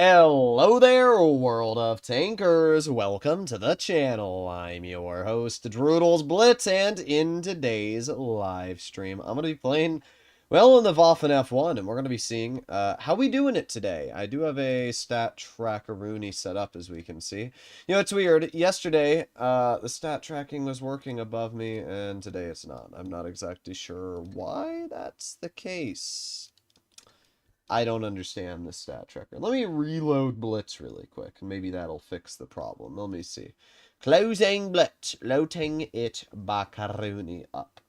Hello there, world of tankers. Welcome to the channel. I'm your host, Droodles Blitz, and in today's live stream, I'm going to be playing, well, in the Waffen F1, and we're going to be seeing how we doing it today. I do have a stat tracker-rooney set up, as we can see. You know, it's weird. Yesterday, the stat tracking was working above me, and today it's not. I'm not exactly sure why that's the case. I don't understand the stat tracker. Let me reload Blitz really quick, and maybe that'll fix the problem. Let me see. Closing Blitz. Loading it Bacaroni up.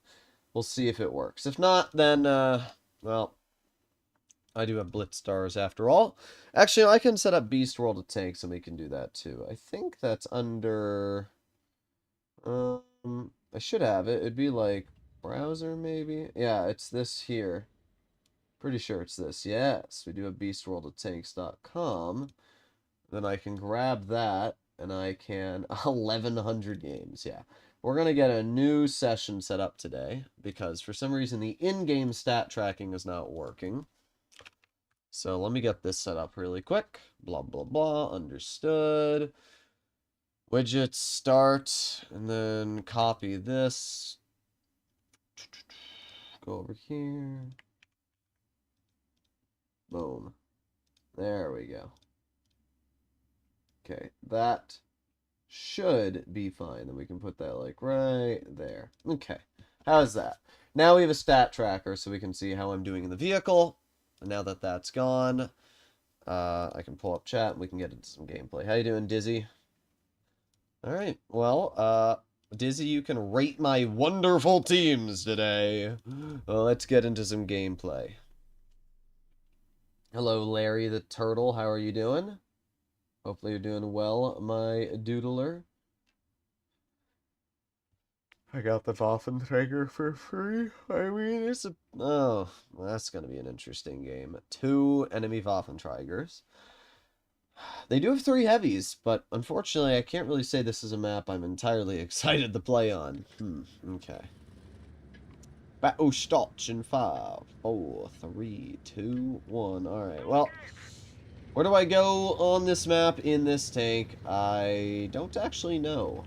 We'll see if it works. If not, then, well, I do have Blitz stars after all. Actually, I can set up Beast World of Tanks, and we can do that too. I think that's under... I should have it. It'd be like browser, maybe? Yeah, it's this here. Pretty sure it's this. Yes, we do have beastworldoftanks.com. Then I can grab that, and I can... 1,100 games, yeah. We're going to get a new session set up today, because for some reason the in-game stat tracking is not working. So let me get this set up really quick. Blah, blah, blah. Understood. Widgets, start, and then copy this. Go over here. Boom. There we go. Okay, that should be fine. Then we can put that, like, right there. Okay, how's that? Now we have a stat tracker, so we can see how I'm doing in the vehicle. And now that that's gone, I can pull up chat, and we can get into some gameplay. How you doing, Dizzy? Alright, well, Dizzy, you can rate my wonderful teams today. Well, let's get into some gameplay. Hello, Larry the Turtle. How are you doing? Hopefully you're doing well, my doodler. I got the Waffenträger for free. I mean, it's a... Oh, well, that's going to be an interesting game. 2 enemy Waffenträgers. They do have 3 heavies, but unfortunately I can't really say this is a map I'm entirely excited to play on. Okay. Battle starts in 5, 4, 3, 2, 1. Alright, well, where do I go on this map in this tank? I don't actually know.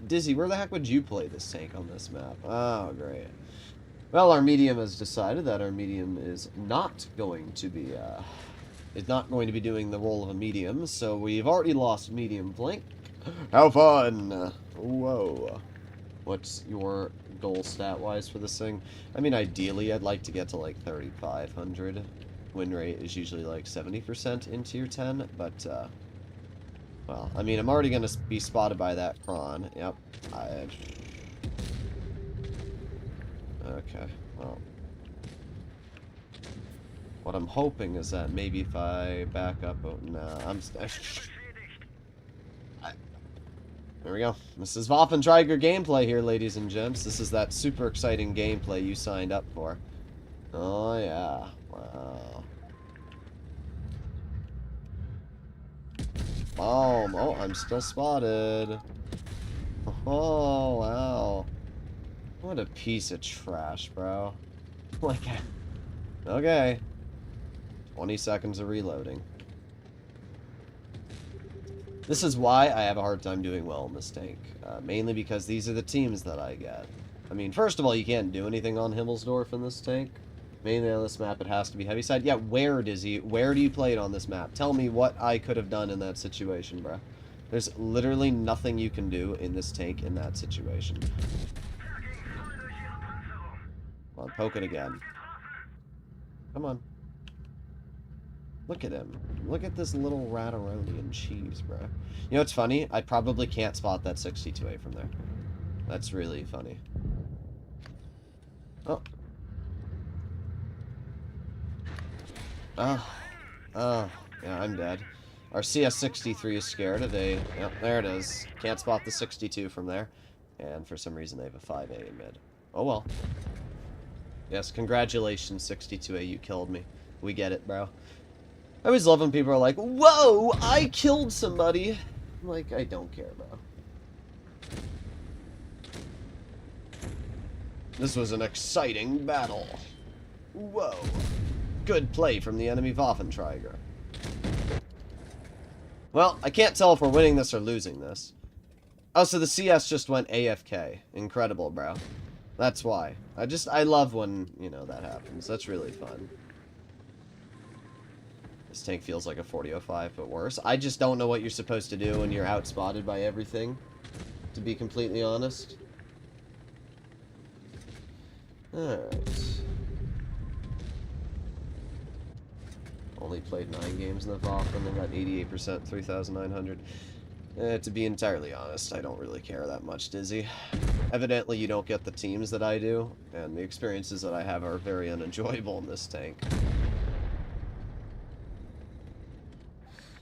Dizzy, where the heck would you play this tank on this map? Oh, great. Well, our medium has decided that our medium is not going to be, doing the role of a medium, so we've already lost medium flank. How fun! Whoa. What's your goal stat-wise for this thing? I mean, ideally, I'd like to get to, like, 3,500. Win rate is usually, like, 70% in Tier 10, but, well, I mean, I'm already going to be spotted by that Kron. Yep. Okay, well. What I'm hoping is that maybe if I back up... Oh, nah, There we go. This is Waffenträger gameplay here, ladies and gents. This is that super exciting gameplay you signed up for. Oh, yeah. Wow. Boom. Oh, I'm still spotted. Oh, wow. What a piece of trash, bro. Like, okay. 20 seconds of reloading. This is why I have a hard time doing well in this tank. Mainly because these are the teams that I get. I mean, first of all, you can't do anything on Himmelsdorf in this tank. Mainly on this map, it has to be heavy side. Yeah, where, Dizzy? Where do you play it on this map? Tell me what I could have done in that situation, bro. There's literally nothing you can do in this tank in that situation. Come on, poke it again. Come on. Look at him. Look at this little Rataroni and cheese, bro. You know what's funny? I probably can't spot that 62A from there. That's really funny. Oh. Oh. Oh. Yeah, I'm dead. Our CS63 is scared of a... Yep, there it is. Can't spot the 62 from there. And for some reason they have a 5A in mid. Oh well. Yes, congratulations, 62A. You killed me. We get it, bro. I always love when people are like, whoa, I killed somebody. I'm like, I don't care, bro. This was an exciting battle. Whoa. Good play from the enemy Waffenträger. Well, I can't tell if we're winning this or losing this. Oh, so the CS just went AFK. Incredible, bro. That's why. I love when, you know, that happens. That's really fun. This tank feels like a 4005, but worse. I just don't know what you're supposed to do when you're outspotted by everything, to be completely honest. Alright. Only played 9 games in the VOF and then got 88%, 3,900. To be entirely honest, I don't really care that much, Dizzy. Evidently, you don't get the teams that I do, and the experiences that I have are very unenjoyable in this tank.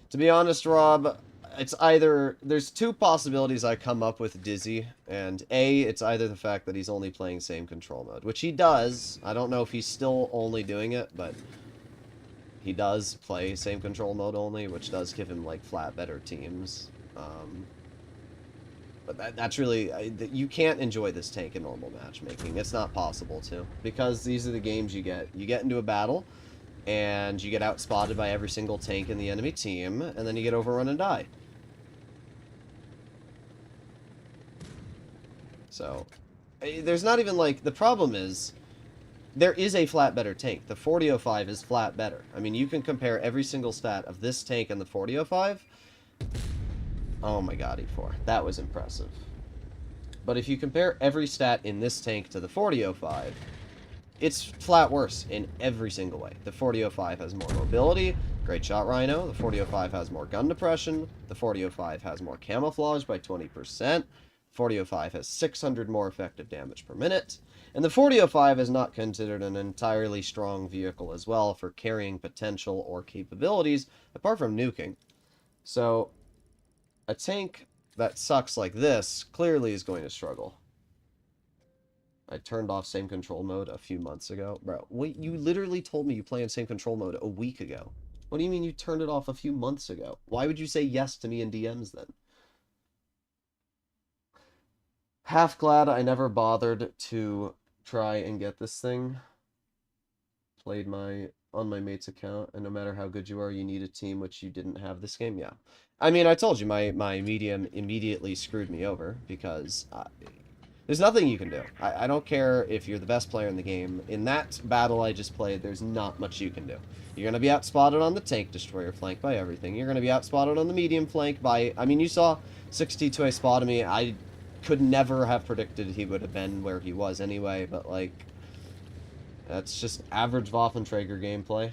To be honest, Rob, it's either... There's two possibilities I come up with Dizzy, and A, it's either the fact that he's only playing same control mode, which he does. I don't know if he's still only doing it, but he does play same control mode only, which does give him, like, flat better teams. But that's really... you can't enjoy this tank in normal matchmaking. It's not possible to. Because these are the games you get. You get into a battle, and you get outspotted by every single tank in the enemy team, and then you get overrun and die. So, there's not even, like... The problem is, there is a flat better tank. The 4005 is flat better. I mean, you can compare every single stat of this tank and the 4005... Oh my god, E4. That was impressive. But if you compare every stat in this tank to the 4005, it's flat worse in every single way. The 4005 has more mobility, great shot rhino. The 4005 has more gun depression. The 4005 has more camouflage by 20%. 4005 has 600 more effective damage per minute. And the 4005 is not considered an entirely strong vehicle as well for carrying potential or capabilities, apart from nuking. So... a tank that sucks like this clearly is going to struggle. I turned off same control mode a few months ago. Bro, wait, you literally told me you play in same control mode a week ago. What do you mean you turned it off a few months ago? Why would you say yes to me in DMs then? Half glad I never bothered to try and get this thing. Played on my mate's account, and no matter how good you are, you need a team, which you didn't have this game. Yeah. I mean, I told you, my medium immediately screwed me over, because there's nothing you can do. I don't care if you're the best player in the game. In that battle I just played, there's not much you can do. You're going to be outspotted on the tank destroyer flank by everything. You're going to be outspotted on the medium flank by... I mean, you saw 62A spot of me. I could never have predicted he would have been where he was anyway, but, like... that's just average Waffentrager gameplay.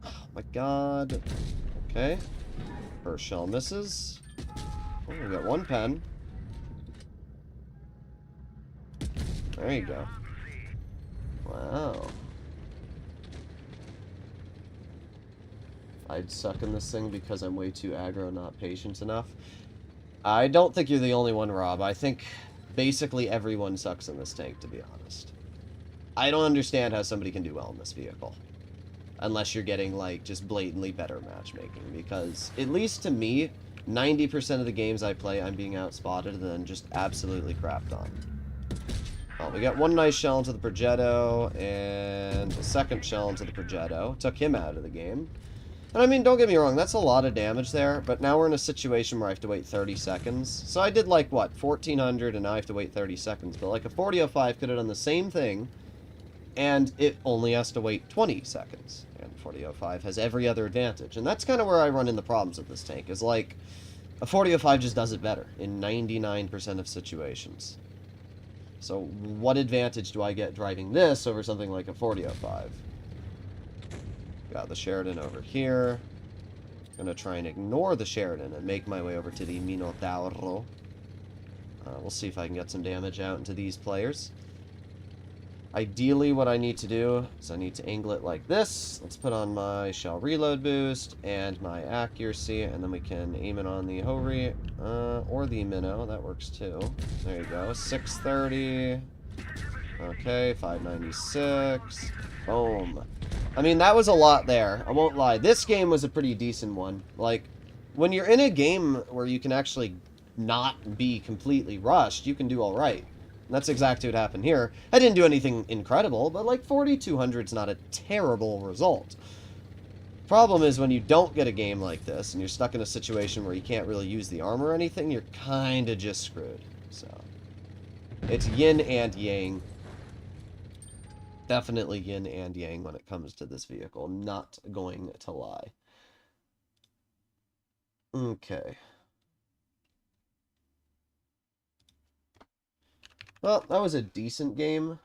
Oh my god. Okay. First shell misses. Oh, we got one pen. There you go. Wow. I'd suck in this thing because I'm way too aggro, not patient enough. I don't think you're the only one, Rob. I think basically everyone sucks in this tank, to be honest. I don't understand how somebody can do well in this vehicle. Unless you're getting, like, just blatantly better matchmaking. Because, at least to me, 90% of the games I play, I'm being outspotted and then just absolutely crapped on. Oh, we got one nice shell into the Progetto, and a second shell into the Progetto. Took him out of the game. And I mean, don't get me wrong, that's a lot of damage there, but now we're in a situation where I have to wait 30 seconds. So I did, like, what, 1,400, and now I have to wait 30 seconds. But, like, a 4005 could have done the same thing, and it only has to wait 20 seconds. And 4005 has every other advantage. And that's kind of where I run into problems with this tank, is, like, a 4005 just does it better in 99% of situations. So what advantage do I get driving this over something like a 4005? Got the Sheridan over here. Gonna try and ignore the Sheridan and make my way over to the Minotauro. We'll see if I can get some damage out into these players. Ideally, what I need to do is I need to angle it like this. Let's put on my shell reload boost and my accuracy, and then we can aim it on the Hori or the Minnow. That works too. There you go. 630. Okay, 596. Boom. I mean, that was a lot there. I won't lie. This game was a pretty decent one. Like, when you're in a game where you can actually not be completely rushed, you can do alright. That's exactly what happened here. I didn't do anything incredible, but like 4,200 is not a terrible result. Problem is when you don't get a game like this and you're stuck in a situation where you can't really use the armor or anything, you're kind of just screwed. So it's yin and yang. Definitely yin and yang when it comes to this vehicle. Not going to lie. Okay. Well, that was a decent game.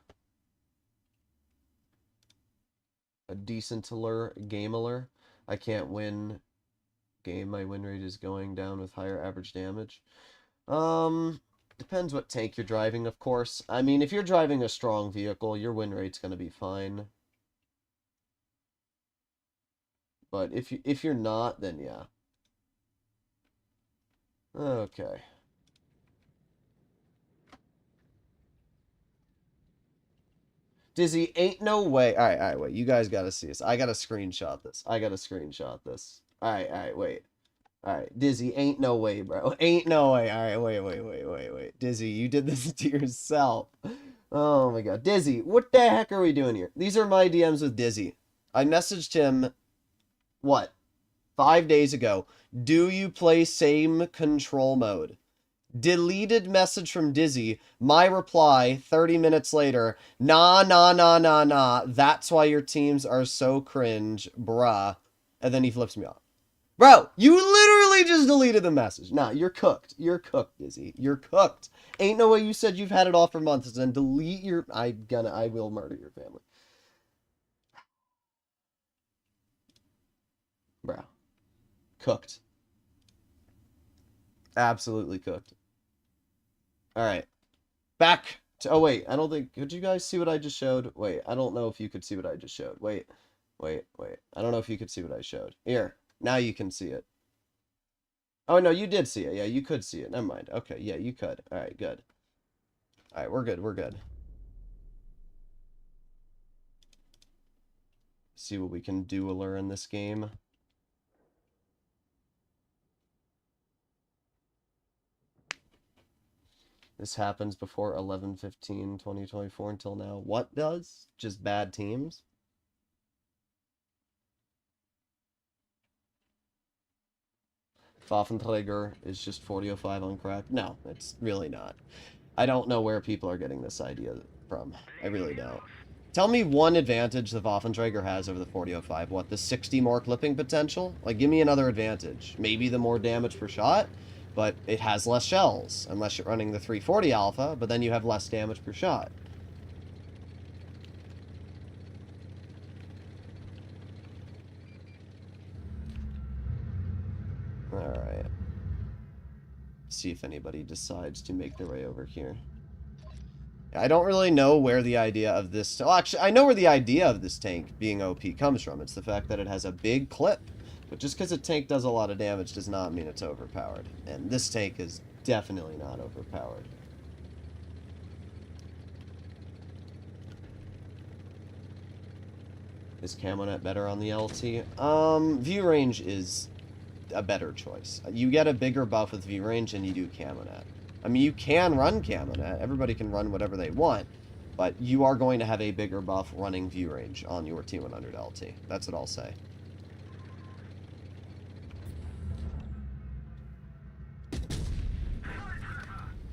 A decent-aler game-aler. I can't win game. My win rate is going down with higher average damage. Depends what tank you're driving, of course. I mean, if you're driving a strong vehicle, your win rate's going to be fine. But if you're not, then yeah. Okay. Dizzy, ain't no way. Alright, wait. You guys gotta see this. I gotta screenshot this. Alright, wait. Alright, Dizzy, ain't no way, bro. Ain't no way. Alright, wait. Dizzy, you did this to yourself. Oh my god. Dizzy, what the heck are we doing here? These are my DMs with Dizzy. I messaged him, what, 5 days ago. Do you play same control mode? Deleted message from Dizzy. My reply 30 minutes later. Nah. That's why your teams are so cringe, bruh. And then he flips me off. Bro, you literally just deleted the message. Nah, you're cooked. You're cooked, Dizzy. You're cooked. Ain't no way you said you've had it off for months and delete your... I will murder your family. Bro. Cooked. Absolutely cooked. Alright. Back to... Oh, wait. I don't think... Could you guys see what I just showed? Wait. I don't know if you could see what I just showed. Wait. I don't know if you could see what I showed. Here. Now you can see it. Oh, no. You did see it. Yeah, you could see it. Never mind. Okay. Yeah, you could. Alright, good. Alright, we're good. See what we can do in this game. This happens before 11/15/2024 until now. What does? Just bad teams? Waffenträger is just 4005 on crack? No, it's really not. I don't know where people are getting this idea from. I really don't. Tell me one advantage the Waffenträger has over the 4005. What, the 60 more clipping potential? Like, give me another advantage. Maybe the more damage per shot? But it has less shells, unless you're running the 340 alpha, but then you have less damage per shot. Alright. See if anybody decides to make their way over here. I don't really know where the idea of this... Well, actually, I know where the idea of this tank being OP comes from. It's the fact that it has a big clip. But just because a tank does a lot of damage does not mean it's overpowered. And this tank is definitely not overpowered. Is Camonet better on the LT? View range is a better choice. You get a bigger buff with view range and you do Camonet. I mean, you can run Camonet. Everybody can run whatever they want. But you are going to have a bigger buff running view range on your T100 LT. That's what I'll say.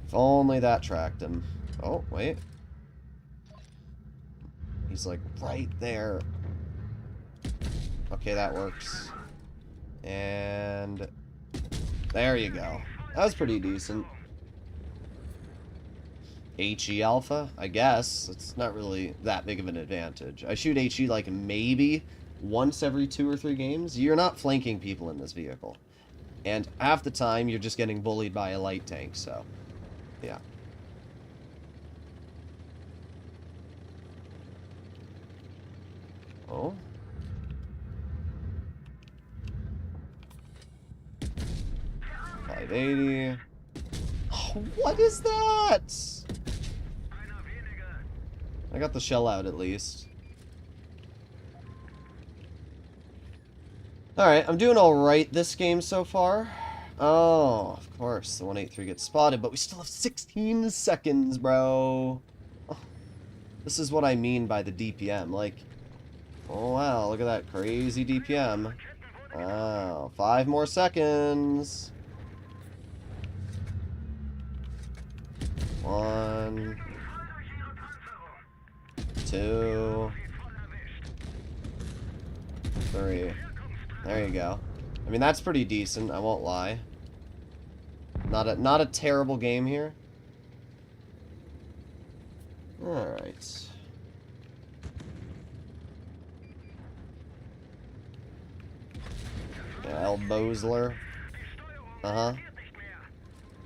If only that tracked him. Oh, wait. He's like right there. Okay, that works. And there you go. That was pretty decent. HE alpha, I guess. It's not really that big of an advantage. I shoot HE like maybe once every 2 or 3 games. You're not flanking people in this vehicle. And half the time, you're just getting bullied by a light tank, so... yeah. Oh. 580. Oh, what is that? I got the shell out at least. Alright, I'm doing alright this game so far. Oh, of course, the 183 gets spotted, but we still have 16 seconds, bro. Oh, this is what I mean by the DPM. Like, oh wow, look at that crazy DPM. Wow, 5 more seconds. 1, 2, 3. There you go. I mean, that's pretty decent, I won't lie. Not a terrible game here. Alright. Yeah, El Bosler.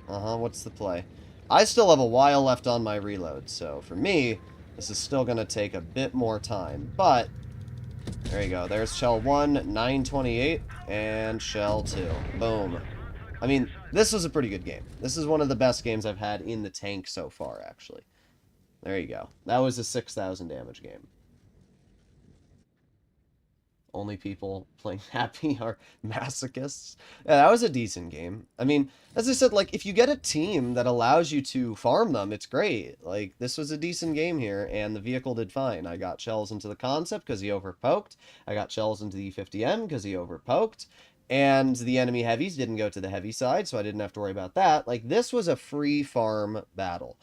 What's the play? I still have a while left on my reload, so for me, this is still going to take a bit more time. But, there you go. There's shell 1, 928, and shell 2. Boom. I mean, this was a pretty good game. This is one of the best games I've had in the tank so far, actually. There you go. That was a 6,000 damage game. Only people playing happy are masochists. Yeah, that was a decent game. I mean, as I said, like, if you get a team that allows you to farm them, it's great. Like, this was a decent game here, and the vehicle did fine. I got shells into the concept because he overpoked. I got shells into the E50M because he overpoked. And the enemy heavies didn't go to the heavy side, so I didn't have to worry about that. Like, this was a free farm battle.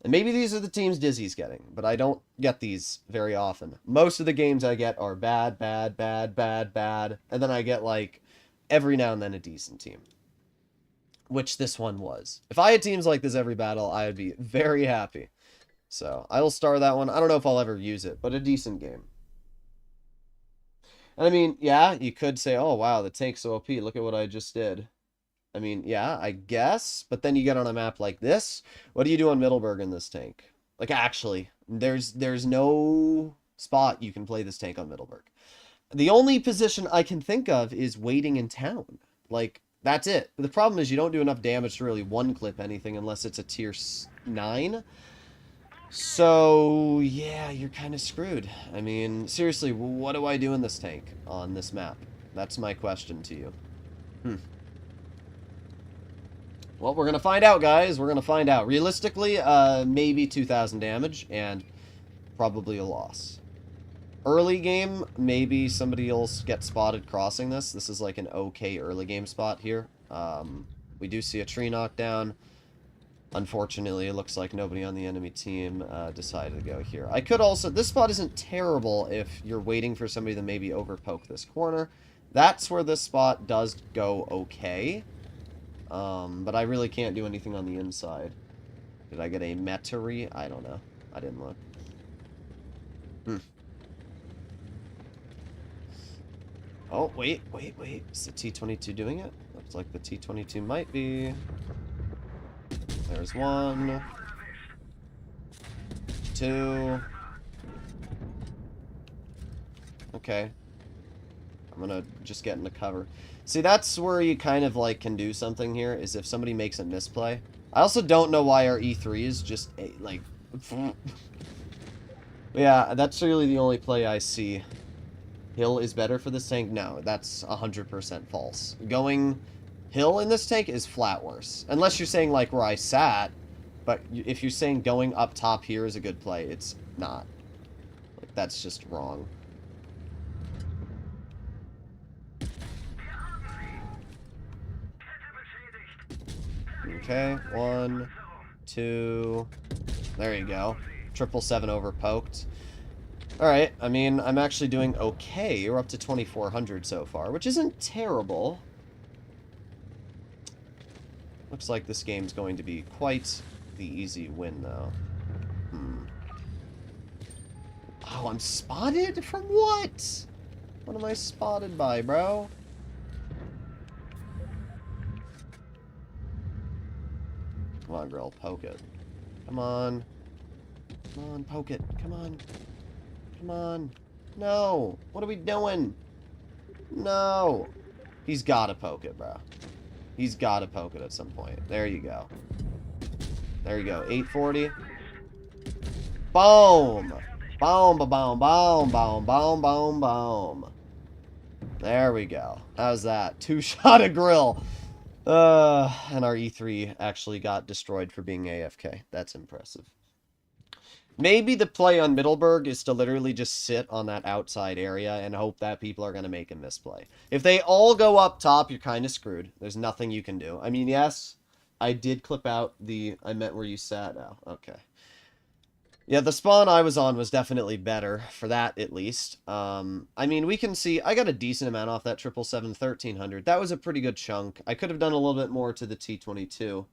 And maybe these are the teams Dizzy's getting, but I don't get these very often. Most of the games I get are bad, bad, bad, bad, bad, and then I get, like, every now and then a decent team. Which this one was. If I had teams like this every battle, I would be very happy. So, I will star that one. I don't know if I'll ever use it, but a decent game. And I mean, yeah, you could say, oh, wow, the tank's so OP, look at what I just did. I mean, yeah, I guess, but then you get on a map like this. What do you do on Middleburg in this tank? Like, actually, there's no spot you can play this tank on Middleburg. The only position I can think of is waiting in town. Like, that's it. But the problem is you don't do enough damage to really one-clip anything unless it's a tier 9. So, yeah, you're kind of screwed. I mean, seriously, what do I do in this tank on this map? That's my question to you. Well, we're going to find out, guys. We're going to find out. Realistically, maybe 2,000 damage and probably a loss. Early game, maybe somebody else gets spotted crossing this. This is like an okay early game spot here. We do see a tree knockdown. Unfortunately, it looks like nobody on the enemy team decided to go here. I could also... This spot isn't terrible if you're waiting for somebody to maybe overpoke this corner. That's where this spot does go okay. But I really can't do anything on the inside. Did I get a Metairie? I don't know. I didn't look. Oh, wait. Is the T-22 doing it? Looks like the T-22 might be. There's 1. 2. Okay. I'm gonna just get into cover. See, that's where you kind of, like, can do something here, is if somebody makes a misplay. I also don't know why our E3 is just, like... Yeah, that's really the only play I see. Hill is better for this tank? No, that's 100% false. Going hill in this tank is flat worse. Unless you're saying, like, where I sat, but if you're saying going up top here is a good play, it's not. Like, that's just wrong. Okay, 1, 2, there you go. 777 overpoked. Alright, I mean, I'm actually doing okay. We're up to 2,400 so far, which isn't terrible. Looks like this game's going to be quite the easy win, though. Oh, I'm spotted? From what? What am I spotted by, bro? Come on, girl, poke it. Come on. Come on, poke it. Come on. Come on. No. What are we doing? No. He's gotta poke it, bro. He's gotta poke it at some point. There you go. There you go. 840. Boom. Boom, ba boom, boom, boom, boom, boom, boom. There we go. How's that? 2-shot a grill. And our E3 actually got destroyed for being AFK. That's impressive. Maybe the play on Middleburg is to literally just sit on that outside area and hope that people are going to make a misplay. If they all go up top, you're kind of screwed. There's nothing you can do. I mean, yes, I did clip out the... I meant where you sat now. Okay. Yeah, the spawn I was on was definitely better, for that at least. I mean, we can see, I got a decent amount off that 777 1300. That was a pretty good chunk. I could have done a little bit more to the T22.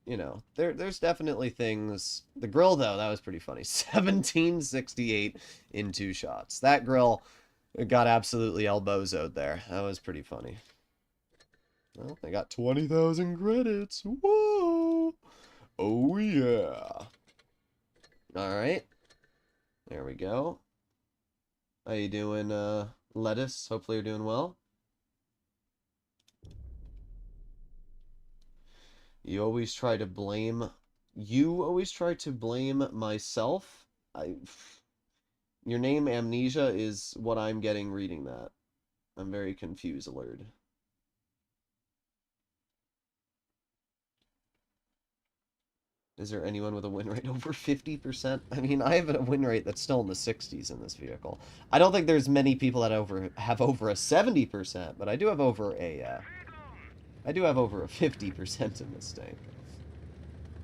You know, there's definitely things. The grill, though, that was pretty funny. 1768 in 2 shots. That grill got absolutely elbozoed there. That was pretty funny. Well, I got 20,000 credits. Whoa! Oh, yeah. Alright. There we go. How you doing, Lettuce? Hopefully you're doing well. You always try to blame... You always try to blame myself? Your name, Amnesia, is what I'm getting reading that. I'm very confused, alert. Is there anyone with a win rate over 50%? I mean, I have a win rate that's still in the 60s in this vehicle. I don't think there's many people that have over a 70%, but I do have over a 50% in this tank.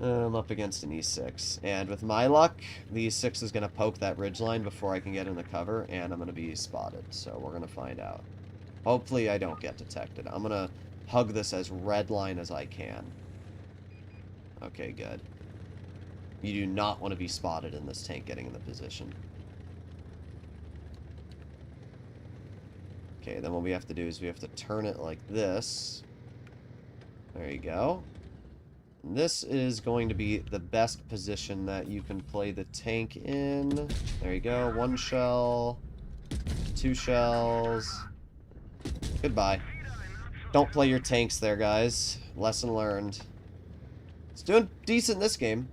I'm up against an E6, and with my luck, the E6 is going to poke that ridgeline before I can get in the cover, and I'm going to be spotted, so we're going to find out. Hopefully I don't get detected. I'm going to hug this as red line as I can. Okay, good. You do not want to be spotted in this tank getting in the position. Okay, then what we have to do is we have to turn it like this. There you go. And this is going to be the best position that you can play the tank in. There you go. 1 shell. 2 shells. Goodbye. Don't play your tanks there, guys. Lesson learned. It's doing decent in this game.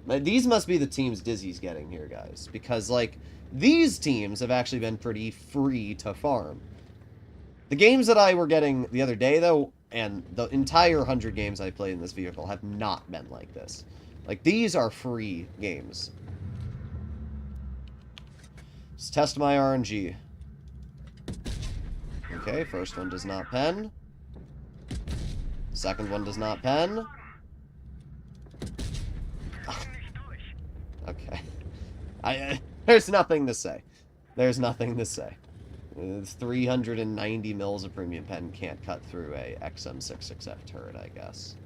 These must be the teams Dizzy's getting here, guys. Because, like, these teams have actually been pretty free to farm. The games that I were getting the other day, though, and the entire 100 games I played in this vehicle have not been like this. Like, these are free games. Let's test my RNG. Okay, first one does not pen. Second one does not pen. Okay. There's nothing to say. There's nothing to say. 390 mils of premium pen can't cut through a XM66F turret, I guess.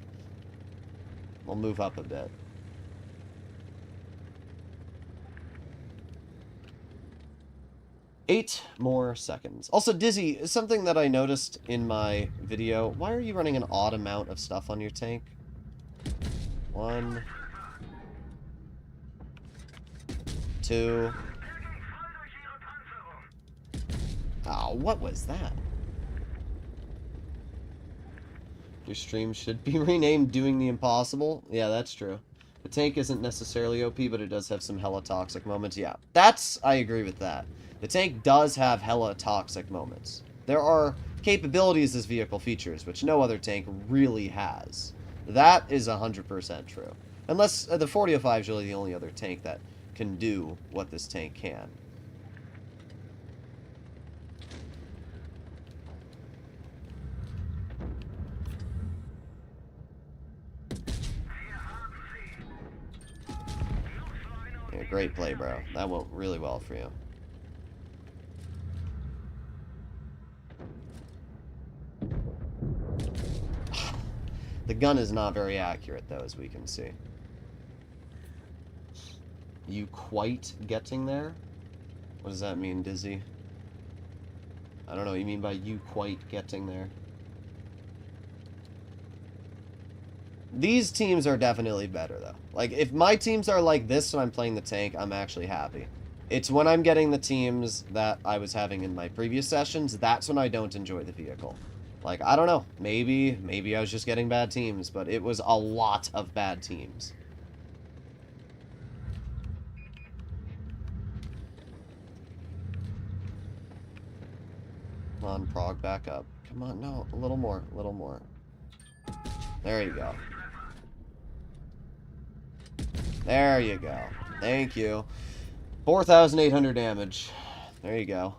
We'll move up a bit. Eight more seconds. Also, Dizzy, something that I noticed in my video, why are you running an odd amount of stuff on your tank? 1, 2. Oh, what was that? Your stream should be renamed Doing the Impossible. Yeah, that's true. The tank isn't necessarily OP, but it does have some hella toxic moments. Yeah, I agree with that. The tank does have hella toxic moments. There are capabilities this vehicle features, which no other tank really has. That is 100% true. Unless the 4005 is really the only other tank that can do what this tank can. Yeah, great play, bro. That went really well for you. The gun is not very accurate, though, as we can see. You quite getting there? What does that mean, Dizzy? I don't know what you mean by you quite getting there. These teams are definitely better, though. Like, if my teams are like this when I'm playing the tank, I'm actually happy. It's when I'm getting the teams that I was having in my previous sessions, that's when I don't enjoy the vehicle. Like, I don't know. Maybe I was just getting bad teams, but it was a lot of bad teams. Come on, Prague, back up. Come on, no, a little more, a little more. There you go. There you go. Thank you. 4,800 damage. There you go.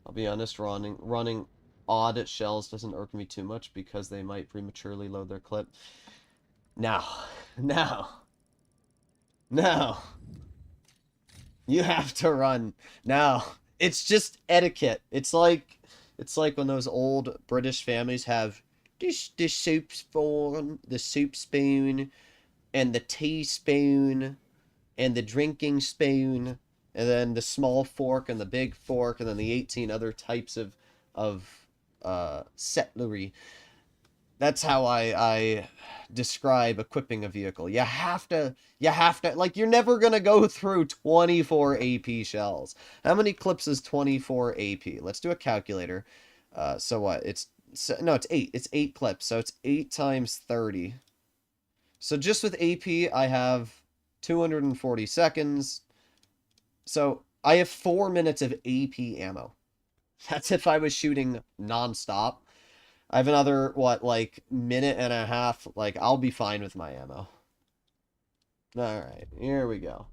I'll be honest, running odd shells doesn't irk me too much because they might prematurely load their clip. Now. Now. Now. You have to run. Now. It's just etiquette. It's like when those old British families have the soup spoon, and the teaspoon, and the drinking spoon, and then the small fork and the big fork, and then the 18 other types of cutlery. That's how I describe equipping a vehicle. You have to, like, you're never going to go through 24 AP shells. How many clips is 24 AP? Let's do a calculator. So what? No, it's 8. It's 8 clips. So it's 8 times 30. So just with AP, I have 240 seconds. So I have 4 minutes of AP ammo. That's if I was shooting nonstop. I have another, what, like, minute and a half. Like, I'll be fine with my ammo. Alright, here we go.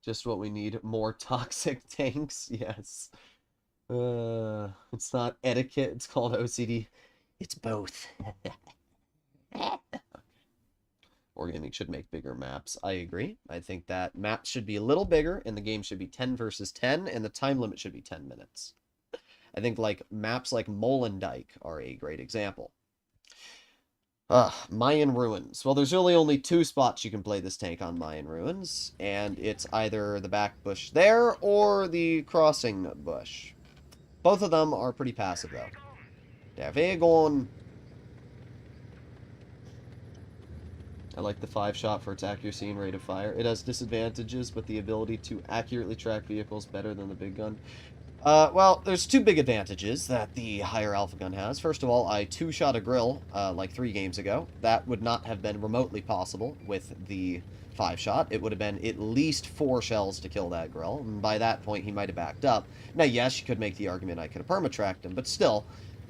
Just what we need. More toxic tanks, yes. It's not etiquette, it's called OCD. It's both. Wargaming should make bigger maps. I agree. I think that maps should be a little bigger, and the game should be 10 versus 10, and the time limit should be 10 minutes. I think like maps like Molendyke are a great example. Mayan Ruins. Well, there's really only 2 spots you can play this tank on Mayan Ruins, and it's either the back bush there or the crossing bush. Both of them are pretty passive, though. Der Wagon. I like the 5-shot for its accuracy and rate of fire. It has disadvantages, but the ability to accurately track vehicles better than the big gun. Well, there's 2 big advantages that the higher alpha gun has. First of all, I 2-shot a grill, like 3 games ago. That would not have been remotely possible with the 5-shot. It would have been at least 4 shells to kill that grill, and by that point, he might have backed up. Now, yes, you could make the argument I could have perma-tracked him, but still,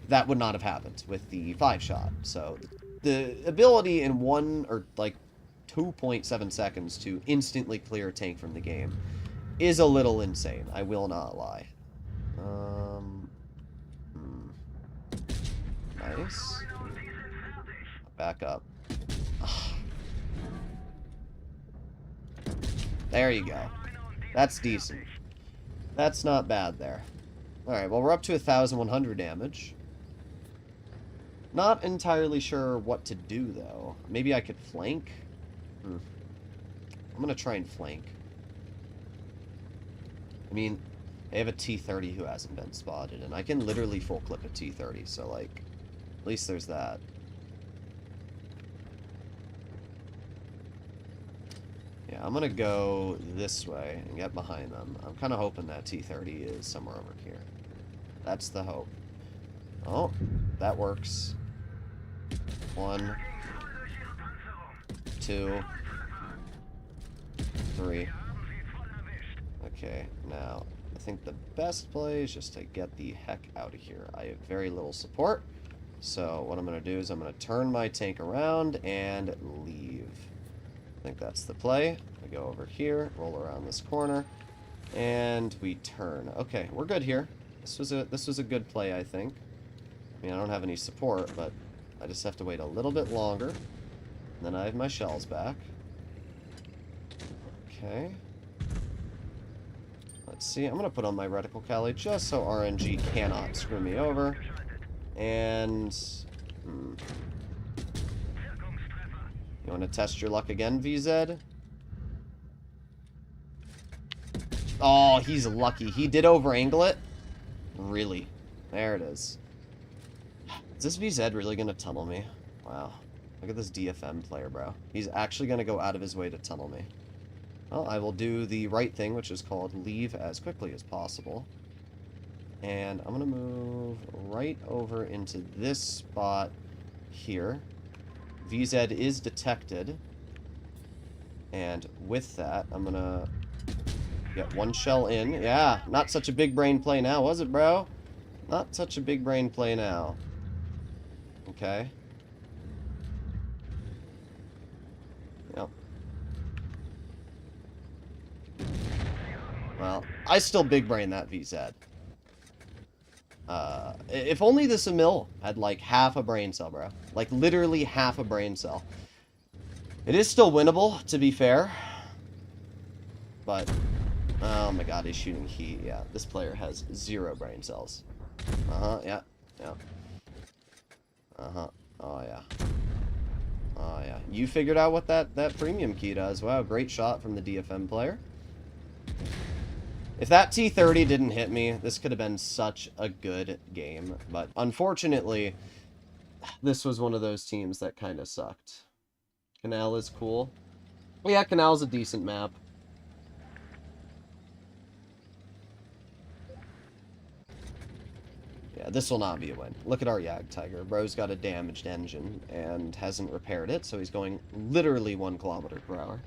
that would not have happened with the 5-shot. So, the ability in 2.7 seconds to instantly clear a tank from the game is a little insane. I will not lie. Nice. Back up. There you go. That's decent. That's not bad there. Alright, well, we're up to 1,100 damage. Not entirely sure what to do, though. Maybe I could flank? I'm gonna try and flank. I mean, they have a T-30 who hasn't been spotted, and I can literally full clip a T-30, so, like, at least there's that. Yeah, I'm gonna go this way and get behind them. I'm kind of hoping that T-30 is somewhere over here. That's the hope. Oh, that works. 1, 2, 3. Okay, now, I think the best play is just to get the heck out of here. I have very little support, so what I'm going to do is I'm going to turn my tank around and leave. I think that's the play. I go over here, roll around this corner, and we turn. Okay, we're good here. This was a good play, I think. I mean, I don't have any support, but I just have to wait a little bit longer. And then I have my shells back. Okay. Let's see. I'm going to put on my reticle cali just so RNG cannot screw me over. And... You want to test your luck again, VZ? Oh, he's lucky. He did over-angle it? Really? There it is. Is this VZ really going to tunnel me? Wow. Look at this DFM player, bro. He's actually going to go out of his way to tunnel me. Well, I will do the right thing, which is called leave as quickly as possible. And I'm going to move right over into this spot here. VZ is detected. And with that, I'm gonna get one shell in. Yeah, not such a big brain play now, was it, bro? Not such a big brain play now. Okay. Yep. Well, I still big brain that VZ. If only this Emil had, like, half a brain cell, bro. Like, literally half a brain cell. It is still winnable, to be fair. But, oh my god, he's shooting heat. Yeah, this player has 0 brain cells. Uh-huh, yeah, yeah. Uh-huh, oh yeah. Oh yeah. You figured out what that premium key does. Wow, great shot from the DFM player. If that T30 didn't hit me, this could have been such a good game. But unfortunately, this was one of those teams that kind of sucked. Canal is cool. Yeah, Canal's a decent map. Yeah, this will not be a win. Look at our Yag Tiger. Bro's got a damaged engine and hasn't repaired it, so he's going literally 1 kilometer per hour.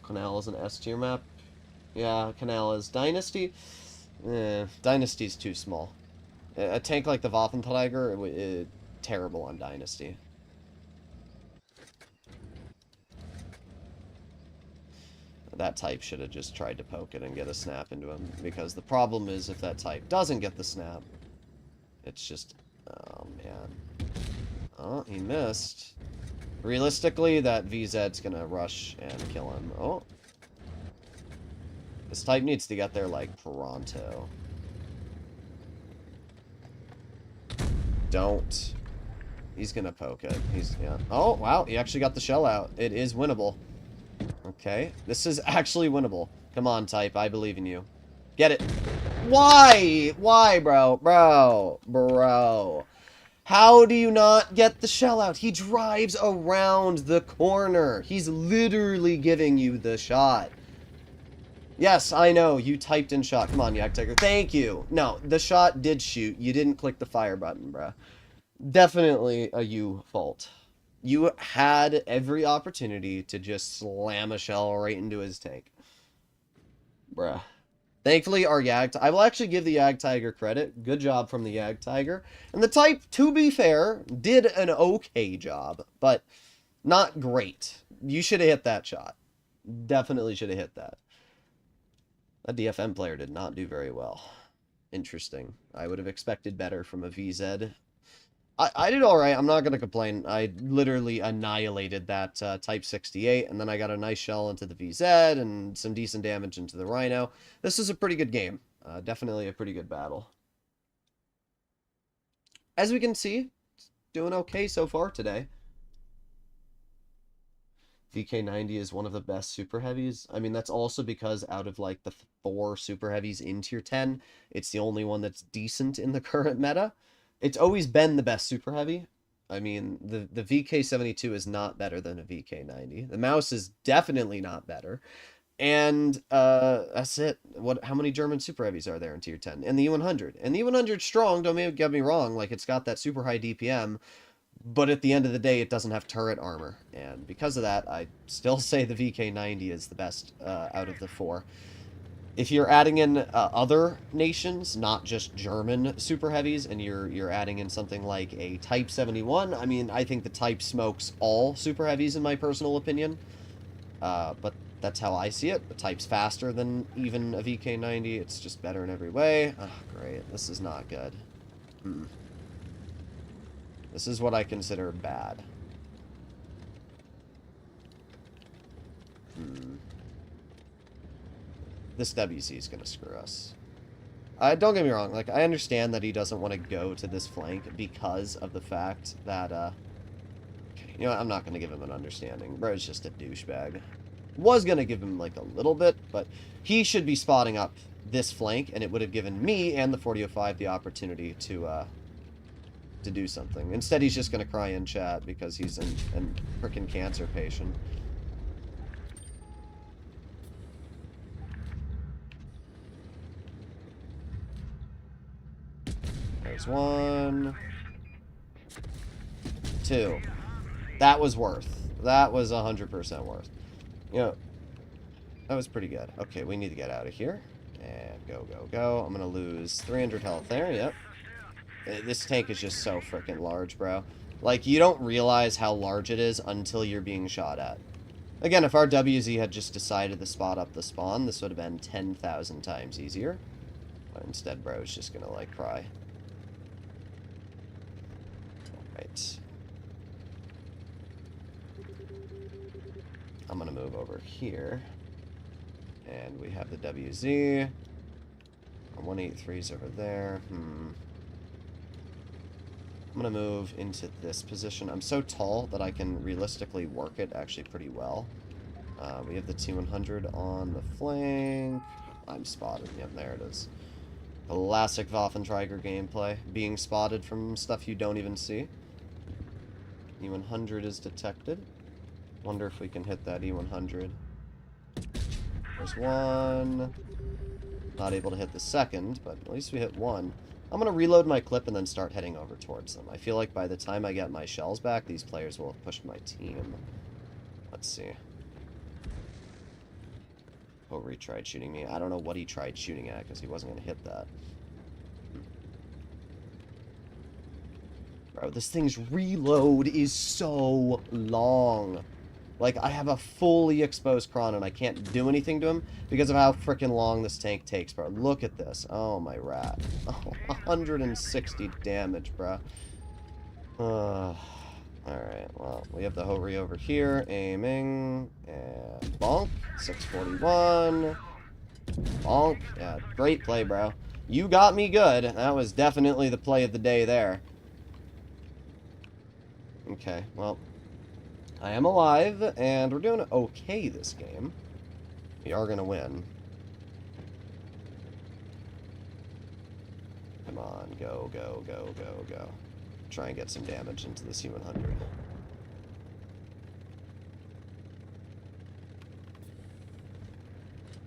Canal is an S tier map. Yeah, Canal is. Dynasty? Dynasty's too small. A tank like the Waffentiger, terrible on Dynasty. That type should have just tried to poke it and get a snap into him, because the problem is if that type doesn't get the snap, it's just... oh, man. Oh, he missed. Realistically, that VZ's gonna rush and kill him. Oh. This type needs to get there, like, pronto. Don't. He's gonna poke it. He's, yeah. Oh, wow, he actually got the shell out. It is winnable. Okay, this is actually winnable. Come on, type, I believe in you. Get it. Why? Why, bro? Bro. How do you not get the shell out? He drives around the corner. He's literally giving you the shot. Yes, I know. You typed in shot. Come on, Yak Tiger. Thank you. No, the shot did shoot. You didn't click the fire button, bruh. Definitely a you fault. You had every opportunity to just slam a shell right into his tank. Bruh. Thankfully, our Yag... I will actually give the Yag Tiger credit. Good job from the Yag Tiger. And the type, to be fair, did an okay job, but not great. You should have hit that shot. Definitely should have hit that. That DFM player did not do very well. Interesting. I would have expected better from a VZ. I did alright. I'm not going to complain. I literally annihilated that Type 68, and then I got a nice shell into the VZ and some decent damage into the Rhino. This is a pretty good game. Definitely a pretty good battle. As we can see, doing okay so far today. VK90 is one of the best super heavies. I mean, that's also because out of like the 4 super heavies in tier 10, it's the only one that's decent in the current meta. It's always been the best super heavy. I mean, the VK72 is not better than a VK90. The mouse is definitely not better. And that's it. How many German super heavies are there in tier 10? And the E100. And the E100's strong, don't get me wrong. Like, it's got that super high DPM. But at the end of the day, it doesn't have turret armor. And because of that, I still say the VK90 is the best out of the 4. If you're adding in other nations, not just German super heavies, and you're adding in something like a Type 71, I mean, I think the Type smokes all super heavies in my personal opinion. But that's how I see it. The Type's faster than even a VK90. It's just better in every way. Oh, great. This is not good. This is what I consider bad. This WC is going to screw us. Don't get me wrong. Like, I understand that he doesn't want to go to this flank because of the fact that, you know what? I'm not going to give him an understanding. Bro's just a douchebag. Was going to give him, like, a little bit, but he should be spotting up this flank, and it would have given me and the 4005 the opportunity to do something. Instead, he's just going to cry in chat because he's a freaking cancer patient. There's one. too. That was worth. That was 100% worth. You know, that was pretty good. Okay, we need to get out of here. And go, go, go. I'm going to lose 300 health there. Yep. This tank is just so freaking large, bro. Like, you don't realize how large it is until you're being shot at. Again, if our WZ had just decided to spot up the spawn, this would have been 10,000 times easier. But instead, bro, is just going to, like, cry. Alright. I'm going to move over here. And we have the WZ. Our 183's over there. I'm going to move into this position. I'm so tall that I can realistically work it actually pretty well. We have the T100 on the flank. I'm spotted. Yep, there it is. Classic Waffenträger gameplay. Being spotted from stuff you don't even see. E100 is detected. Wonder if we can hit that E100. There's one. Not able to hit the second, but at least we hit one. I'm going to reload my clip and then start heading over towards them. I feel like by the time I get my shells back, these players will have pushed my team. Let's see. Hori tried shooting me. I don't know what he tried shooting at because he wasn't going to hit that. Bro, this thing's reload is so long. Like, I have a fully exposed Kron and I can't do anything to him because of how freaking long this tank takes, bro. Look at this. Oh, my rat. Oh, 160 damage, bro. Alright, well, we have the Hori over here. Aiming. And bonk. 641. Bonk. Yeah, great play, bro. You got me good. That was definitely the play of the day there. Okay, well, I am alive, and we're doing okay this game. We are going to win. Come on, go, go, go, go, go. Try and get some damage into this E100.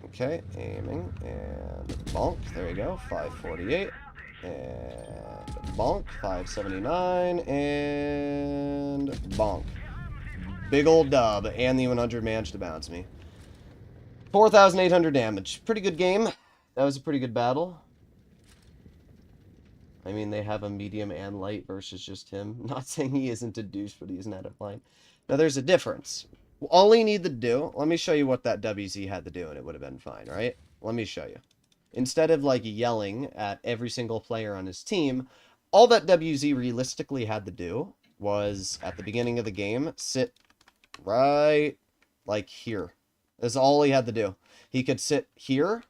Okay, aiming, and bonk. There you go, 548. And bonk, 579, and bonk. Big old dub, and the E100 managed to bounce me. 4,800 damage. Pretty good game. That was a pretty good battle. I mean, they have a medium and light versus just him. Not saying he isn't a douche, but he's not a line. Now, there's a difference. All he needed to do, let me show you what that WZ had to do, and it would have been fine, right? Let me show you. Instead of, like, yelling at every single player on his team, all that WZ realistically had to do was, at the beginning of the game, sit right, like, here. That's all he had to do. He could sit here,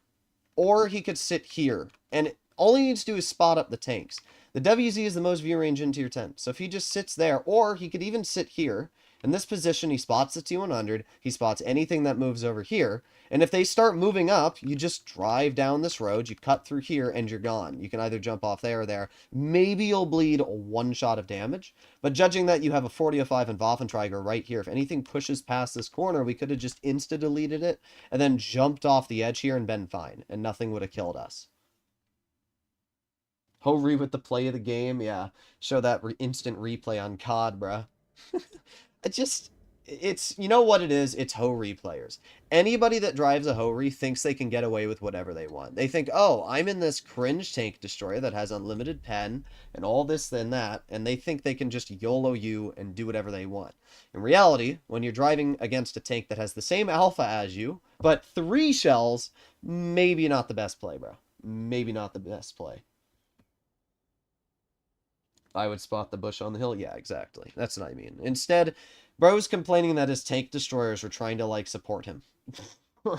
or he could sit here. And all he needs to do is spot up the tanks. The WZ is the most view range into your tent. So if he just sits there, or he could even sit here. In this position, he spots the T100. He spots anything that moves over here. And if they start moving up, you just drive down this road, you cut through here, and you're gone. You can either jump off there or there. Maybe you'll bleed one shot of damage. But judging that you have a 40-05 and Waffenträger right here, if anything pushes past this corner, we could have just insta-deleted it and then jumped off the edge here and been fine. And nothing would have killed us. Hori with the play of the game. Yeah, show that instant replay on COD, bruh. It's, you know what it is? It's Hori players. Anybody that drives a Hori thinks they can get away with whatever they want. They think, oh, I'm in this cringe tank destroyer that has unlimited pen and all this and that, and they think they can just YOLO you and do whatever they want. In reality, when you're driving against a tank that has the same alpha as you, but 3 shells, maybe not the best play, bro. Maybe not the best play. I would spot the bush on the hill. Yeah, exactly. That's what I mean. Instead, bro's complaining that his tank destroyers are trying to, like, support him. Do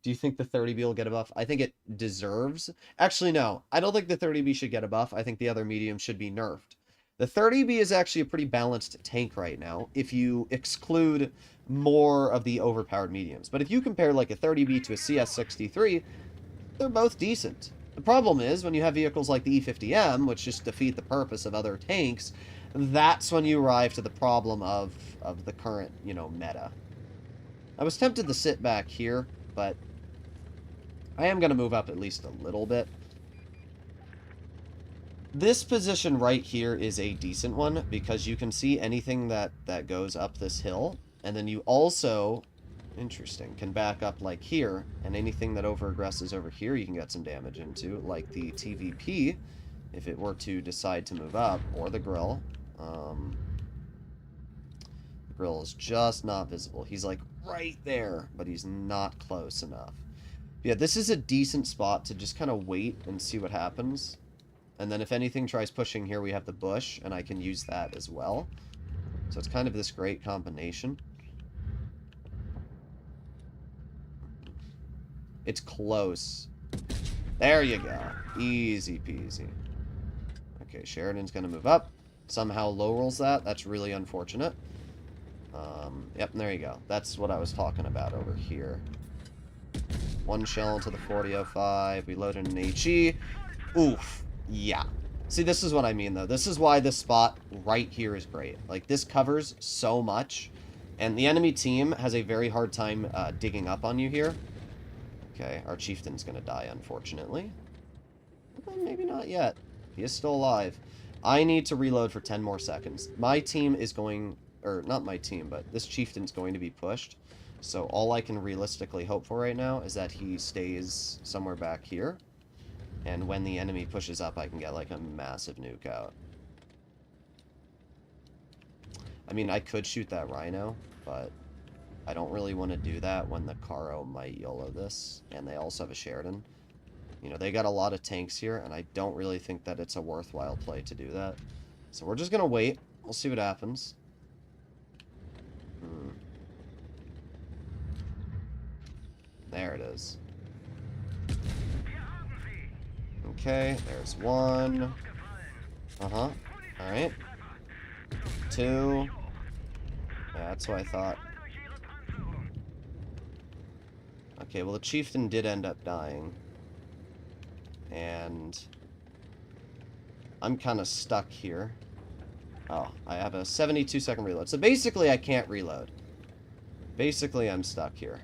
you think the 30B will get a buff? I think it deserves. Actually, no. I don't think the 30B should get a buff. I think the other mediums should be nerfed. The 30B is actually a pretty balanced tank right now, if you exclude more of the overpowered mediums. But if you compare, like, a 30B to a CS63, they're both decent. The problem is, when you have vehicles like the E50M, which just defeat the purpose of other tanks, that's when you arrive to the problem of the current, you know, meta. I was tempted to sit back here, but I am going to move up at least a little bit. This position right here is a decent one because you can see anything that goes up this hill, and then you also, interesting, can back up like here, and anything that over-aggresses over here you can get some damage into, like the TVP, if it were to decide to move up, or the grill. The grill is just not visible. He's like right there, but he's not close enough. Yeah, this is a decent spot to just kind of wait and see what happens. And then if anything tries pushing here, we have the bush, and I can use that as well. So it's kind of this great combination. It's close. There you go. Easy peasy. Okay, Sheridan's going to move up. Somehow low rolls that. That's really unfortunate. Yep, and there you go. That's what I was talking about over here. One shell into the 4005. We load in an HE. Oof. Yeah. See, this is what I mean, though. This is why this spot right here is great. Like, this covers so much. And the enemy team has a very hard time digging up on you here. Okay, our chieftain's going to die, unfortunately. Well, maybe not yet. He is still alive. I need to reload for 10 more seconds. My team is going... Or, not my team, but this chieftain's going to be pushed. So all I can realistically hope for right now is that he stays somewhere back here. And when the enemy pushes up, I can get, like, a massive nuke out. I mean, I could shoot that rhino, but I don't really want to do that when the Caro might YOLO this. And they also have a Sheridan. You know, they got a lot of tanks here, and I don't really think that it's a worthwhile play to do that. So we're just going to wait. We'll see what happens. There it is. Okay, there's one. Uh-huh. Alright. Two. Yeah, that's what I thought. Okay, well, the chieftain did end up dying. And I'm kind of stuck here. Oh, I have a 72-second reload. So basically, I can't reload. Basically, I'm stuck here.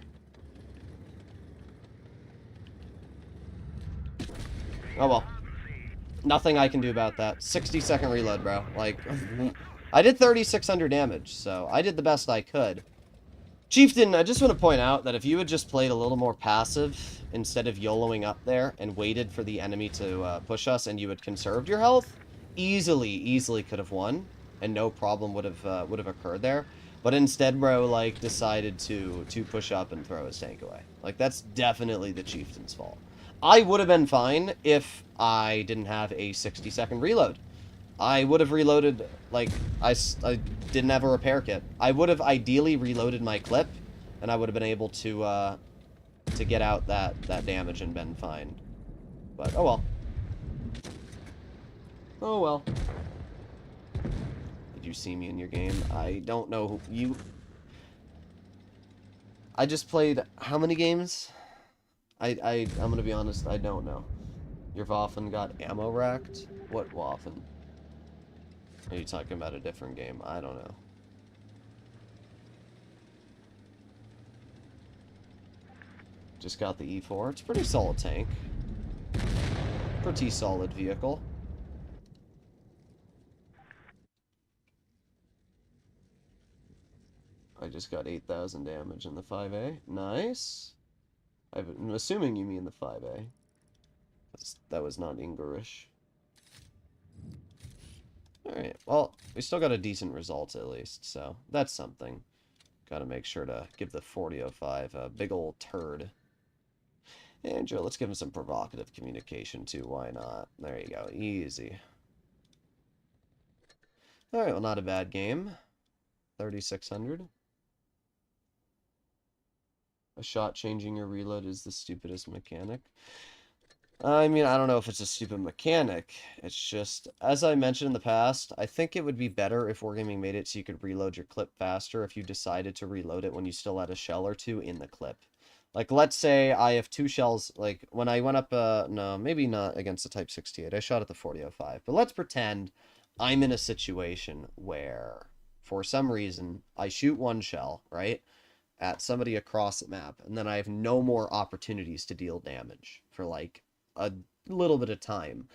Oh, well. Nothing I can do about that. 60-second reload, bro. Like, I did 3,600 damage, so I did the best I could. Chieftain, I just want to point out that if you had just played a little more passive instead of YOLOing up there and waited for the enemy to push us and you had conserved your health, easily could have won and no problem would have occurred there. But instead, bro, like, decided to push up and throw his tank away. Like, that's definitely the Chieftain's fault. I would have been fine if I didn't have a 60-second reload. I would have reloaded, like, I didn't have a repair kit. I would have ideally reloaded my clip, and I would have been able to get out that damage and been fine. But, oh well. Oh well. Did you see me in your game? I don't know who you... I just played how many games? I'm gonna be honest, I don't know. Your Waffen got ammo racked? What Waffen? Are you talking about a different game? I don't know. Just got the E4. It's a pretty solid tank. Pretty solid vehicle. I just got 8,000 damage in the 5A. Nice. I'm assuming you mean the 5A. That was not English. Alright, well, we still got a decent result at least, so that's something. Gotta make sure to give the 4005 a big old turd. And Joe, let's give him some provocative communication too, why not? There you go, easy. Alright, well, not a bad game. 3,600. A shot changing your reload is the stupidest mechanic. I mean, I don't know if it's a stupid mechanic. It's just, as I mentioned in the past, I think it would be better if Wargaming made it so you could reload your clip faster if you decided to reload it when you still had a shell or two in the clip. Like, let's say I have 2 shells, like, when I went up, no, maybe not against the Type 68. I shot at the 4005. But let's pretend I'm in a situation where, for some reason, I shoot 1 shell, right? At somebody across the map, and then I have no more opportunities to deal damage for, like, a little bit of time.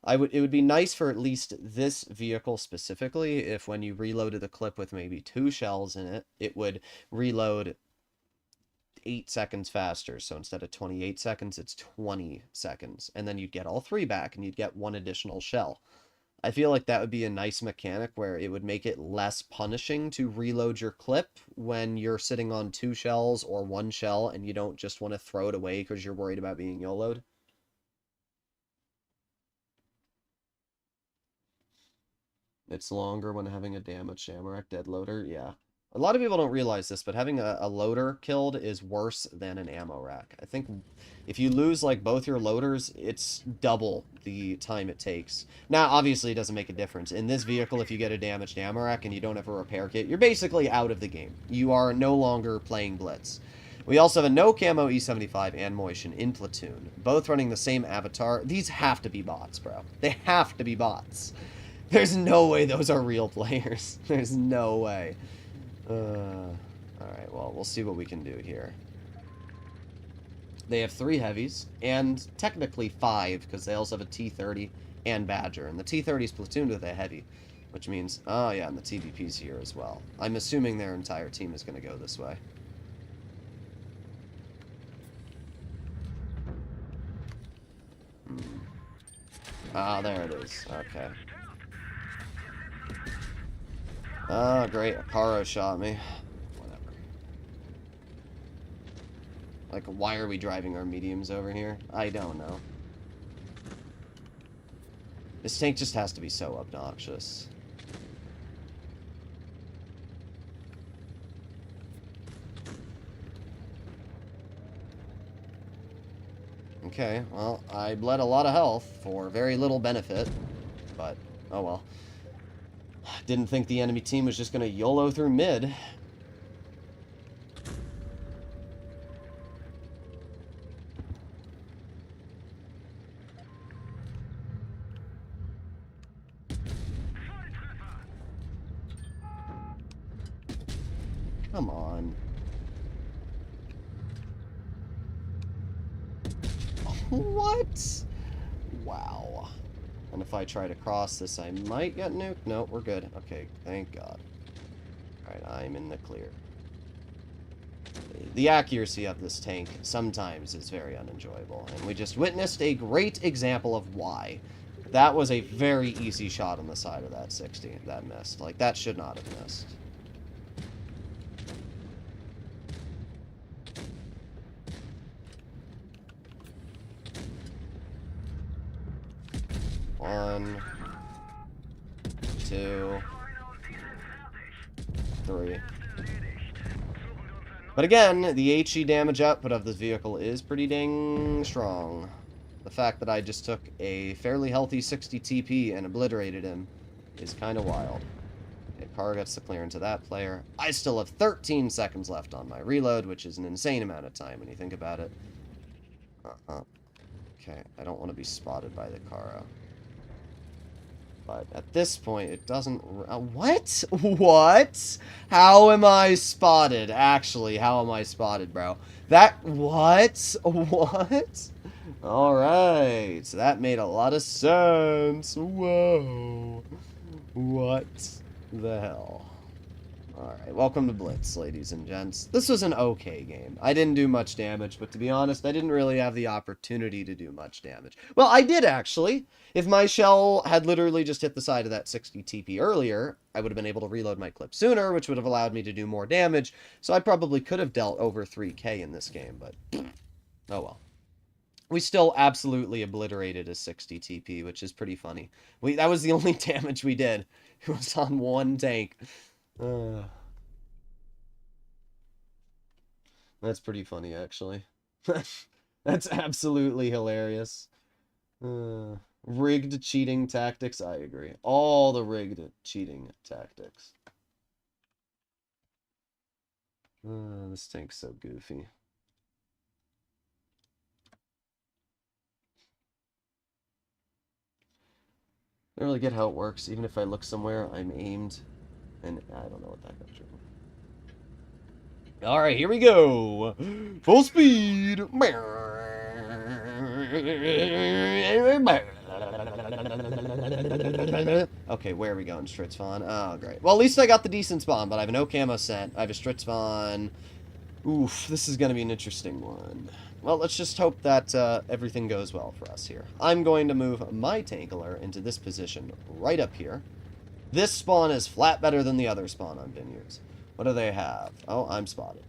It would be nice for at least this vehicle specifically if when you reloaded the clip with maybe 2 shells in it, it would reload 8 seconds faster. So instead of 28 seconds, it's 20 seconds. And then you'd get all 3 back and you'd get 1 additional shell. I feel like that would be a nice mechanic where it would make it less punishing to reload your clip when you're sitting on 2 shells or 1 shell and you don't just want to throw it away because you're worried about being YOLO'd. It's longer when having a damaged Shamrock dead loader. Yeah. A lot of people don't realize this, but having a loader killed is worse than an ammo rack. I think if you lose, like, both your loaders, it's double the time it takes. Now, obviously, it doesn't make a difference. In this vehicle, if you get a damaged ammo rack and you don't have a repair kit, you're basically out of the game. You are no longer playing Blitz. We also have a no camo E75 and Motion in Platoon, both running the same avatar. These have to be bots, bro. They have to be bots. There's no way those are real players. There's no way. Alright, well, we'll see what we can do here. They have 3 heavies, and technically 5, because they also have a T-30 and Badger. And the T-30 is platooned with a heavy, which means... Oh, yeah, and the TVP's here as well. I'm assuming their entire team is going to go this way. Ah, there it is. Okay. Oh, great. A Caro shot me. Whatever. Like, why are we driving our mediums over here? I don't know. This tank just has to be so obnoxious. Okay, well, I bled a lot of health for very little benefit, but, oh well. Didn't think the enemy team was just going to YOLO through mid. Come on. What? Wow. And if I try to cross this, I might get nuked. No, we're good. Okay, thank God. Alright, I'm in the clear. The accuracy of this tank sometimes is very unenjoyable, and we just witnessed a great example of why. That was a very easy shot on the side of that 60 that missed. Like, that should not have missed. One, 2, 3. But again, the HE damage output of this vehicle is pretty dang strong. The fact that I just took a fairly healthy 60 TP and obliterated him is kind of wild. Okay, Car gets the clearance of that player. I still have 13 seconds left on my reload, which is an insane amount of time when you think about it. Okay, I don't want to be spotted by the Cara. But at this point, it doesn't... what? What? How am I spotted? Actually, how am I spotted, bro? That... what? What? Alright. So that made a lot of sense. Whoa. What the hell? Alright, welcome to Blitz, ladies and gents. This was an okay game. I didn't do much damage, but to be honest, I didn't really have the opportunity to do much damage. Well, I did, actually. If my shell had literally just hit the side of that 60 TP earlier, I would have been able to reload my clip sooner, which would have allowed me to do more damage, so I probably could have dealt over 3k in this game, but oh well. We still absolutely obliterated a 60 TP, which is pretty funny. That was the only damage we did. It was on one tank. That's pretty funny, actually. That's absolutely hilarious. Rigged cheating tactics, I agree. All the rigged cheating tactics. This tank's so goofy. I don't really get how it works. Even if I look somewhere, I'm aimed. And I don't know what that got true. Alright, here we go. Full speed. Okay, where are we going? Strit spawn? Oh, great. Well, at least I got the decent spawn, but I have no camo set. I have a Strit spawn. Oof, this is going to be an interesting one. Well, let's just hope that everything goes well for us here. I'm going to move my Tankler into this position right up here. This spawn is flat better than the other spawn on Vineyards. What do they have? Oh, I'm spotted.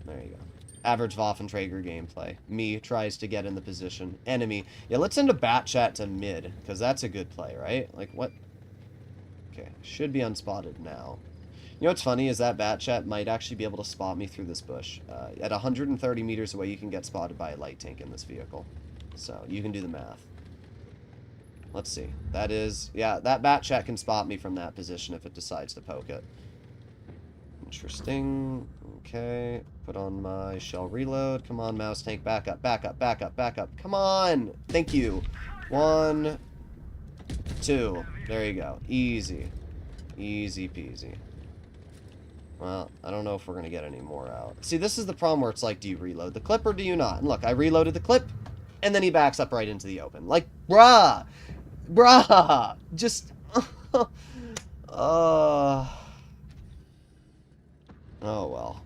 There you go. Average Waffenträger gameplay. Me tries to get in the position. Enemy. Yeah, let's send a bat chat to mid, because that's a good play, right? Like, what? Okay, should be unspotted now. You know what's funny is that bat chat might actually be able to spot me through this bush. At 130 meters away, you can get spotted by a light tank in this vehicle. So, you can do the math. Let's see. That is... Yeah, that bat chat can spot me from that position if it decides to poke it. Interesting. Okay. Put on my shell reload. Come on, mouse tank. Back up, back up, back up, back up. Come on! Thank you. 1, 2. There you go. Easy. Easy peasy. Well, I don't know if we're going to get any more out. See, this is the problem where it's like, do you reload the clip or do you not? And look, I reloaded the clip, and then he backs up right into the open. Like, bruh! Bruh! Just... Oh, well.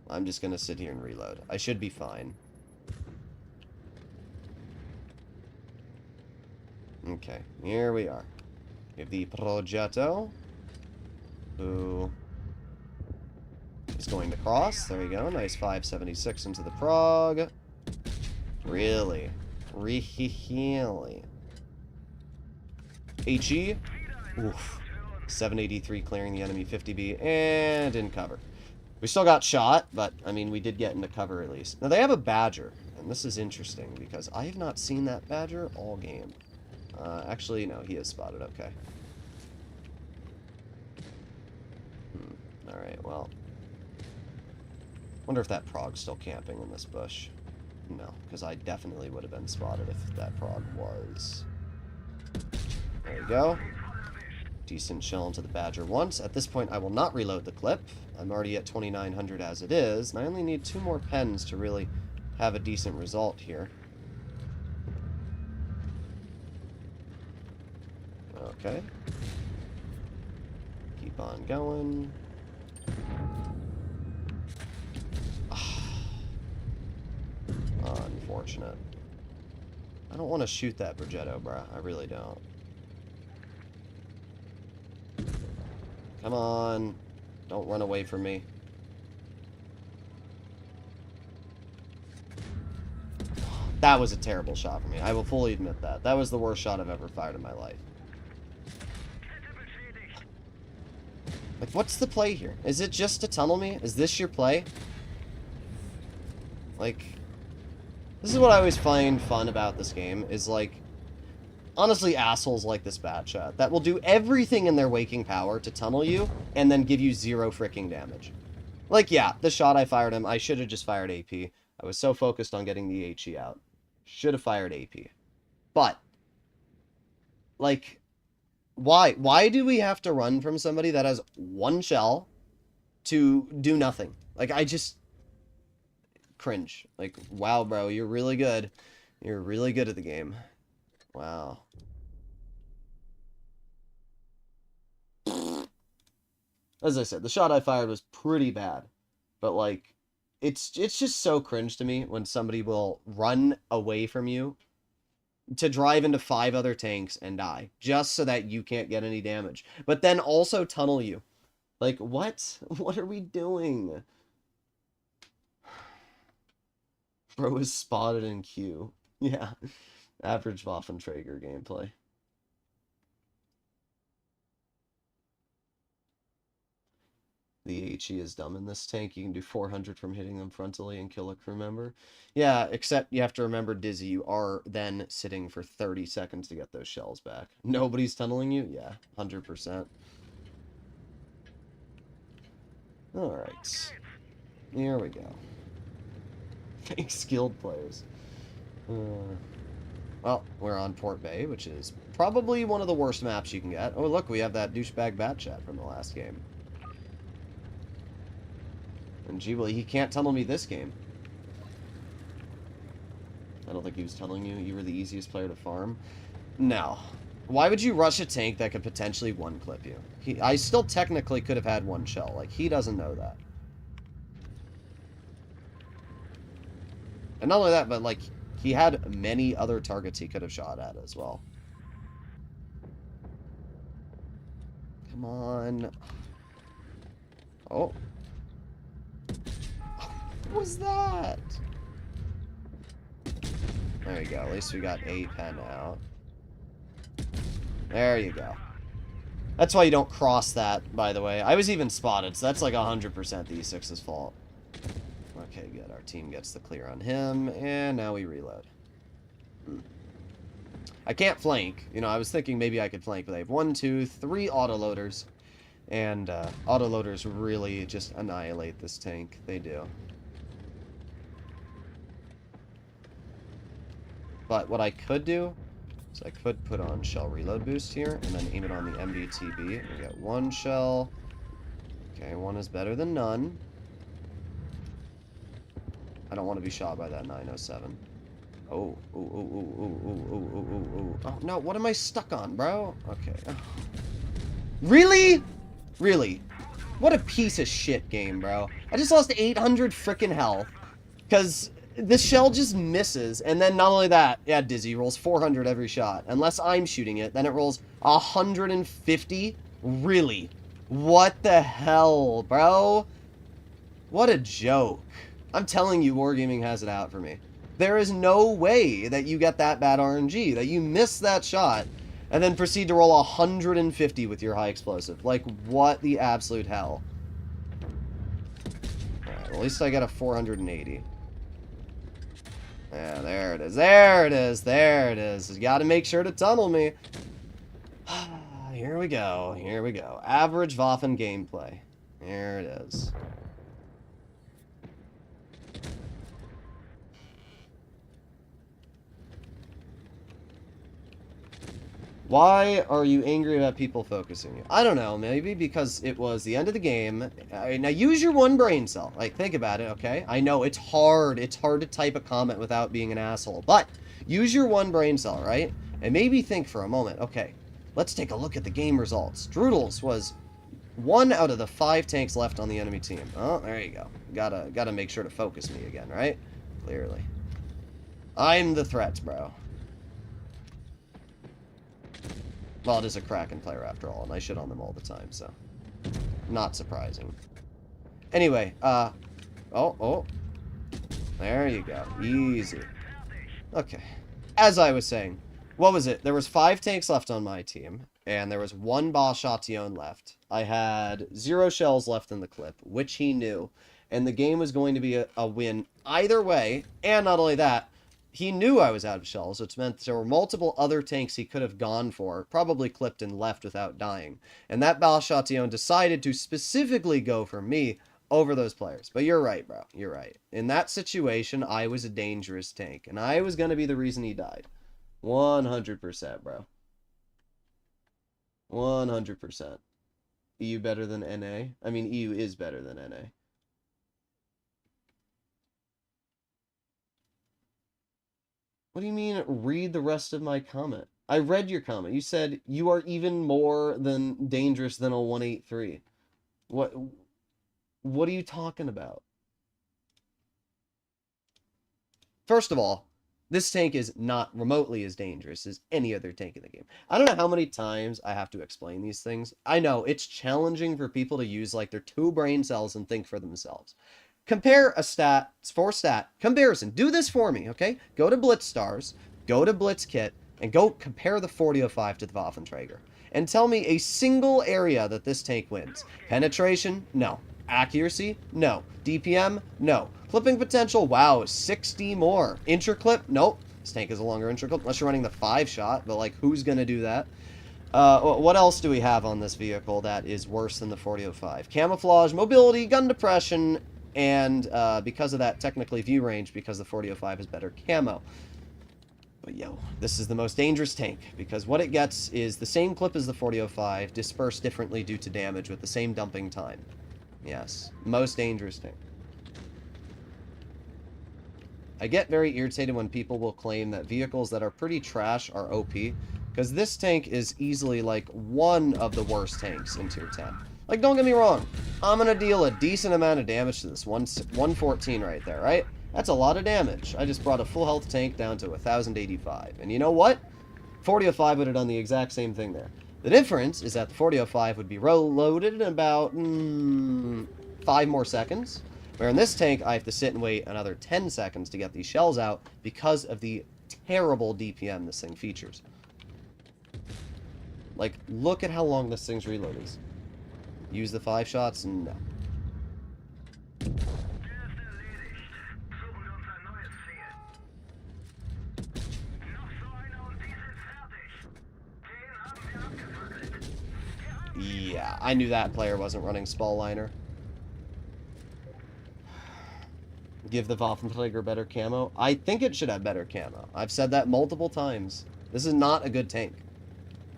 I'm just going to sit here and reload. I should be fine. Okay, here we are. We have the Progetto, who is going to cross. There we go. Nice 576 into the prog. Really? Really? HE. Oof. 783 clearing the enemy 50B and in cover. We still got shot, but, I mean, we did get into cover at least. Now, they have a Badger, and this is interesting because I have not seen that Badger all game. Actually, no, he is spotted. Okay. Alright, well. Wonder if that prog's still camping in this bush. No, because I definitely would have been spotted if that prog was. There we go. Decent shell into the Badger once. At this point, I will not reload the clip. I'm already at 2,900 as it is, and I only need 2 more pens to really have a decent result here. Okay. Keep on going. Unfortunate. I don't want to shoot that Progetto, bruh. I really don't. Come on. Don't run away from me. That was a terrible shot for me. I will fully admit that. That was the worst shot I've ever fired in my life. Like, what's the play here? Is it just to tunnel me? Is this your play? Like, this is what I always find fun about this game, is like, honestly, assholes like this bat chat that will do everything in their waking power to tunnel you and then give you 0 freaking damage. Like, yeah, the shot I fired him, I should have just fired AP. I was so focused on getting the HE out. Should have fired AP. But, like, why? Why do we have to run from somebody that has 1 shell to do nothing? Like, I just cringe. Like, wow, bro, you're really good. You're really good at the game. Wow. As I said, the shot I fired was pretty bad. But, like, it's just so cringe to me when somebody will run away from you to drive into 5 other tanks and die, just so that you can't get any damage. But then also tunnel you. Like, what? What are we doing? Bro is spotted in queue. Yeah. Average Waffenträger gameplay. The HE is dumb in this tank. You can do 400 from hitting them frontally and kill a crew member. Yeah, except you have to remember, Dizzy, you are then sitting for 30 seconds to get those shells back. Nobody's tunneling you? Yeah, 100%. Alright. Here we go. Fake skilled players. Well, we're on Port Bay, which is probably one of the worst maps you can get. Oh, look, we have that douchebag bat chat from the last game. And gee, well, he can't tunnel me this game. I don't think he was telling you you were the easiest player to farm. No. Why would you rush a tank that could potentially one-clip you? I still technically could have had one shell. Like, he doesn't know that. And not only that, but, like, he had many other targets he could have shot at as well. Come on. Oh. What was that? There you go. At least we got a pen out. There you go. That's why you don't cross that, by the way. I was even spotted, so that's like 100% the E6's fault. Okay, good. Our team gets the clear on him, and now we reload. I can't flank. You know, I was thinking maybe I could flank, but they have 1, 2, 3 autoloaders. And autoloaders really just annihilate this tank. They do. But what I could do is I could put on shell reload boost here, and then aim it on the MBTB. We got 1 shell. Okay, 1 is better than none. I don't want to be shot by that 907. Oh, ooh, ooh, ooh, ooh, ooh, ooh, ooh, ooh. Oh, no, what am I stuck on, bro? Okay. Oh. Really? Really? What a piece of shit game, bro. I just lost 800 frickin' health. Because the shell just misses. And then not only that, yeah, Dizzy rolls 400 every shot. Unless I'm shooting it, then it rolls 150. Really? What the hell, bro? What a joke. I'm telling you, Wargaming has it out for me. There is no way that you get that bad RNG, that you miss that shot, and then proceed to roll 150 with your high explosive. Like, what the absolute hell? Alright, well, at least I got a 480. Yeah, there it is. There it is. There it is. You gotta make sure to tunnel me. Here we go. Here we go. Average Waffen gameplay. There it is. Why are you angry about people focusing you? I don't know, maybe because it was the end of the game. Now use your one brain cell. Like, think about it, okay? I know it's hard. It's hard to type a comment without being an asshole. But use your one brain cell, right? And maybe think for a moment, okay, let's take a look at the game results. Droodles was 1 out of the 5 tanks left on the enemy team. Oh, there you go. Gotta make sure to focus me again, right? Clearly. I'm the threat, bro. Well, it is a Kraken player after all, and I shit on them all the time, so not surprising. Anyway, oh. There you go. Easy. Okay. As I was saying, what was it? There was 5 tanks left on my team, and there was 1 Bashation left. I had 0 shells left in the clip, which he knew, and the game was going to be a win either way, and not only that, he knew I was out of shells, which meant there were multiple other tanks he could have gone for, probably clipped and left without dying. And that Bashation decided to specifically go for me over those players. But you're right, bro. You're right. In that situation, I was a dangerous tank, and I was going to be the reason he died. 100%, bro. 100%. EU better than NA? I mean, EU is better than NA. What do you mean, read the rest of my comment? I read your comment. You said you are even more than dangerous than a 183. What are you talking about? First of all, this tank is not remotely as dangerous as any other tank in the game. I don't know how many times I have to explain these things. I know, it's challenging for people to use, like, their 2 brain cells and think for themselves. Compare a stat for stat comparison. Do this for me, okay? Go to Blitz Stars, go to Blitz Kit, and go compare the 4005 to the Waffenträger. And tell me a single area that this tank wins. Penetration? No. Accuracy? No. DPM? No. Clipping potential? Wow, 60 more. Intraclip? Nope. This tank is a longer intraclip, unless you're running the 5-shot, but, like, who's gonna do that? What else do we have on this vehicle that is worse than the 4005? Camouflage, mobility, gun depression, and because of that, technically view range, because the 4005 is better camo. But yo, this is the most dangerous tank, because what it gets is the same clip as the 4005, dispersed differently due to damage with the same dumping time. Yes, most dangerous tank. I get very irritated when people will claim that vehicles that are pretty trash are OP, because this tank is easily, like, one of the worst tanks in Tier 10. Like, don't get me wrong, I'm going to deal a decent amount of damage to this 114 right there, right? That's a lot of damage. I just brought a full health tank down to 1085. And you know what? 4005 would have done the exact same thing there. The difference is that the 4005 would be reloaded in about 5 more seconds. Where in this tank, I have to sit and wait another 10 seconds to get these shells out because of the terrible DPM this thing features. Like, look at how long this thing's reload is. Use the 5 shots? No. Yeah, I knew that player wasn't running Spallliner. Give the Waffenträger better camo. I think it should have better camo. I've said that multiple times. This is not a good tank.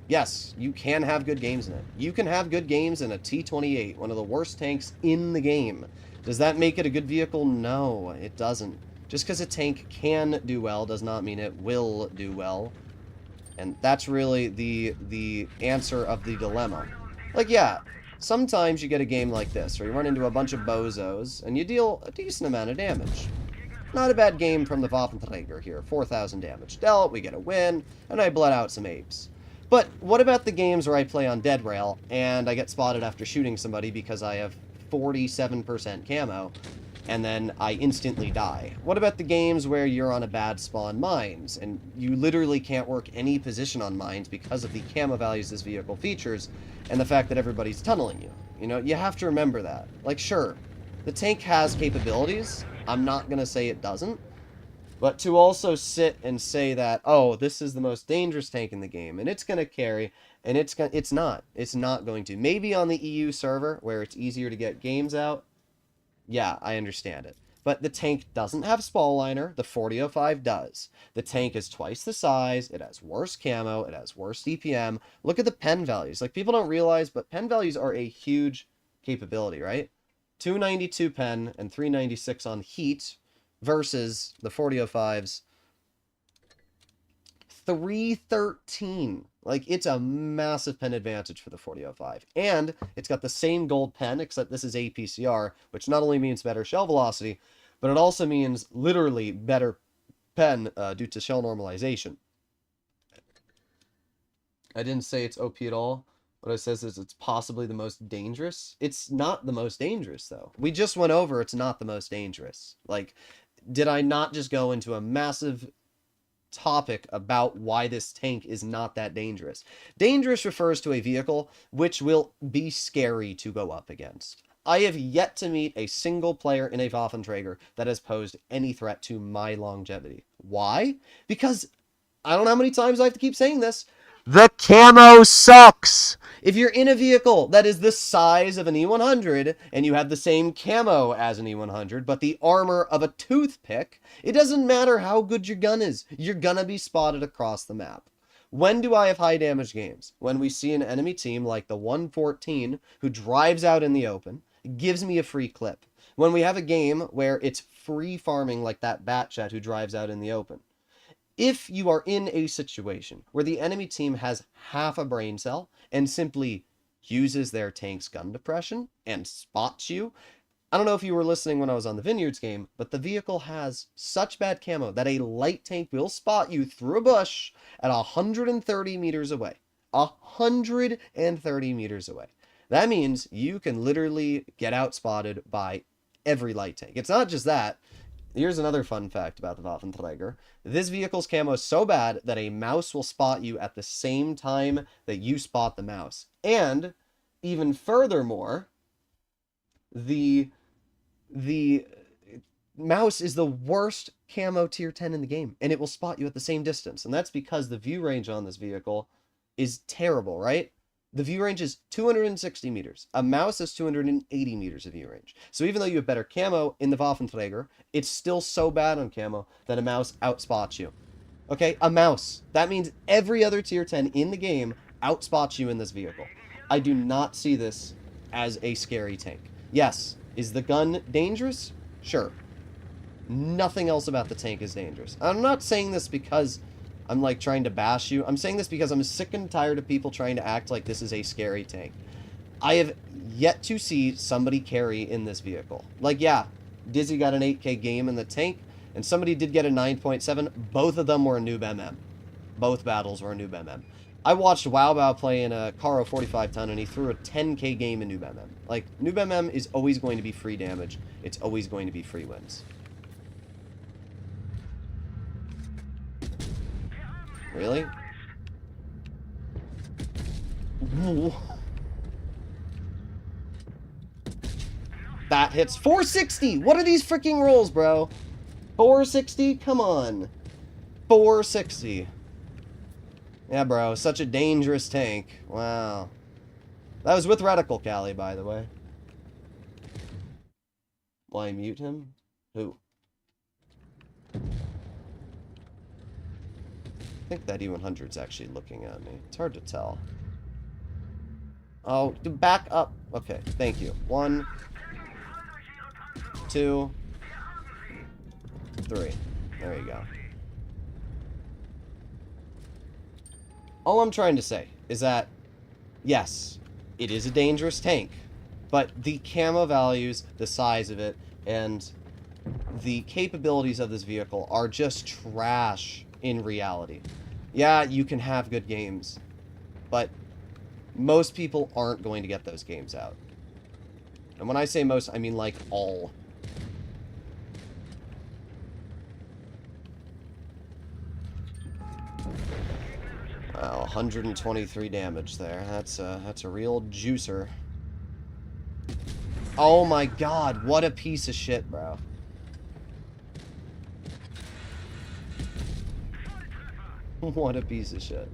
Yes, you can have good games in it. You can have good games in a T-28, one of the worst tanks in the game. Does that make it a good vehicle? No, it doesn't. Just because a tank can do well does not mean it will do well. And that's really the answer of the dilemma. Like, yeah, sometimes you get a game like this, where you run into a bunch of bozos, and you deal a decent amount of damage. Not a bad game from the Waffenträger here. 4,000 damage dealt, we get a win, and I bled out some apes. But what about the games where I play on dead rail, and I get spotted after shooting somebody because I have 47% camo, and then I instantly die? What about the games where you're on a bad spawn mines, and you literally can't work any position on mines because of the camo values this vehicle features, and the fact that everybody's tunneling you? You know, you have to remember that. Like, sure, the tank has capabilities. I'm not going to say it doesn't. But to also sit and say that, oh, this is the most dangerous tank in the game, and it's going to carry, and it's not. It's not going to. Maybe on the EU server, where it's easier to get games out, yeah, I understand it. But the tank doesn't have Spallliner, the 4005 does. The tank is twice the size, it has worse camo, it has worse DPM. Look at the pen values. Like, people don't realize, but pen values are a huge capability, right? 292 pen and 396 on heat, versus the 4005's 313. Like, it's a massive pen advantage for the 4005. And it's got the same gold pen, except this is APCR, which not only means better shell velocity, but it also means literally better pen due to shell normalization. I didn't say it's OP at all. What it says is it's possibly the most dangerous. It's not the most dangerous, though. We just went over it's not the most dangerous. Like, did I not just go into a massive topic about why this tank is not that dangerous? Dangerous refers to a vehicle which will be scary to go up against. I have yet to meet a single player in a Waffenträger that has posed any threat to my longevity. Why? Because I don't know how many times I have to keep saying this. The camo sucks! If you're in a vehicle that is the size of an E100, and you have the same camo as an E100, but the armor of a toothpick, it doesn't matter how good your gun is. You're gonna be spotted across the map. When do I have high damage games? When we see an enemy team like the 114 who drives out in the open, gives me a free clip. When we have a game where it's free farming like that Batchat who drives out in the open. If you are in a situation where the enemy team has half a brain cell and simply uses their tank's gun depression and spots you, I don't know if you were listening when I was on the Vineyards game, but the vehicle has such bad camo that a light tank will spot you through a bush at 130 meters away. 130 meters away. That means you can literally get outspotted by every light tank. It's not just that. Here's another fun fact about the Waffenträger. This vehicle's camo is so bad that a mouse will spot you at the same time that you spot the mouse. And, even furthermore, the mouse is the worst camo tier 10 in the game, and it will spot you at the same distance. And that's because the view range on this vehicle is terrible, right? The view range is 260 meters. A mouse has 280 meters of view range. So even though you have better camo in the Waffenträger, it's still so bad on camo that a mouse outspots you. Okay, a mouse. That means every other tier 10 in the game outspots you in this vehicle. I do not see this as a scary tank. Yes, is the gun dangerous? Sure. Nothing else about the tank is dangerous. I'm not saying this because I'm, like, trying to bash you. I'm saying this because I'm sick and tired of people trying to act like this is a scary tank. I have yet to see somebody carry in this vehicle. Like, yeah, Dizzy got an 8K game in the tank, and somebody did get a 9.7. Both of them were a noob MM. Both battles were a noob MM. I watched Wow Bao play in a Caro 45 ton, and he threw a 10K game in noob MM. Like, noob MM is always going to be free damage. It's always going to be free wins. Really? That hits 460. What are these freaking rolls, bro? 460? Come on. 460. Yeah, bro. Such a dangerous tank. Wow. That was with Reticle Cali, by the way. Why mute him? Who? I think that E100's actually looking at me. It's hard to tell. Oh, back up. Okay, thank you. 1, 2, 3. There you go. All I'm trying to say is that, yes, it is a dangerous tank, but the camo values, the size of it, and the capabilities of this vehicle are just trash in reality. Yeah, you can have good games, but most people aren't going to get those games out. And when I say most, I mean like all. Wow, 123 damage there. That's a real juicer. Oh my god, what a piece of shit, bro. What a piece of shit.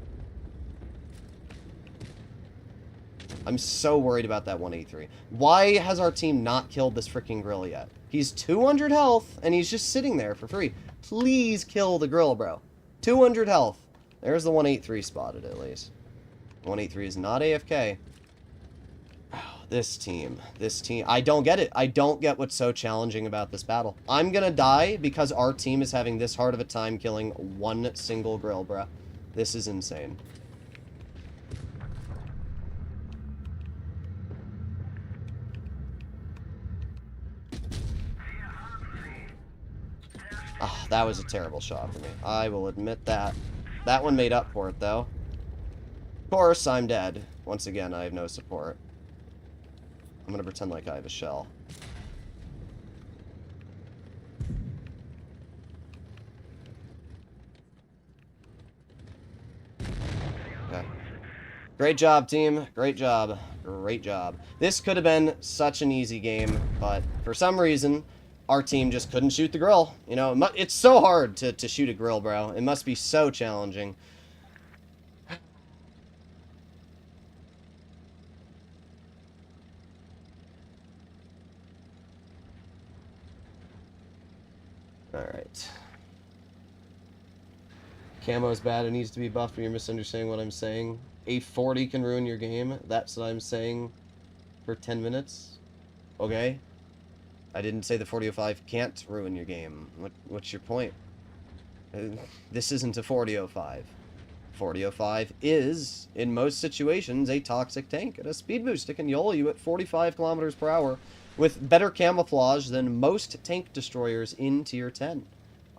I'm so worried about that 183. Why has our team not killed this freaking grill yet? He's 200 health, and he's just sitting there for free. Please kill the grill, bro. 200 health. There's the 183 spotted, at least. 183 is not AFK. Oh, this team. I don't get it. I don't get what's so challenging about this battle. I'm gonna die because our team is having this hard of a time killing one single grill, bro. This is insane. Oh, that was a terrible shot for me. I will admit that. That one made up for it, though. Of course, I'm dead. Once again, I have no support. I'm gonna pretend like I have a shell. Okay. Great job, team. Great job. Great job. This could have been such an easy game, but for some reason, our team just couldn't shoot the grill. You know, it's so hard to shoot a grill, bro. It must be so challenging. Alright. Camo's bad. It needs to be buffed, but you're misunderstanding what I'm saying. A 40 can ruin your game. That's what I'm saying for 10 minutes. Okay? I didn't say the 4005 can't ruin your game. What's your point? This isn't a 4005. 4005 is, in most situations, a toxic tank at a speed boost. It can YOLO you at 45 kilometers per hour with better camouflage than most tank destroyers in Tier 10.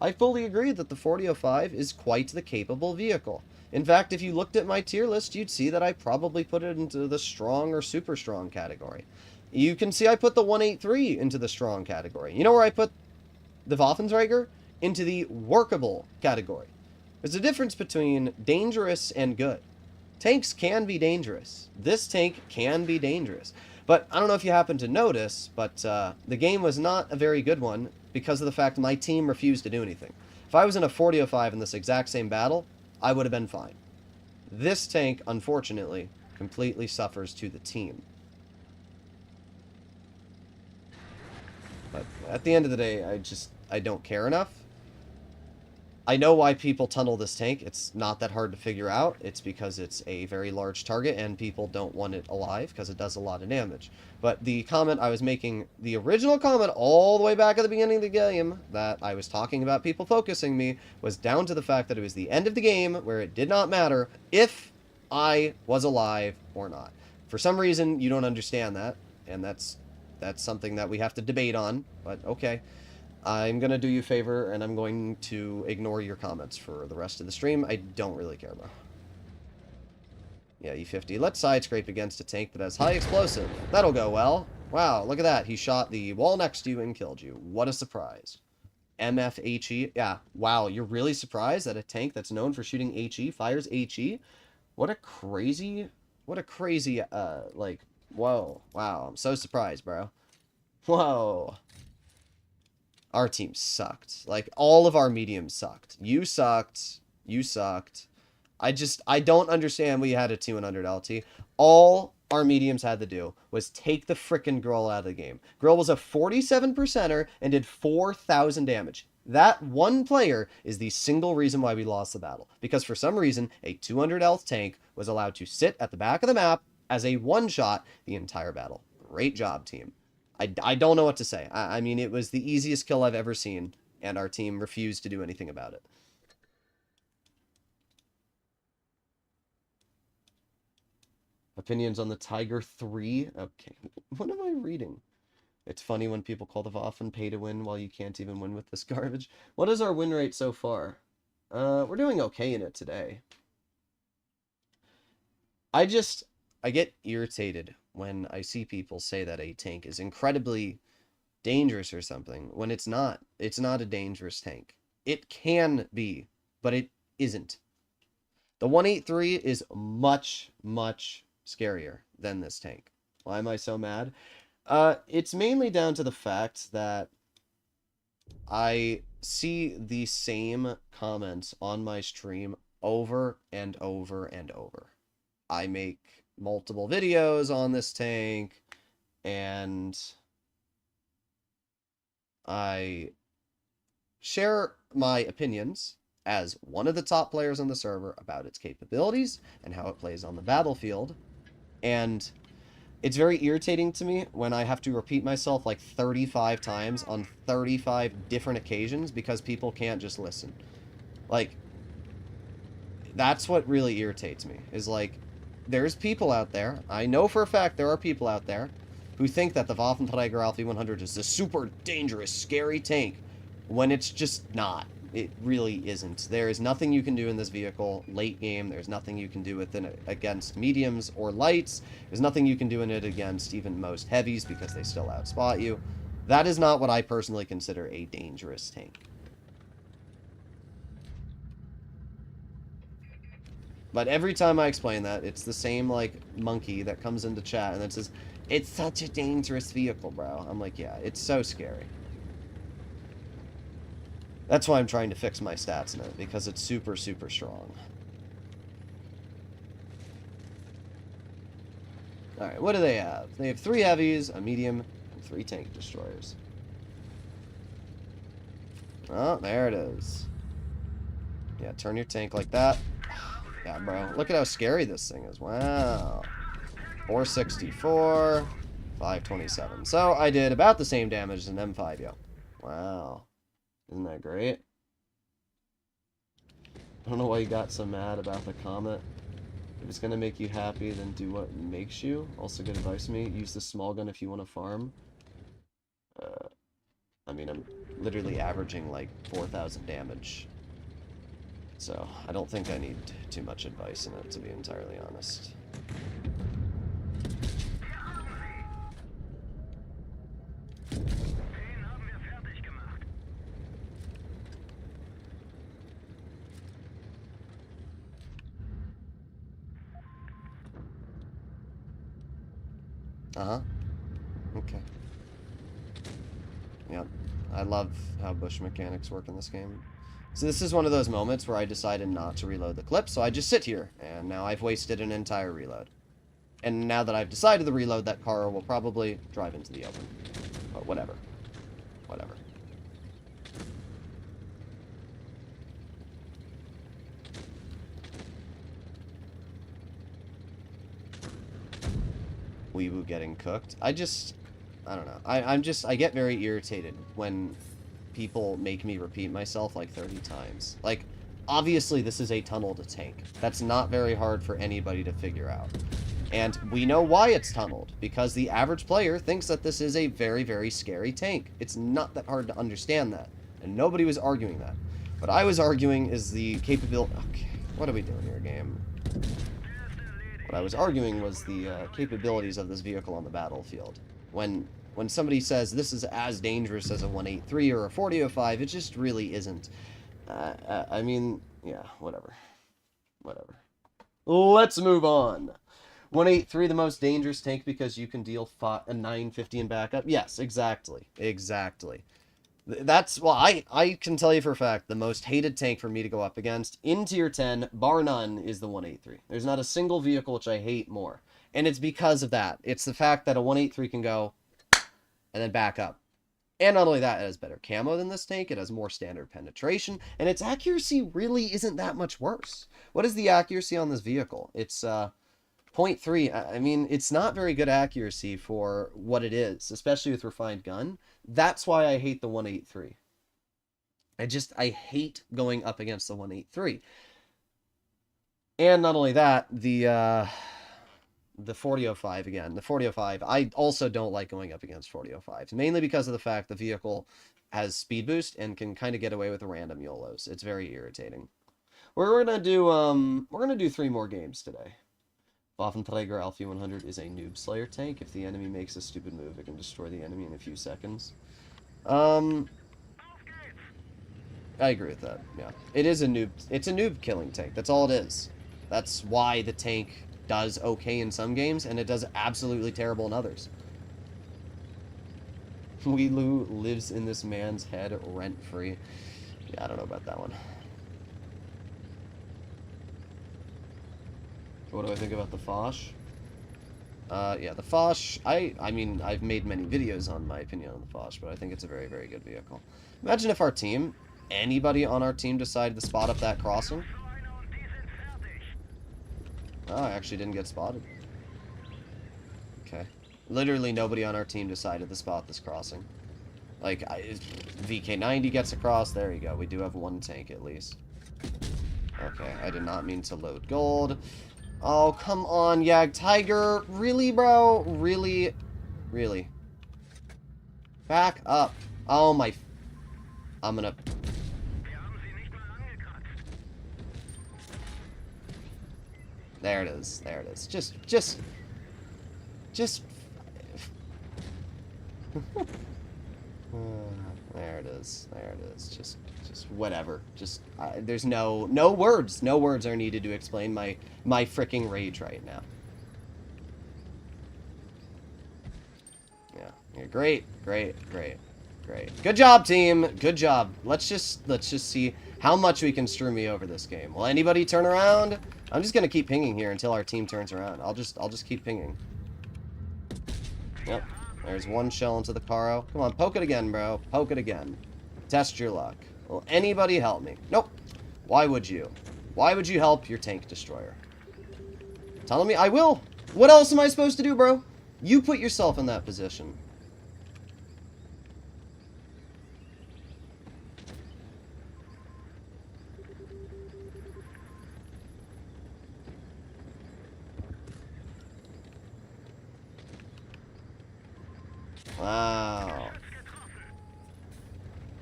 I fully agree that the 4005 is quite the capable vehicle. In fact, if you looked at my tier list, you'd see that I probably put it into the strong or super strong category. You can see I put the 183 into the strong category. You know where I put the Waffenträger? Into the workable category. There's a difference between dangerous and good. Tanks can be dangerous. This tank can be dangerous. But I don't know if you happen to notice, but the game was not a very good one because of the fact my team refused to do anything. If I was in a 4005 in this exact same battle, I would have been fine. This tank, unfortunately, completely suffers to the team. But at the end of the day, I don't care enough. I know why people tunnel this tank. It's not that hard to figure out. It's because it's a very large target and people don't want it alive because it does a lot of damage. But the comment I was making, the original comment all the way back at the beginning of the game that I was talking about people focusing me, was down to the fact that it was the end of the game where it did not matter if I was alive or not. For some reason, you don't understand that, and that's something that we have to debate on, but okay. I'm going to do you a favor, and I'm going to ignore your comments for the rest of the stream. I don't really care, bro. Yeah, E50. Let's side scrape against a tank that has high explosive. That'll go well. Wow, look at that. He shot the wall next to you and killed you. What a surprise. MFHE. Yeah, wow, you're really surprised that a tank that's known for shooting HE fires HE? What a crazy, like, whoa. Wow, I'm so surprised, bro. Whoa. Our team sucked. Like, all of our mediums sucked. You sucked. You sucked. I don't understand we had a 200 LT. All our mediums had to do was take the frickin' Grill out of the game. Grill was a 47%er and did 4,000 damage. That one player is the single reason why we lost the battle. Because for some reason, a 200 health tank was allowed to sit at the back of the map as a one-shot the entire battle. Great job, team. I don't know what to say. I mean, it was the easiest kill I've ever seen, and our team refused to do anything about it. Opinions on the Tiger 3? Okay, what am I reading? It's funny when people call the Waffen pay to win while you can't even win with this garbage. What is our win rate so far? We're doing okay in it today. I get irritated when I see people say that a tank is incredibly dangerous or something, when it's not. It's not a dangerous tank. It can be, but it isn't. The 183 is much, much scarier than this tank. Why am I so mad? It's mainly down to the fact that I see the same comments on my stream over and over and over. I make multiple videos on this tank, and I share my opinions as one of the top players on the server about its capabilities and how it plays on the battlefield. And it's very irritating to me when I have to repeat myself like 35 times on 35 different occasions because people can't just listen. Like, that's what really irritates me, is like, there's people out there, I know for a fact there are people out there, who think that the Waffenträger Alpha E100 is a super dangerous, scary tank, when it's just not. It really isn't. There is nothing you can do in this vehicle late game. There's nothing you can do with it against mediums or lights. There's nothing you can do in it against even most heavies because they still outspot you. That is not what I personally consider a dangerous tank. But every time I explain that, it's the same, like, monkey that comes into chat and then says, it's such a dangerous vehicle, bro. I'm like, yeah, it's so scary. That's why I'm trying to fix my stats in it, because it's super, super strong. Alright, what do they have? They have 3 heavies, a medium, and 3 tank destroyers. Oh, there it is. Yeah, turn your tank like that. Yeah, bro. Look at how scary this thing is. Wow. 464, 527. So I did about the same damage as an M5, yo. Wow. Isn't that great? I don't know why you got so mad about the comment. If it's gonna make you happy, then do what makes you. Also, good advice to me. Use the small gun if you want to farm. I mean, I'm literally averaging like 4,000 damage. So, I don't think I need too much advice in it, to be entirely honest. Uh-huh. Okay. Yep. I love how bush mechanics work in this game. So this is one of those moments where I decided not to reload the clip, so I just sit here, and now I've wasted an entire reload. And now that I've decided to reload, that car will probably drive into the open. But whatever. Whatever. Weebu getting cooked. I don't know. I get very irritated when people make me repeat myself like 30 times. Like, obviously this is a tunnel to tank. That's not very hard for anybody to figure out. And we know why it's tunneled, because the average player thinks that this is a very, very scary tank. It's not that hard to understand that, and nobody was arguing that. What I was arguing is the capability... Okay, what are we doing here, game? What I was arguing was the capabilities of this vehicle on the battlefield. When somebody says this is as dangerous as a 183 or a 4005, it just really isn't. I mean, yeah, whatever. Whatever. Let's move on. 183, the most dangerous tank because you can deal a 950 in backup? Yes, exactly. Exactly. That's, well, I can tell you for a fact, the most hated tank for me to go up against in tier 10, bar none, is the 183. There's not a single vehicle which I hate more. And it's because of that. It's the fact that a 183 can go and then back up. And not only that, it has better camo than this tank, it has more standard penetration, and its accuracy really isn't that much worse. What is the accuracy on this vehicle? It's, 0.3, I mean, it's not very good accuracy for what it is, especially with refined gun. That's why I hate the 183. I hate going up against the 183. And not only that, the 4005 again. The 4005, I also don't like going up against 4005s, mainly because of the fact the vehicle has speed boost and can kind of get away with random YOLOs. It's very irritating. We're gonna do 3 more games today. Waffenträger Alpha E100 is a noob slayer tank. If the enemy makes a stupid move, it can destroy the enemy in a few seconds. I agree with that, yeah. It's a noob killing tank. That's all it is. That's why the tank does okay in some games, and it does absolutely terrible in others. Weelu lives in this man's head rent-free. Yeah, I don't know about that one. What do I think about the Foch? Yeah, the Foch, I mean, I've made many videos on my opinion on the Foch, but I think it's a very, very good vehicle. Imagine if our team, anybody on our team decided to spot up that crossing. Oh, I actually didn't get spotted. Okay. Literally nobody on our team decided to spot this crossing. Like, VK90 gets across, there you go. We do have 1 tank at least. Okay, I did not mean to load gold. Oh, come on, Yag Tiger. Really, bro? Really? Really? Back up. Oh, my... I'm gonna... There it is. There it is. Just... there it is. There it is. Just whatever. Just there's no words. No words are needed to explain my freaking rage right now. Yeah. Great. Good job, team. Good job. Let's just see how much we can screw me over this game. Will anybody turn around? I'm just gonna keep pinging here until our team turns around. I'll just keep pinging. Yep. There's 1 shell into the Caro. Come on, poke it again, bro. Poke it again. Test your luck. Will anybody help me? Nope. Why would you? Why would you help your tank destroyer? Telling me I will. What else am I supposed to do, bro? You put yourself in that position. Wow.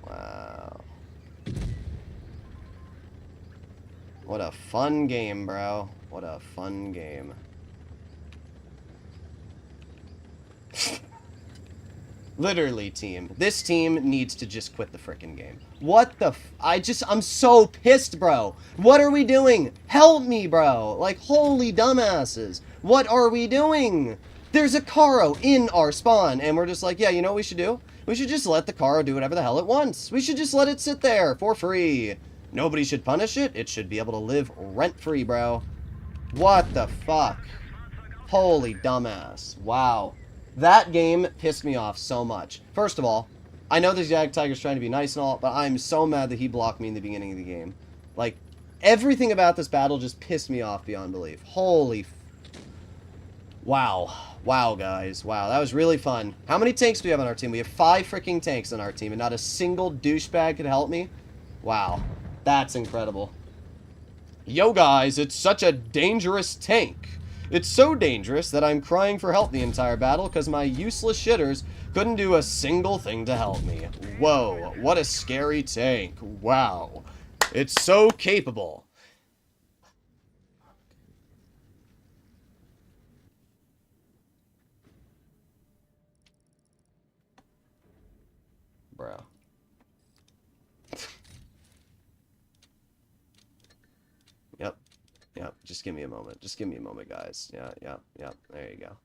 Wow. What a fun game, bro. What a fun game. Literally, team. This team needs to just quit the frickin' game. What the I'm so pissed, bro. What are we doing? Help me, bro. Like, holy dumbasses. What are we doing? There's a Caro in our spawn, and we're just like, yeah, you know what we should do? We should just let the Caro do whatever the hell it wants. We should just let it sit there for free. Nobody should punish it. It should be able to live rent-free, bro. What the fuck? Holy dumbass. Wow. That game pissed me off so much. First of all, I know this Jag Tiger's trying to be nice and all, but I'm so mad that he blocked me in the beginning of the game. Like, everything about this battle just pissed me off beyond belief. Holy Wow. Wow, guys. Wow, that was really fun. How many tanks do we have on our team? We have 5 freaking tanks on our team, and not a single douchebag could help me? Wow. That's incredible. Yo, guys, it's such a dangerous tank. It's so dangerous that I'm crying for help the entire battle because my useless shitters couldn't do a single thing to help me. Whoa, what a scary tank. Wow. It's so capable. Bro. Yep. Yep. Just give me a moment. Just give me a moment, guys. Yeah, yeah, yeah. There you go.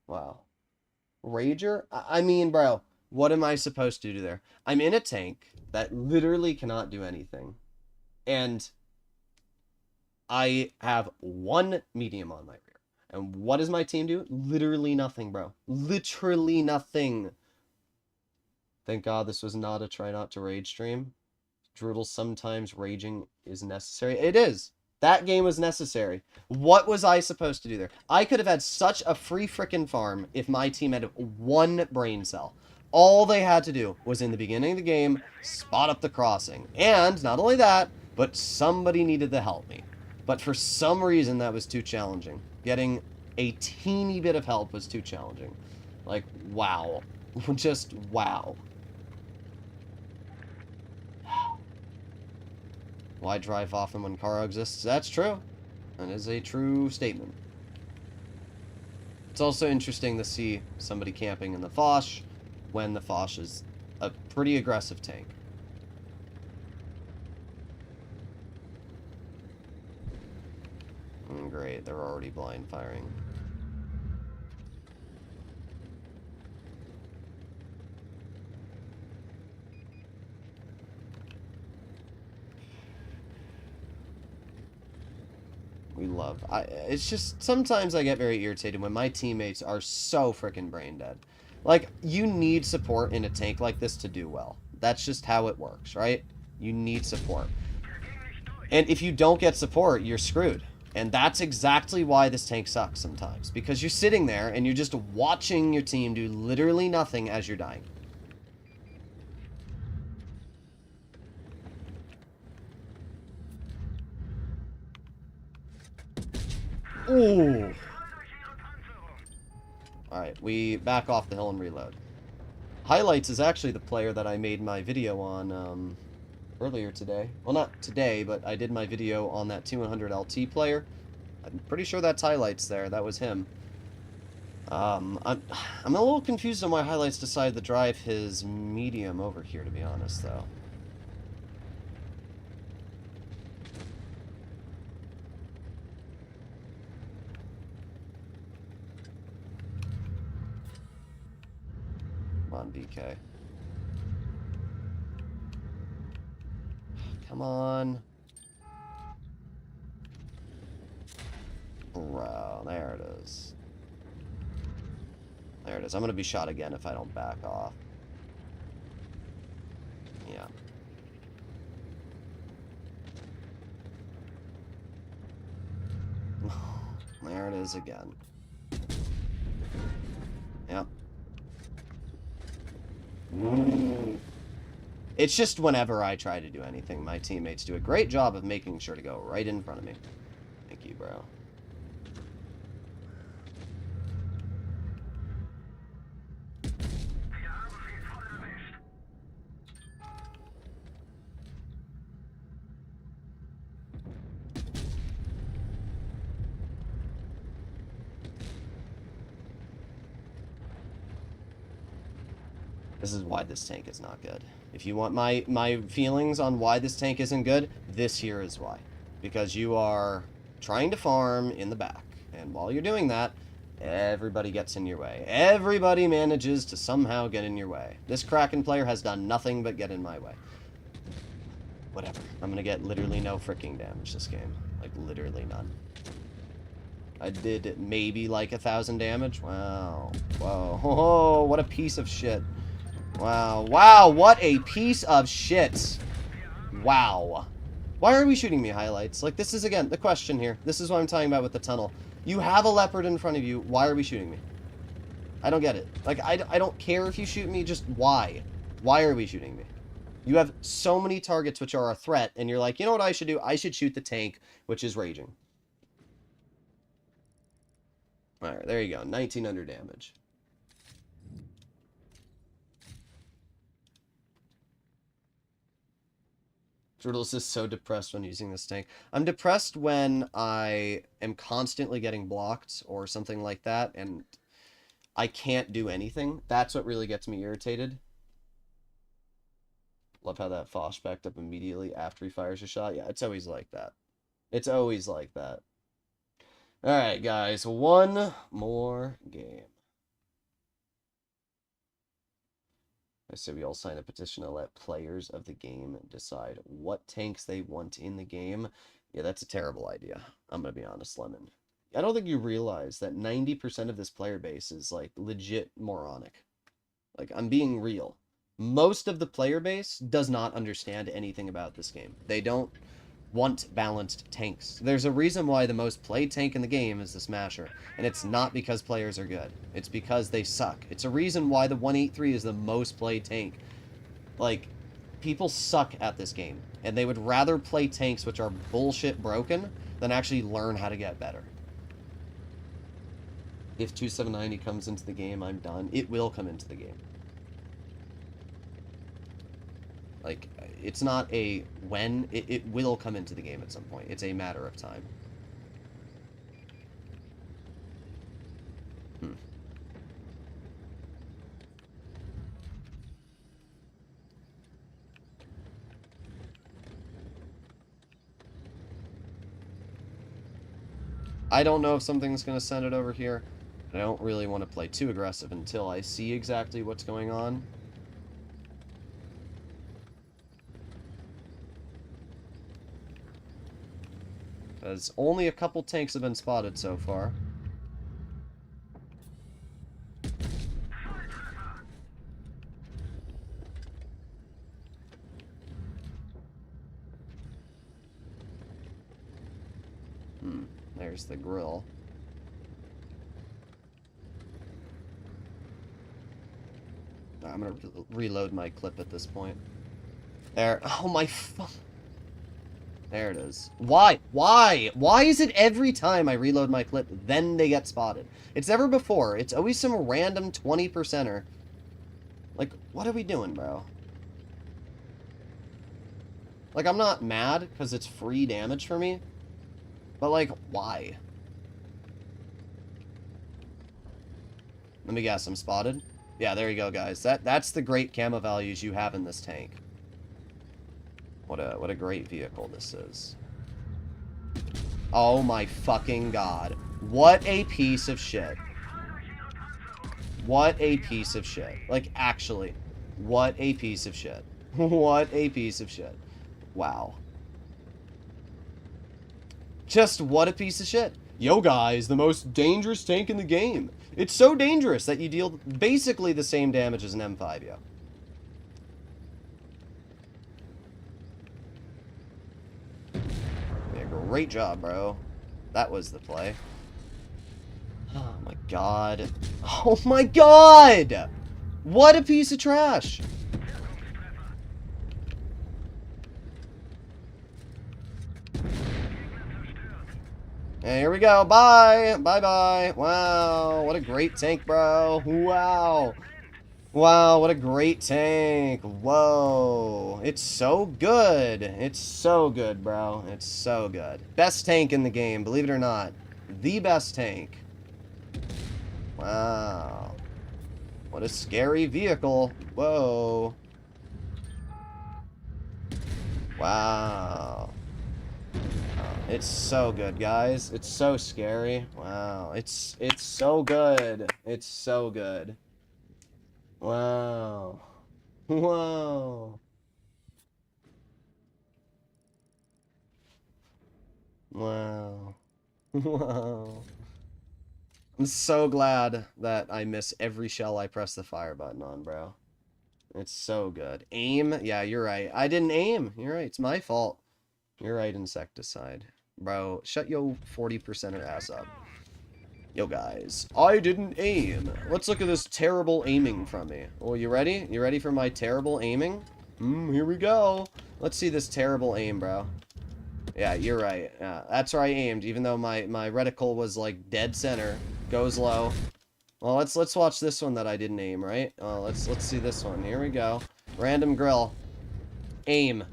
Wow. Rager? I mean, bro, what am I supposed to do there? I'm in a tank that literally cannot do anything. And I have 1 medium on my rear. And what does my team do? Literally nothing, bro. Literally nothing. Thank God this was not a try not to rage stream. Droodles, sometimes raging is necessary. It is. That game was necessary. What was I supposed to do there? I could have had such a free frickin' farm if my team had 1 brain cell. All they had to do was in the beginning of the game, spot up the crossing. And not only that, but somebody needed to help me. But for some reason, that was too challenging. Getting a teeny bit of help was too challenging. Like, wow. Just wow. Why drive often when car exists? That's true. That is a true statement. It's also interesting to see somebody camping in the Foch when the Foch is a pretty aggressive tank. Great, they're already blind firing. We love. It's just, sometimes I get very irritated when my teammates are so freaking brain dead. Like, you need support in a tank like this to do well. That's just how it works, right? You need support. And if you don't get support, you're screwed. And that's exactly why this tank sucks sometimes. Because you're sitting there and you're just watching your team do literally nothing as you're dying. Ooh. Alright, we back off the hill and reload. Highlights is actually the player that I made my video on earlier today. Well, not today, but I did my video on that E100 LT player. I'm pretty sure that's Highlights there. That was him. I'm a little confused on why Highlights decided to drive his medium over here, to be honest, though. Come on, BK. Come on. Bro, there it is. There it is. I'm going to be shot again if I don't back off. Yeah. There it is again. Yep. It's just whenever I try to do anything, my teammates do a great job of making sure to go right in front of me. Thank you, bro. This is why this tank is not good. If you want my feelings on why this tank isn't good, this here is why. Because you are trying to farm in the back. And while you're doing that, everybody gets in your way. Everybody manages to somehow get in your way. This Kraken player has done nothing but get in my way. Whatever. I'm gonna get literally no freaking damage this game. Like, literally none. I did maybe like 1,000 damage. Wow. Whoa. Oh, what a piece of shit. Wow. Wow, what a piece of shit. Wow. Why are we shooting me, highlights? Like, this is, again, the question here. This is what I'm talking about with the tunnel. You have a leopard in front of you. Why are we shooting me? I don't get it. Like, I don't care if you shoot me, just why? Why are we shooting me? You have so many targets which are a threat, and you're like, you know what I should do? I should shoot the tank, which is raging. Alright, there you go. 1900 damage. Droodles is so depressed when using this tank. I'm depressed when I am constantly getting blocked or something like that, and I can't do anything. That's what really gets me irritated. Love how that Fosh backed up immediately after he fires a shot. Yeah, it's always like that. It's always like that. Alright, guys. One more game. I say we all sign a petition to let players of the game decide what tanks they want in the game. Yeah, that's a terrible idea. I'm going to be honest, Lemon. I don't think you realize that 90% of this player base is, like, legit moronic. Like, I'm being real. Most of the player base does not understand anything about this game. They don't want balanced tanks. There's a reason why the most played tank in the game is the Smasher, and it's not because players are good. It's because they suck. It's a reason why the 183 is the most played tank. Like, people suck at this game, and they would rather play tanks which are bullshit broken than actually learn how to get better. If 2790 comes into the game, I'm done. It will come into the game. Like, it's not a when, it will come into the game at some point. It's a matter of time. I don't know if something's going to send it over here. I don't really want to play too aggressive until I see exactly what's going on. Because only a couple tanks have been spotted so far. There's the grill. I'm gonna reload my clip at this point. There. Oh my fuck. There it is. Why? Why? Why is it every time I reload my clip, then they get spotted? It's never before. It's always some random 20%er. Like, what are we doing, bro? Like, I'm not mad because it's free damage for me. But, like, why? Let me guess, I'm spotted? Yeah, there you go, guys. That's the great camo values you have in this tank. What a great vehicle this is. Oh my fucking god. What a piece of shit. What a piece of shit. Like, actually. What a piece of shit. What a piece of shit. Wow. Just what a piece of shit. Yo, guys, the most dangerous tank in the game. It's so dangerous that you deal basically the same damage as an M5, yo. Yeah, great job, bro. That was the play. Oh my god. Oh my god! What a piece of trash! And here we go. Bye. Bye-bye. Wow. What a great tank, bro. Wow. Wow, what a great tank. Whoa. It's so good. It's so good, bro. It's so good. Best tank in the game, believe it or not. The best tank. Wow. What a scary vehicle. Whoa. Wow. It's so good, guys. It's so scary. Wow. It's so good. It's so good. Wow. Wow. Wow. Wow. I'm so glad that I miss every shell I press the fire button on, bro. It's so good. Aim? Yeah, you're right. I didn't aim. You're right. It's my fault. You're right, insecticide. Bro, shut yo 40%er ass up. Yo, guys. I didn't aim. Let's look at this terrible aiming from me. Oh, you ready? You ready for my terrible aiming? Here we go. Let's see this terrible aim, bro. Yeah, you're right. Yeah, that's where I aimed, even though my reticle was, like, dead center. Goes low. Well, let's watch this one that I didn't aim, right? Let's see this one. Here we go. Random grill. Aim.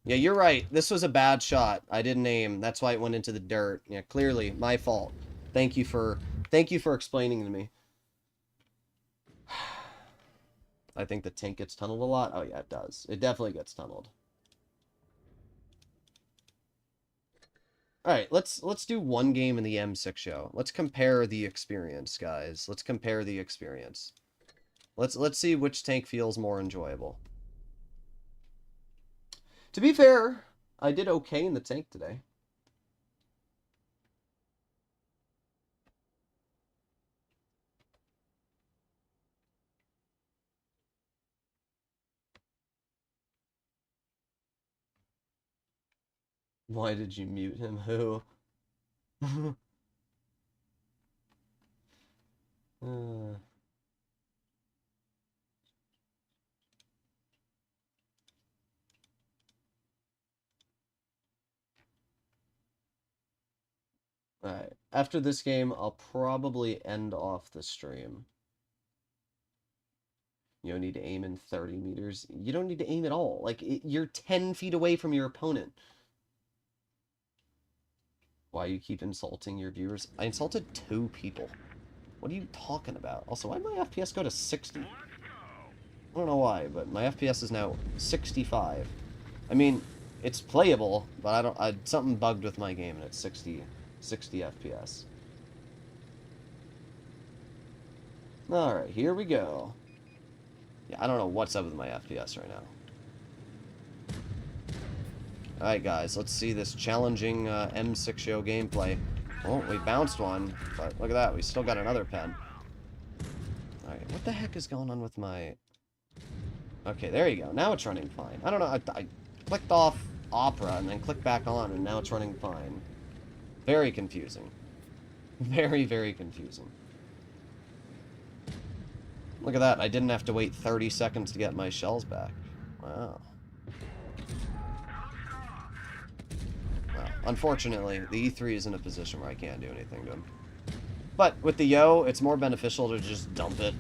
Yeah, you're right. This was a bad shot. I didn't aim. That's why it went into the dirt. Yeah, clearly my fault. Thank you for explaining to me. I think the tank gets tunneled a lot. Oh yeah, it does. It definitely gets tunneled. All right, let's do one game in the M6 show. Let's compare the experience, guys. Let's compare the experience. Let's see which tank feels more enjoyable. To be fair, I did okay in the tank today. Why did you mute him? Who? uh... Alright, after this game, I'll probably end off the stream. You don't need to aim in 30 meters. You don't need to aim at all. Like, you're 10 feet away from your opponent. Why you keep insulting your viewers? I insulted 2 people. What are you talking about? Also, why did my FPS go to 60? I don't know why, but my FPS is now 65. I mean, it's playable, but something bugged with my game and it's 60 FPS. Alright, here we go. Yeah, I don't know what's up with my FPS right now. Alright, guys, let's see this challenging M6 show gameplay. Oh, we bounced one, but look at that, we still got another pen. Alright, what the heck is going on with my... Okay, there you go. Now it's running fine. I don't know, I clicked off Opera and then clicked back on, and now it's running fine. Very confusing. Very, very confusing. Look at that, I didn't have to wait 30 seconds to get my shells back. Wow. Well, unfortunately, the E3 is in a position where I can't do anything to him. But with the Yo, it's more beneficial to just dump it.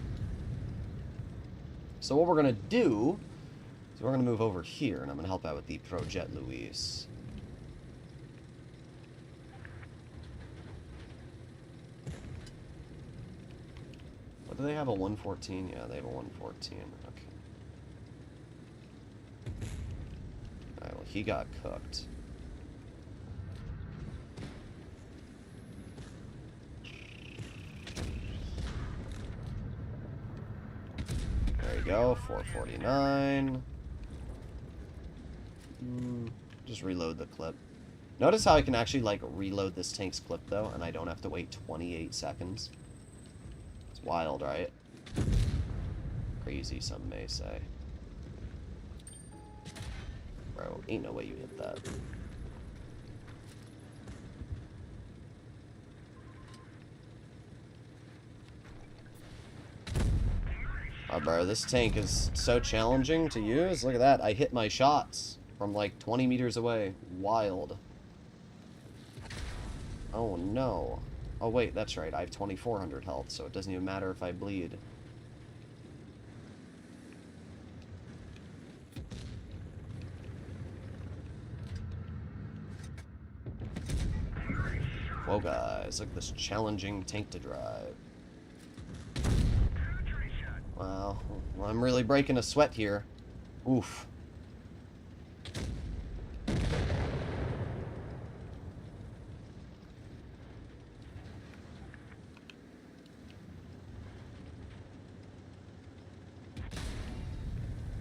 So what we're going to do is we're going to move over here, and I'm going to help out with the Projet Luis. What, do they have a 114? Yeah, they have a 114. Okay. Alright, well, he got cooked. There you go, 449. Just reload the clip. Notice how I can actually, like, reload this tank's clip, though, and I don't have to wait 28 seconds. It's wild, right? Crazy, some may say. Bro, ain't no way you hit that. Oh, bro, this tank is so challenging to use. Look at that. I hit my shots from like 20 meters away. Wild. Oh, no. Oh, wait, that's right. I have 2,400 health, so it doesn't even matter if I bleed. Whoa, guys. Look at this challenging tank to drive. Wow. Well, I'm really breaking a sweat here. Oof.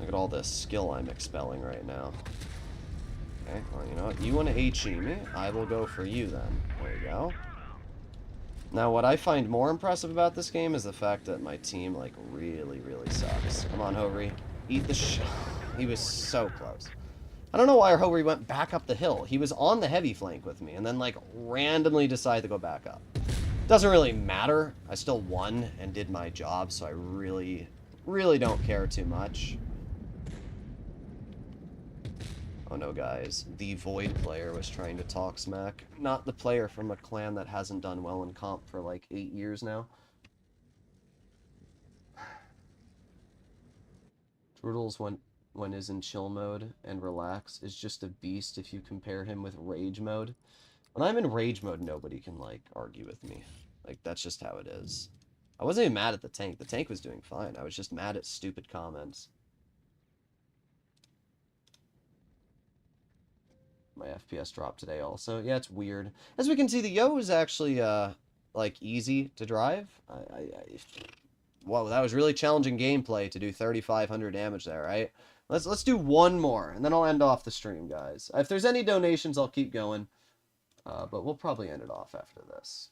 Look at all this skill I'm expelling right now. Okay, well, you know what? You want to HE me? I will go for you then. There you go. Now, what I find more impressive about this game is the fact that my team, like, really, really sucks. Come on, Hovry. Eat the He was so close. I don't know why or how he went back up the hill. He was on the heavy flank with me, and then, like, randomly decided to go back up. Doesn't really matter. I still won and did my job, so I really, really don't care too much. Oh no, guys. The Void player was trying to talk smack. Not the player from a clan that hasn't done well in comp for, like, 8 years now. Droodles, when is in chill mode and relax, is just a beast if you compare him with rage mode. When I'm in rage mode, nobody can, like, argue with me. Like, that's just how it is. I wasn't even mad at the tank. The tank was doing fine. I was just mad at stupid comments. My FPS dropped today also. Yeah, it's weird. As we can see, the Yo is actually, like, easy to drive. Whoa, that was really challenging gameplay to do 3,500 damage there, right? Let's do one more, and then I'll end off the stream, guys. If there's any donations, I'll keep going. But we'll probably end it off after this.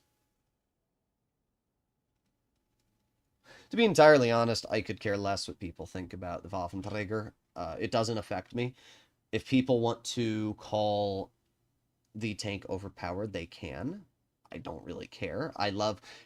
To be entirely honest, I could care less what people think about the Waffenträger. It doesn't affect me. If people want to call the tank overpowered, they can. I don't really care.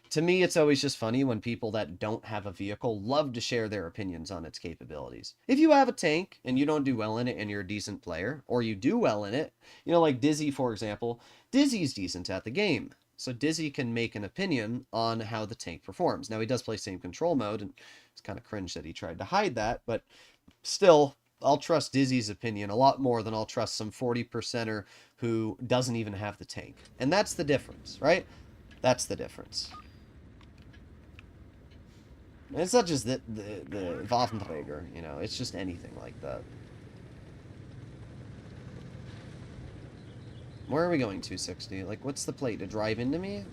To me, it's always just funny when people that don't have a vehicle love to share their opinions on its capabilities. If you have a tank and you don't do well in it and you're a decent player, or you do well in it, you know, like Dizzy, for example, Dizzy's decent at the game. So Dizzy can make an opinion on how the tank performs. Now, he does play same control mode, and it's kind of cringe that he tried to hide that, but still, I'll trust Dizzy's opinion a lot more than I'll trust some 40%er who doesn't even have the tank. And that's the difference, right? That's the difference. And it's not just the Waffenträger, you know, it's just anything like that. Where are we going, 260? Like, what's the plate? To drive into me?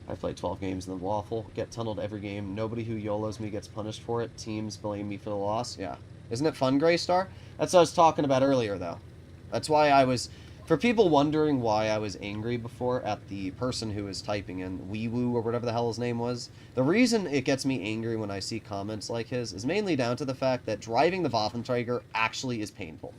I played 12 games in the Waffle, get tunneled every game, nobody who YOLOs me gets punished for it, teams blame me for the loss. Yeah. Isn't it fun, Greystar? That's what I was talking about earlier, though. That's why I was... For people wondering why I was angry before at the person who was typing in Wee-Woo or whatever the hell his name was, the reason it gets me angry when I see comments like his is mainly down to the fact that driving the Waffenträger actually is painful.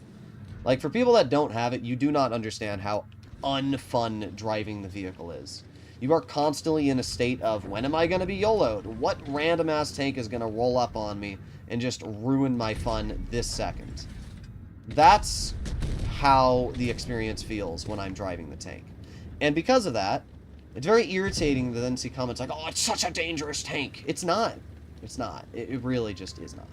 Like, for people that don't have it, you do not understand how unfun driving the vehicle is. You are constantly in a state of, when am I going to be YOLO'd? What random-ass tank is going to roll up on me and just ruin my fun this second? That's how the experience feels when I'm driving the tank. And because of that, it's very irritating to then see comments like, oh, it's such a dangerous tank. It's not. It's not. It really just is not.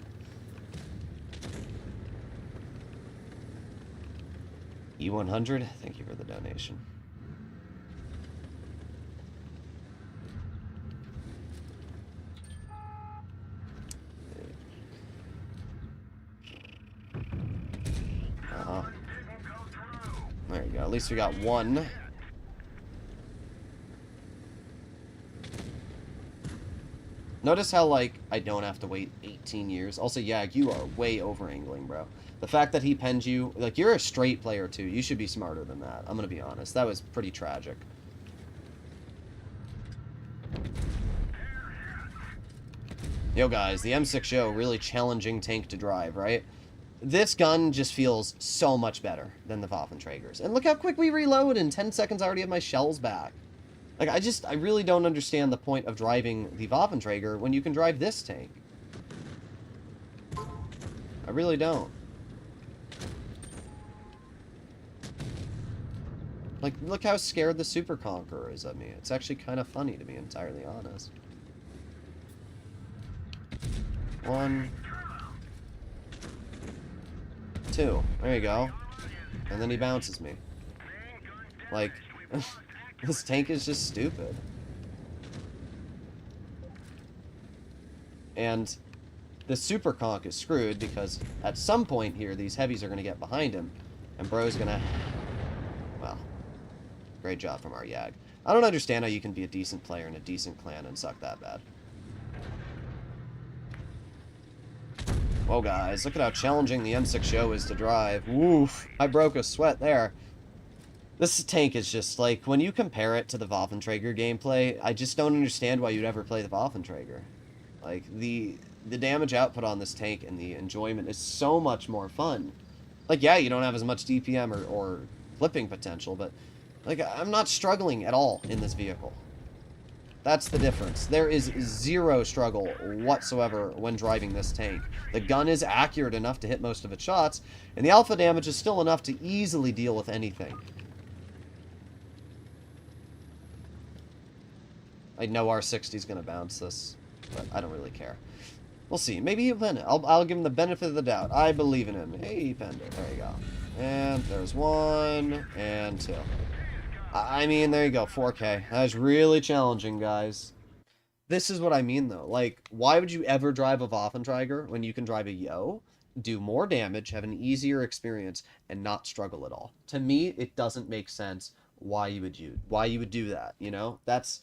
E100, thank you for the donation. There you go. At least we got one. Notice how, like, I don't have to wait 18 years. Also, Yag, you are way over-angling, bro. The fact that he penned you... Like, you're a straight player, too. You should be smarter than that. I'm gonna be honest. That was pretty tragic. Yo, guys, the M6 Yo, really challenging tank to drive, right? This gun just feels so much better than the Waffenträgers. And look how quick we reload. In 10 seconds, I already have my shells back. Like, I really don't understand the point of driving the Waffenträger when you can drive this tank. I really don't. Like, look how scared the Super Conqueror is of me. It's actually kind of funny, to be entirely honest. One... two. There you go. And then he bounces me. Like, this tank is just stupid. And the Super Conch is screwed because at some point here, these heavies are going to get behind him. And bro's going to... Well, great job from our Yag. I don't understand how you can be a decent player in a decent clan and suck that bad. Whoa, guys, look at how challenging the M6 Yo is to drive. Woof, I broke a sweat there. This tank is just, like, when you compare it to the Waffenträger gameplay, I just don't understand why you'd ever play the Waffenträger. Like, the damage output on this tank and the enjoyment is so much more fun. Like, yeah, you don't have as much DPM or flipping potential, but, like, I'm not struggling at all in this vehicle. That's the difference. There is zero struggle whatsoever when driving this tank. The gun is accurate enough to hit most of its shots, and the alpha damage is still enough to easily deal with anything. I know R60 is going to bounce this, but I don't really care. We'll see. Maybe he'll win it. I'll give him the benefit of the doubt. I believe in him. Hey, Pender. There you go. And there's 1 and 2. I mean, there you go. 4K. That was really challenging, guys. This is what I mean, though. Like, why would you ever drive a Waffenträger when you can drive a Yo, do more damage, have an easier experience, and not struggle at all? To me, it doesn't make sense why you would do that, you know? That's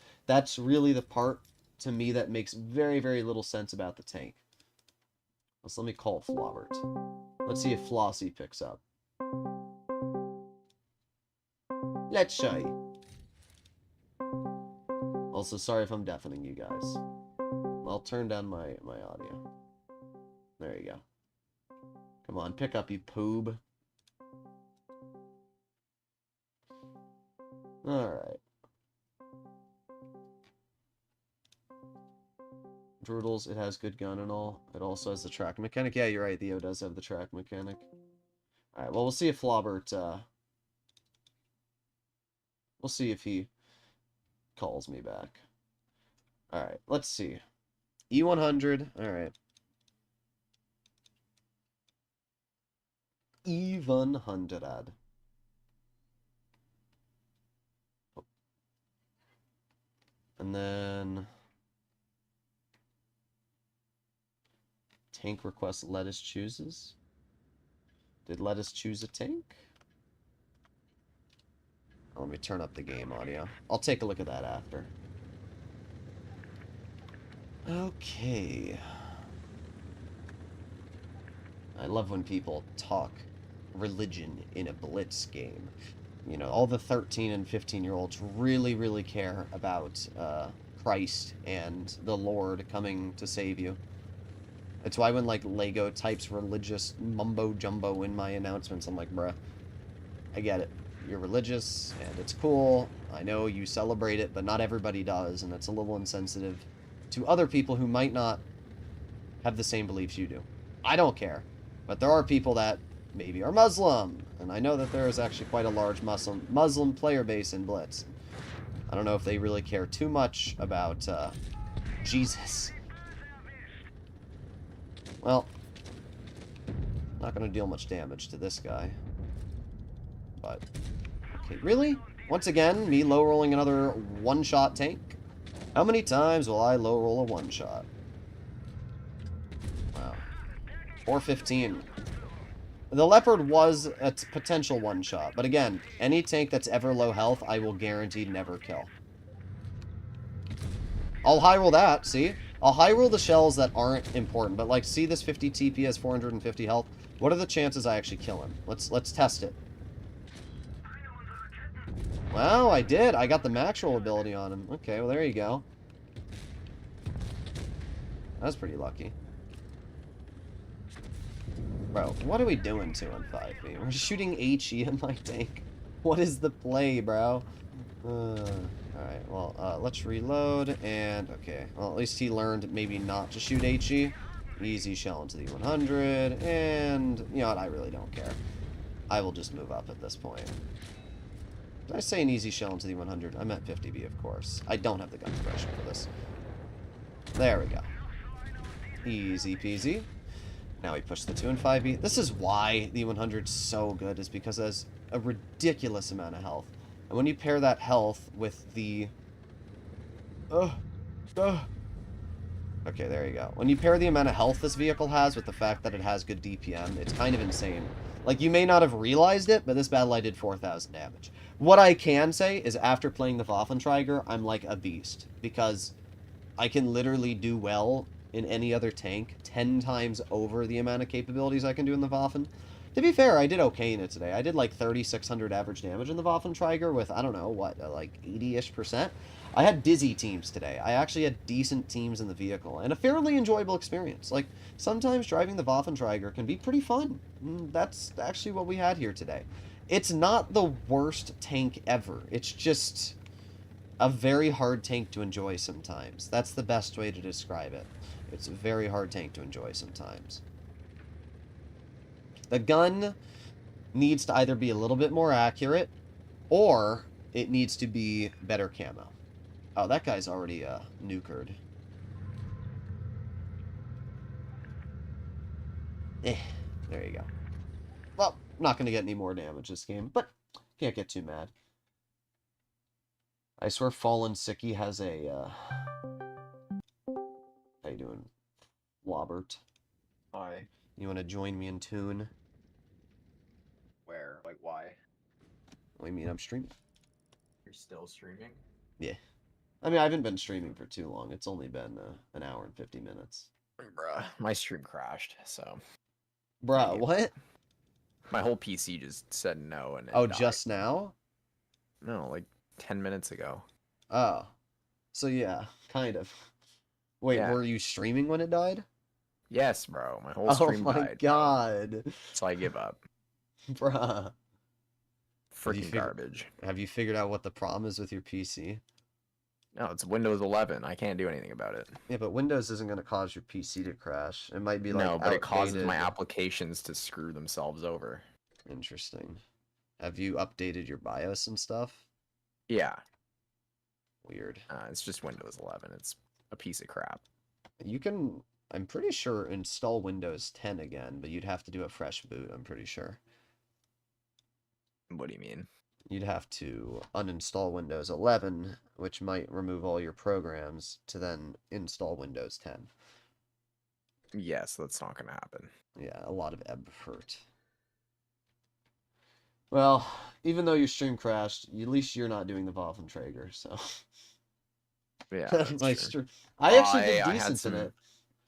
really the part, to me, that makes very, very little sense about the tank. Let me call Flaubert. Let's see if Flossie picks up. Let's show you. Also, sorry if I'm deafening you guys. I'll turn down my audio. There you go. Come on, pick up, you poob. Alright. Droodles, it has good gun and all. It also has the track mechanic. Yeah, you're right, the O does have the track mechanic. Alright, well, we'll see if Flaubert, we'll see if he calls me back. Alright, let's see. E100, alright. E100. Oh. And then... tank request Lettuce chooses. Did Lettuce choose a tank? Let me turn up the game audio. I'll take a look at that after. Okay. I love when people talk religion in a Blitz game. You know, all the 13 and 15-year-olds really, really care about Christ and the Lord coming to save you. It's why when, like, Lego types religious mumbo-jumbo in my announcements, I'm like, bruh, I get it. You're religious, and it's cool. I know you celebrate it, but not everybody does, and it's a little insensitive to other people who might not have the same beliefs you do. I don't care, but there are people that maybe are Muslim, and I know that there is actually quite a large Muslim player base in Blitz. I don't know if they really care too much about Jesus. Well, not going to deal much damage to this guy. But, okay, really? Once again, me low-rolling another one-shot tank? How many times will I low-roll a one-shot? Wow. 415. The Leopard was a potential one-shot, but again, any tank that's ever low health, I will guarantee never kill. I'll high-roll that, see? I'll high-roll the shells that aren't important, but like, see this 50 TP has 450 health? What are the chances I actually kill him? Let's test it. Wow, I did. I got the max roll ability on him. Okay, well, there you go. That's pretty lucky. Bro, what are we doing 2 and 5B? We're shooting HE in my tank. What is the play, bro? Alright, well, let's reload, and, okay. Well, at least he learned maybe not to shoot HE. Easy shell into the E100, and, you know what, I really don't care. I will just move up at this point. Did I say an easy shell into the 100? I meant 50B, of course. I don't have the gun compression for this. There we go. Easy peasy. Now we push the 2 and 5B. This is why the 100 is so good, is because it has a ridiculous amount of health. And when you pair that health with the... Okay, there you go. When you pair the amount of health this vehicle has with the fact that it has good DPM, it's kind of insane. Like, you may not have realized it, but this battle I did 4,000 damage. What I can say is after playing the Waffenträger, I'm like a beast. Because I can literally do well in any other tank 10 times over the amount of capabilities I can do in the Waffen. To be fair, I did okay in it today. I did like 3,600 average damage in the Waffentrager with, I don't know, what, like 80-ish%? I had dizzy teams today. I actually had decent teams in the vehicle, and a fairly enjoyable experience. Like, sometimes driving the Waffentrager can be pretty fun. That's actually what we had here today. It's not the worst tank ever. It's just a very hard tank to enjoy sometimes. That's the best way to describe it. It's a very hard tank to enjoy sometimes. The gun needs to either be a little bit more accurate, or it needs to be better camo. Oh, that guy's already nukered. There you go. Well, not going to get any more damage this game, but can't get too mad. I swear Fallen Sicky has a, how you doing, Lobert? Hi. You want to join me in tune? Where? Like, why? What do you mean, I'm streaming? You're still streaming? Yeah. I mean, I haven't been streaming for too long. It's only been an hour and 50 minutes. Bruh, my stream crashed, so... Bruh, what? My whole PC just said no and it Oh, died. just now? No, like 10 minutes ago. Oh. So yeah, kind of. Wait, Yeah. were you streaming when it died? Yes, bro. My whole stream died. Oh my god. Bro. So I give up. Bruh. Freaking garbage. Have you figured out what the problem is with your PC? No, it's Windows 11. I can't do anything about it. Yeah, but Windows isn't going to cause your PC to crash. It might be like no, but it causes outdated. my applications to screw themselves over. Interesting. Have you updated your BIOS and stuff? Yeah. Weird. It's just Windows 11. It's a piece of crap. You can, I'm pretty sure, install Windows 10 again, but you'd have to do a fresh boot, I'm pretty sure. What do you mean? You'd have to uninstall Windows 11, which might remove all your programs, to then install Windows 10. Yes, that's not going to happen. Yeah, a lot of effort. Well, even though your stream crashed, at least you're not doing the Waffentrager, so... Yeah, my stream... I actually did I decent in it.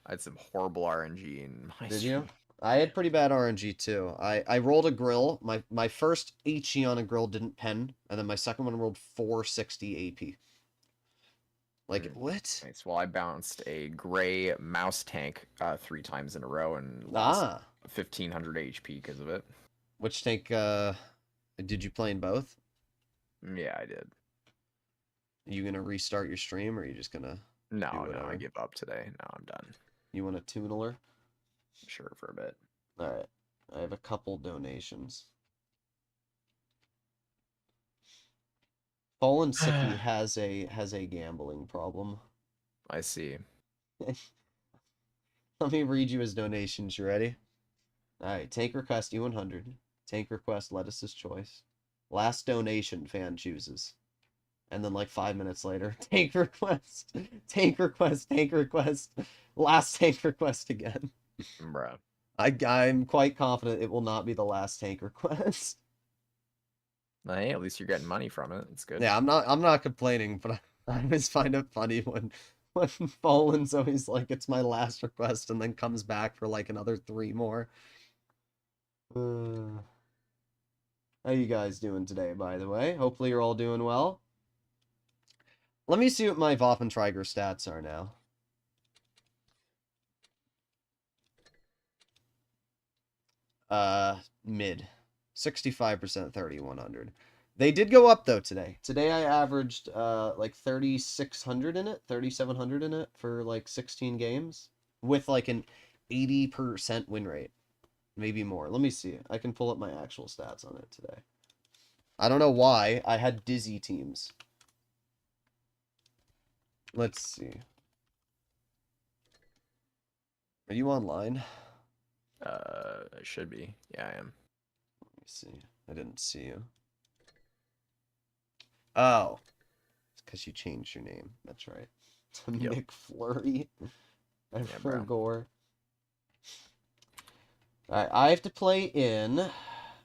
I had some horrible RNG in my Did stream. you? I had pretty bad RNG too. I rolled a grill. My first HE on a grill didn't pen, and then my second one rolled 460 AP. Like, what? Nice. Well, I bounced a gray mouse tank 3 times in a row and lost 1,500 HP because of it. Which tank did you play in both? Yeah, I did. Are you gonna restart your stream, or are you just gonna... No, I give up today. No, I'm done. You want a tuneler? Sure, for a bit. Alright. I have a couple donations. Fallen Sicky has a gambling problem. I see. Let me read you his donations. You ready? Alright, tank request E100. Tank request Lettuce's choice. Last donation fan chooses. And then like 5 minutes later, tank request. Tank request, tank request. Last tank request again. Bruh. I'm quite confident it will not be the last tank request. Hey, at least you're getting money from it. It's good. Yeah, I'm not complaining, but I always find it funny when Fallen's always like, it's my last request, and then comes back for like another 3 more. How you guys doing today, by the way? Hopefully you're all doing well. Let me see what my Waffentrager stats are now. Mid. 65%, 3,100. They did go up, though, today. Today I averaged, like 3,600 in it, 3,700 in it for, like, 16 games. With, like, an 80% win rate. Maybe more. Let me see. I can pull up my actual stats on it today. I don't know why. I had dizzy teams. Let's see. Are you online? I should be. Yeah, I am. Let me see. I didn't see you. Oh. It's because you changed your name. That's right. To Yep. McFlurry. And Yeah, for bro. Gore. Alright, I have to play in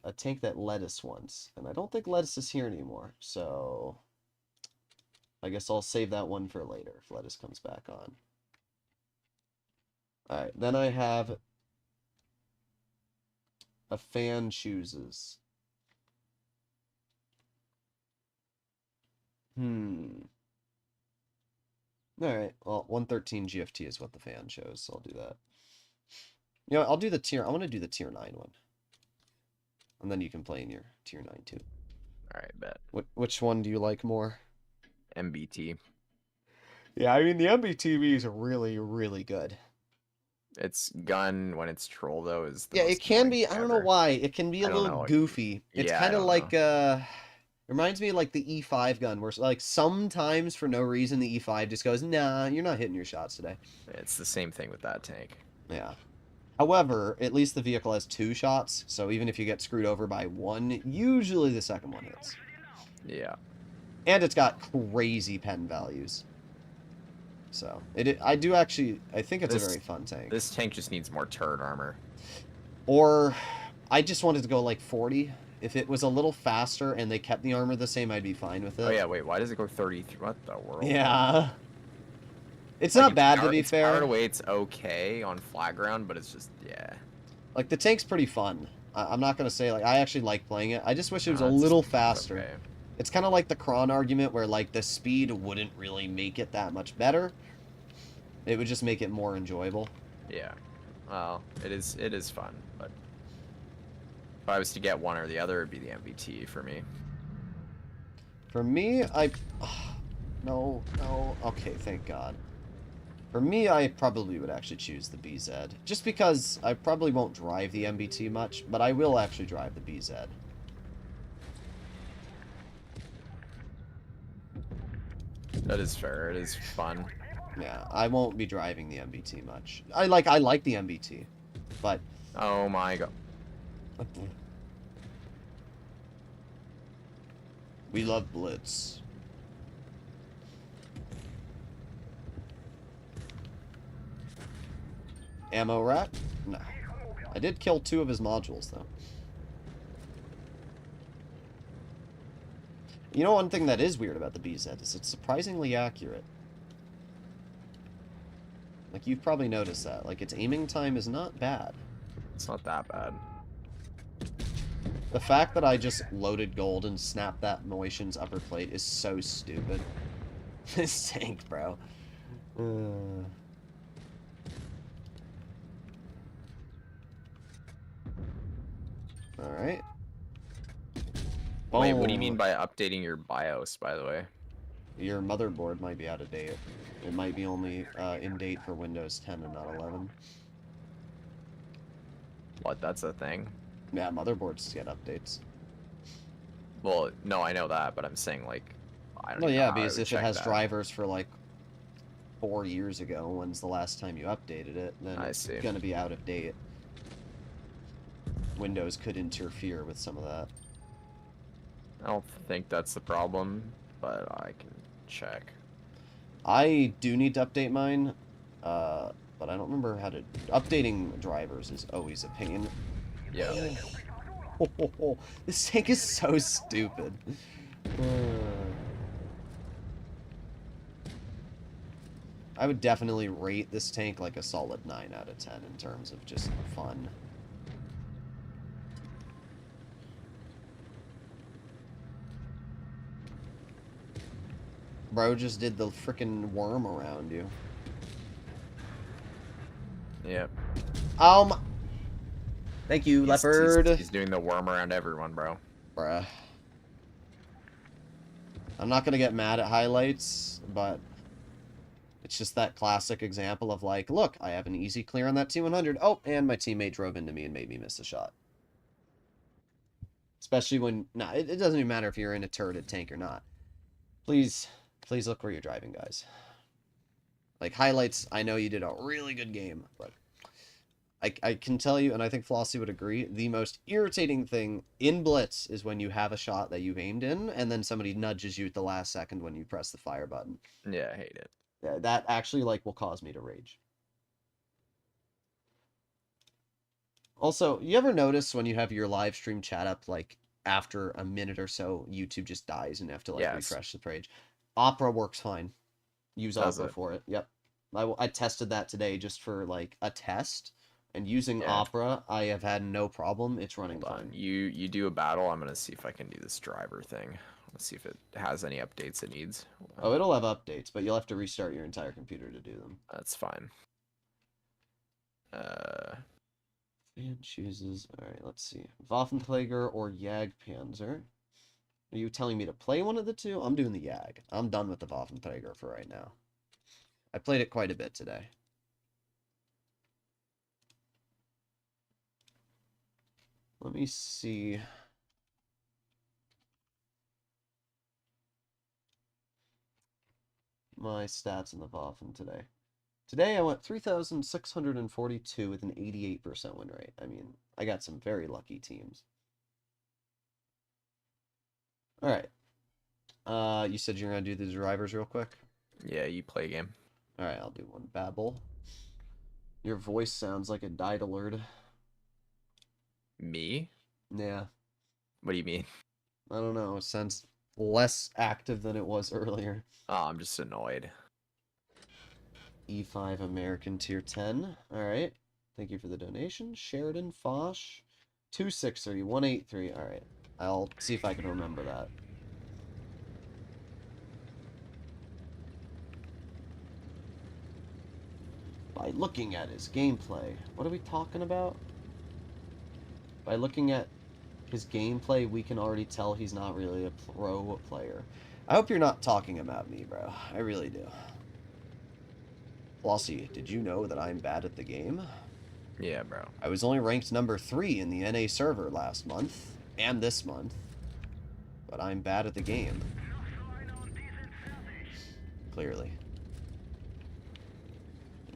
a tank that Lettuce wants. And I don't think Lettuce is here anymore. So I guess I'll save that one for later if Lettuce comes back on. Alright, then I have a fan chooses. Alright, well, 113 GFT is what the fan shows, so I'll do that. You know, I'll do the tier... I want to do the tier 9 one. And then you can play in your tier 9 too. Alright, bet. Which one do you like more? MBT. Yeah, I mean, the MBTV is really, really good. Its gun when it's troll though is the Yeah, most it can be. annoying I don't know ever. why. It can be a I don't little know. goofy. It's Yeah, I kind of don't like know. reminds me of like the E5 gun, where like sometimes for no reason the E5 just goes, nah, you're not hitting your shots today. It's the same thing with that tank. Yeah. However, at least the vehicle has 2 shots, so even if you get screwed over by one, usually the second one hits. Yeah. And it's got crazy pen values. So I do actually. I think it's a very fun tank. This tank just needs more turret armor. Or, I just wanted to go like 40. If it was a little faster and they kept the armor the same, I'd be fine with it. Oh yeah, wait. Why does it go 33? What the world? Yeah. It's like, not bad to be fair. Powered weight's okay on flat ground, but it's just yeah. Like the tank's pretty fun. I'm not gonna say like I actually like playing it. I just wish it was a little faster. Okay. It's kind of like the Kron argument where like the speed wouldn't really make it that much better. It would just make it more enjoyable. Yeah. Well, it is fun, but if I was to get one or the other, it'd be the MBT for me. For me, no. Okay, thank God. For me, I probably would actually choose the BZ. Just because I probably won't drive the MBT much, but I will actually drive the BZ. That is fair. It is fun. Yeah, I won't be driving the MBT much. I like the MBT, but... Oh my god. We love Blitz. Ammo rack? No. I did kill 2 of his modules, though. You know, one thing that is weird about the BZ is it's surprisingly accurate. Like, you've probably noticed that. Like, its aiming time is not bad. It's not that bad. The fact that I just loaded gold and snapped that Moitian's upper plate is so stupid. This tank, bro. Alright. Wait, what do you mean by updating your BIOS, by the way? Your motherboard might be out of date. It might be only in date for Windows 10 and not 11. What, that's a thing? Yeah, motherboards get updates. Well, no, I know that, but I'm saying, like, I don't know. Well, yeah, because if it has drivers for, like, 4 years ago, when's the last time you updated it, then it's going to be out of date. Windows could interfere with some of that. I don't think that's the problem, but I can check. I do need to update mine, but I don't remember how to... Updating drivers is always a pain. Yeah. This tank is so stupid. I would definitely rate this tank like a solid 9 out of 10 in terms of just fun. Bro just did the frickin' worm around you. Yep. Thank you, Leopard. He's doing the worm around everyone, bro. Bruh. I'm not gonna get mad at highlights, but it's just that classic example of like, look, I have an easy clear on that T100. Oh, and my teammate drove into me and made me miss a shot. Especially when, it doesn't even matter if you're in a turreted tank or not. Please look where you're driving, guys. Like, highlights, I know you did a really good game, but I can tell you, and I think Flossie would agree, the most irritating thing in Blitz is when you have a shot that you've aimed in, and then somebody nudges you at the last second when you press the fire button. Yeah, I hate it. Yeah, that actually, like, will cause me to rage. Also, you ever notice when you have your live stream chat up, like, after a minute or so, YouTube just dies and you have to, like, refresh the page? Opera works fine. Use Opera for it. Yep. I tested that today just for like a test, and using Yeah. Opera, I have had no problem. It's running Hold on. fine. You do a battle. I'm gonna see if I can do this driver thing. Let's see if it has any updates it needs. Hold on. Oh, it'll have updates, but you'll have to restart your entire computer to do them. That's fine. Fan chooses. All right, let's see. Waffenträger or Jagdpanzer? Are you telling me to play one of the two? I'm doing the Jag. I'm done with the Waffenträger for right now. I played it quite a bit today. Let me see. My stats in the Waffen today. Today I went 3,642 with an 88% win rate. I mean, I got some very lucky teams. All right. You said you're going to do the drivers real quick? Yeah, you play a game. All right, I'll do one. Babble. Your voice sounds like a died alert. Me? Yeah. What do you mean? I don't know. It sounds less active than it was earlier. Oh, I'm just annoyed. E5 American Tier 10. All right. Thank you for the donation. Sheridan Foch. 263 183. All right. I'll see if I can remember that. By looking at his gameplay. What are we talking about? By looking at his gameplay, we can already tell he's not really a pro player. I hope you're not talking about me, bro. I really do. Flossie, did you know that I'm bad at the game? Yeah, bro. I was only ranked number 3 in the NA server last month, and this month. But I'm bad at the game. Clearly.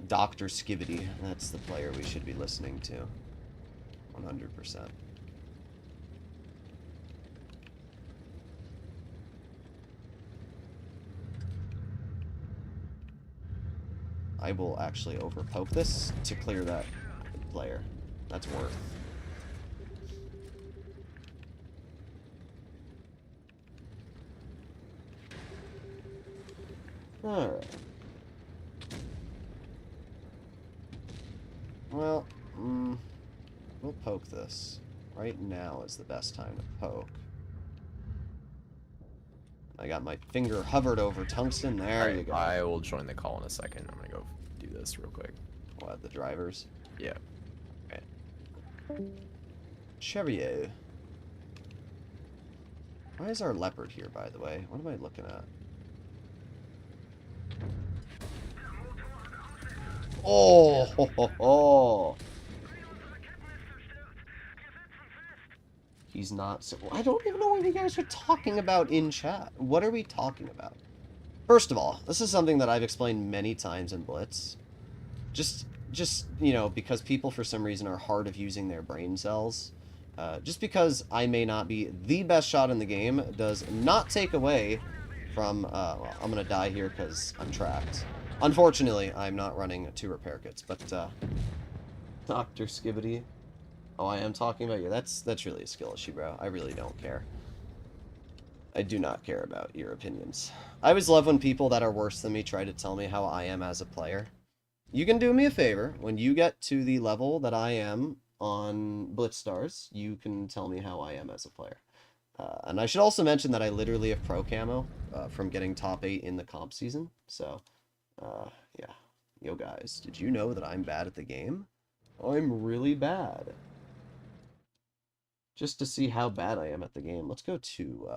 Dr. Skivity, that's the player we should be listening to. 100%. I will actually overpoke this to clear that player. That's worth. Alright. Well, we'll poke this. Right now is the best time to poke. I got my finger hovered over tungsten. There you go. I will join the call in a second. I'm gonna go do this real quick. What, the drivers? Yeah. Okay. Cheerio. Why is our leopard here, by the way? What am I looking at? Oh, ho, ho, ho. He's not so... I don't even know what you guys are talking about in chat. What are we talking about? First of all, this is something that I've explained many times in Blitz. Just you know, because people for some reason are hard of using their brain cells. Just because I may not be the best shot in the game does not take away from... well, I'm going to die here because I'm tracked. Unfortunately, I'm not running 2 repair kits, but... Dr. Skivity... Oh, I am talking about you. That's really a skill issue, bro. I really don't care. I do not care about your opinions. I always love when people that are worse than me try to tell me how I am as a player. You can do me a favor. When you get to the level that I am on Blitz Stars, you can tell me how I am as a player. And I should also mention that I literally have pro camo from getting top 8 in the comp season. So, yeah. Yo, guys, did you know that I'm bad at the game? I'm really bad. Just to see how bad I am at the game, let's go to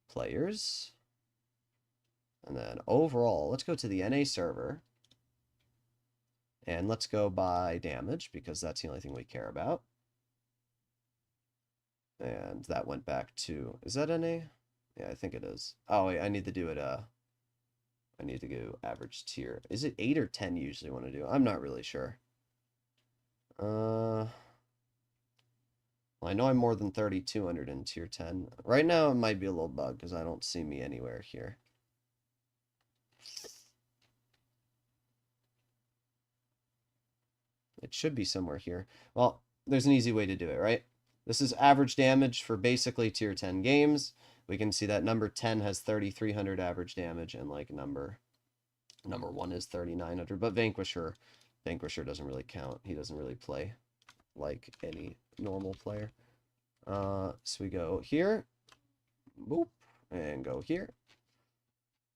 players. And then overall, let's go to the NA server. And let's go by damage, because that's the only thing we care about. And that went back to... Is that NA? Yeah, I think it is. Oh, wait, I need to do it... I need to go average tier. Is it 8 or 10 usually want to do? I'm not really sure. Well, I know I'm more than 3,200 in tier 10. Right now, it might be a little bug because I don't see me anywhere here. It should be somewhere here. Well, there's an easy way to do it, right? This is average damage for basically tier 10 games. We can see that number 10 has 3,300 average damage and like number Number 1 is 3,900, but Vanquisher doesn't really count. He doesn't really play like any normal player. So we go here, boop, and go here.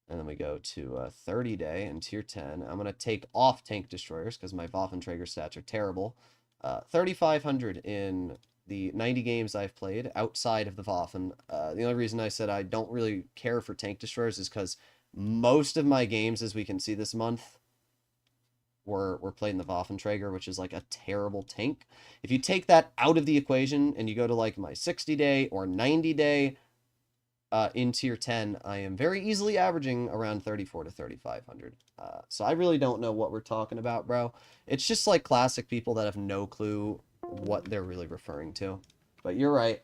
And then we go to 30 day and tier 10. I'm going to take off tank destroyers because my Waffenträger stats are terrible. 3,500 in the 90 games I've played outside of the Waffen. The only reason I said I don't really care for tank destroyers is because most of my games, as we can see this month, were played in the Waffenträger, which is like a terrible tank. If you take that out of the equation and you go to like my 60 day or 90 day, in tier 10, I am very easily averaging around 34 to 3,500. So I really don't know what we're talking about, bro. It's just like classic people that have no clue what they're really referring to. But you're right.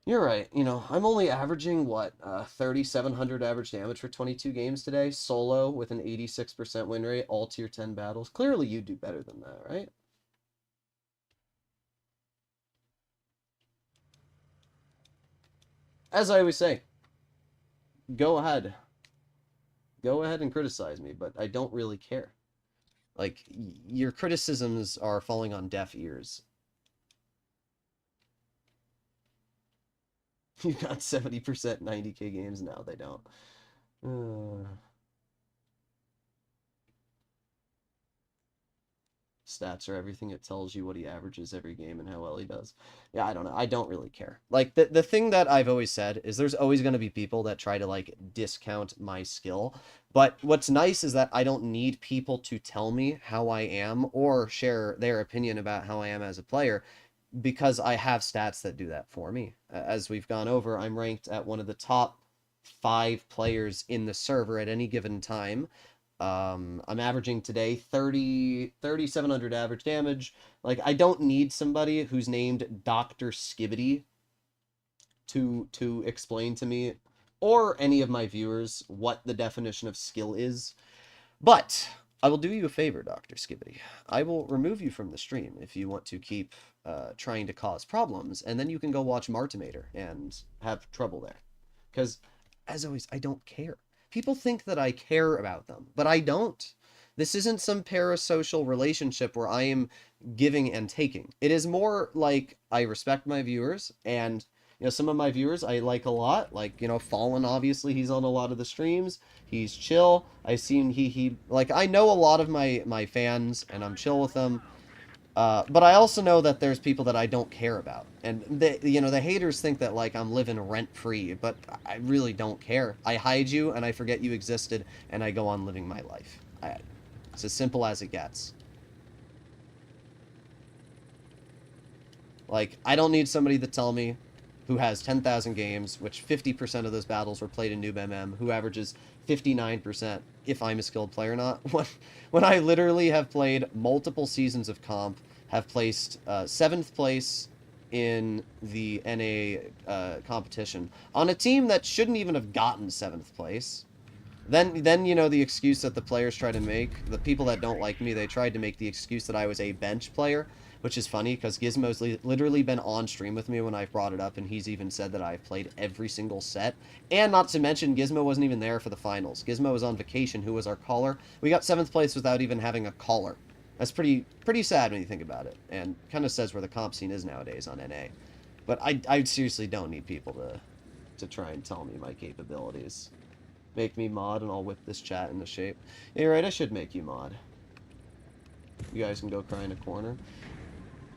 You're right. You know, I'm only averaging, what, 3,700 average damage for 22 games today, solo with an 86% win rate, all tier 10 battles. Clearly you do better than that, right? As I always say, go ahead. Go ahead and criticize me, but I don't really care. Like, your criticisms are falling on deaf ears. You got 70% 90k games now, they don't. Stats are everything. It tells you what he averages every game and how well he does. Yeah, I don't know. I don't really care. Like, the thing that I've always said is there's always going to be people that try to, like, discount my skill. But what's nice is that I don't need people to tell me how I am or share their opinion about how I am as a player because I have stats that do that for me. As we've gone over, I'm ranked at one of the top 5 players in the server at any given time. I'm averaging today 3,700 average damage. Like, I don't need somebody who's named Dr. Skibbity to explain to me or any of my viewers what the definition of skill is. But I will do you a favor, Dr. Skibbity. I will remove you from the stream if you want to keep trying to cause problems, and then you can go watch Martimator and have trouble there. Because, as always, I don't care. People think that I care about them, but I don't. This isn't some parasocial relationship where I am giving and taking. It is more like I respect my viewers, and you know, some of my viewers I like a lot. Like, you know, Fallen, obviously, he's on a lot of the streams. He's chill. I've seen he like, I know a lot of my fans, and I'm chill with them. But I also know that there's people that I don't care about. And, you know, the haters think that, like, I'm living rent-free, but I really don't care. I hide you, and I forget you existed, and I go on living my life. It's as simple as it gets. Like, I don't need somebody to tell me who has 10,000 games, which 50% of those battles were played in Noob MM, who averages 59% if I'm a skilled player or not. When I literally have played multiple seasons of comp, have placed 7th place in the NA competition on a team that shouldn't even have gotten 7th place. Then you know, the excuse that the players try to make, the people that don't like me, they tried to make the excuse that I was a bench player, which is funny because Gizmo's literally been on stream with me when I've brought it up, and he's even said that I've played every single set. And not to mention, Gizmo wasn't even there for the finals. Gizmo was on vacation, who was our caller. We got 7th place without even having a caller. That's pretty sad when you think about it, and kind of says where the comp scene is nowadays on NA. But I seriously don't need people to try and tell me my capabilities. Make me mod and I'll whip this chat into shape. Yeah, you're right, I should make you mod. You guys can go cry in a corner.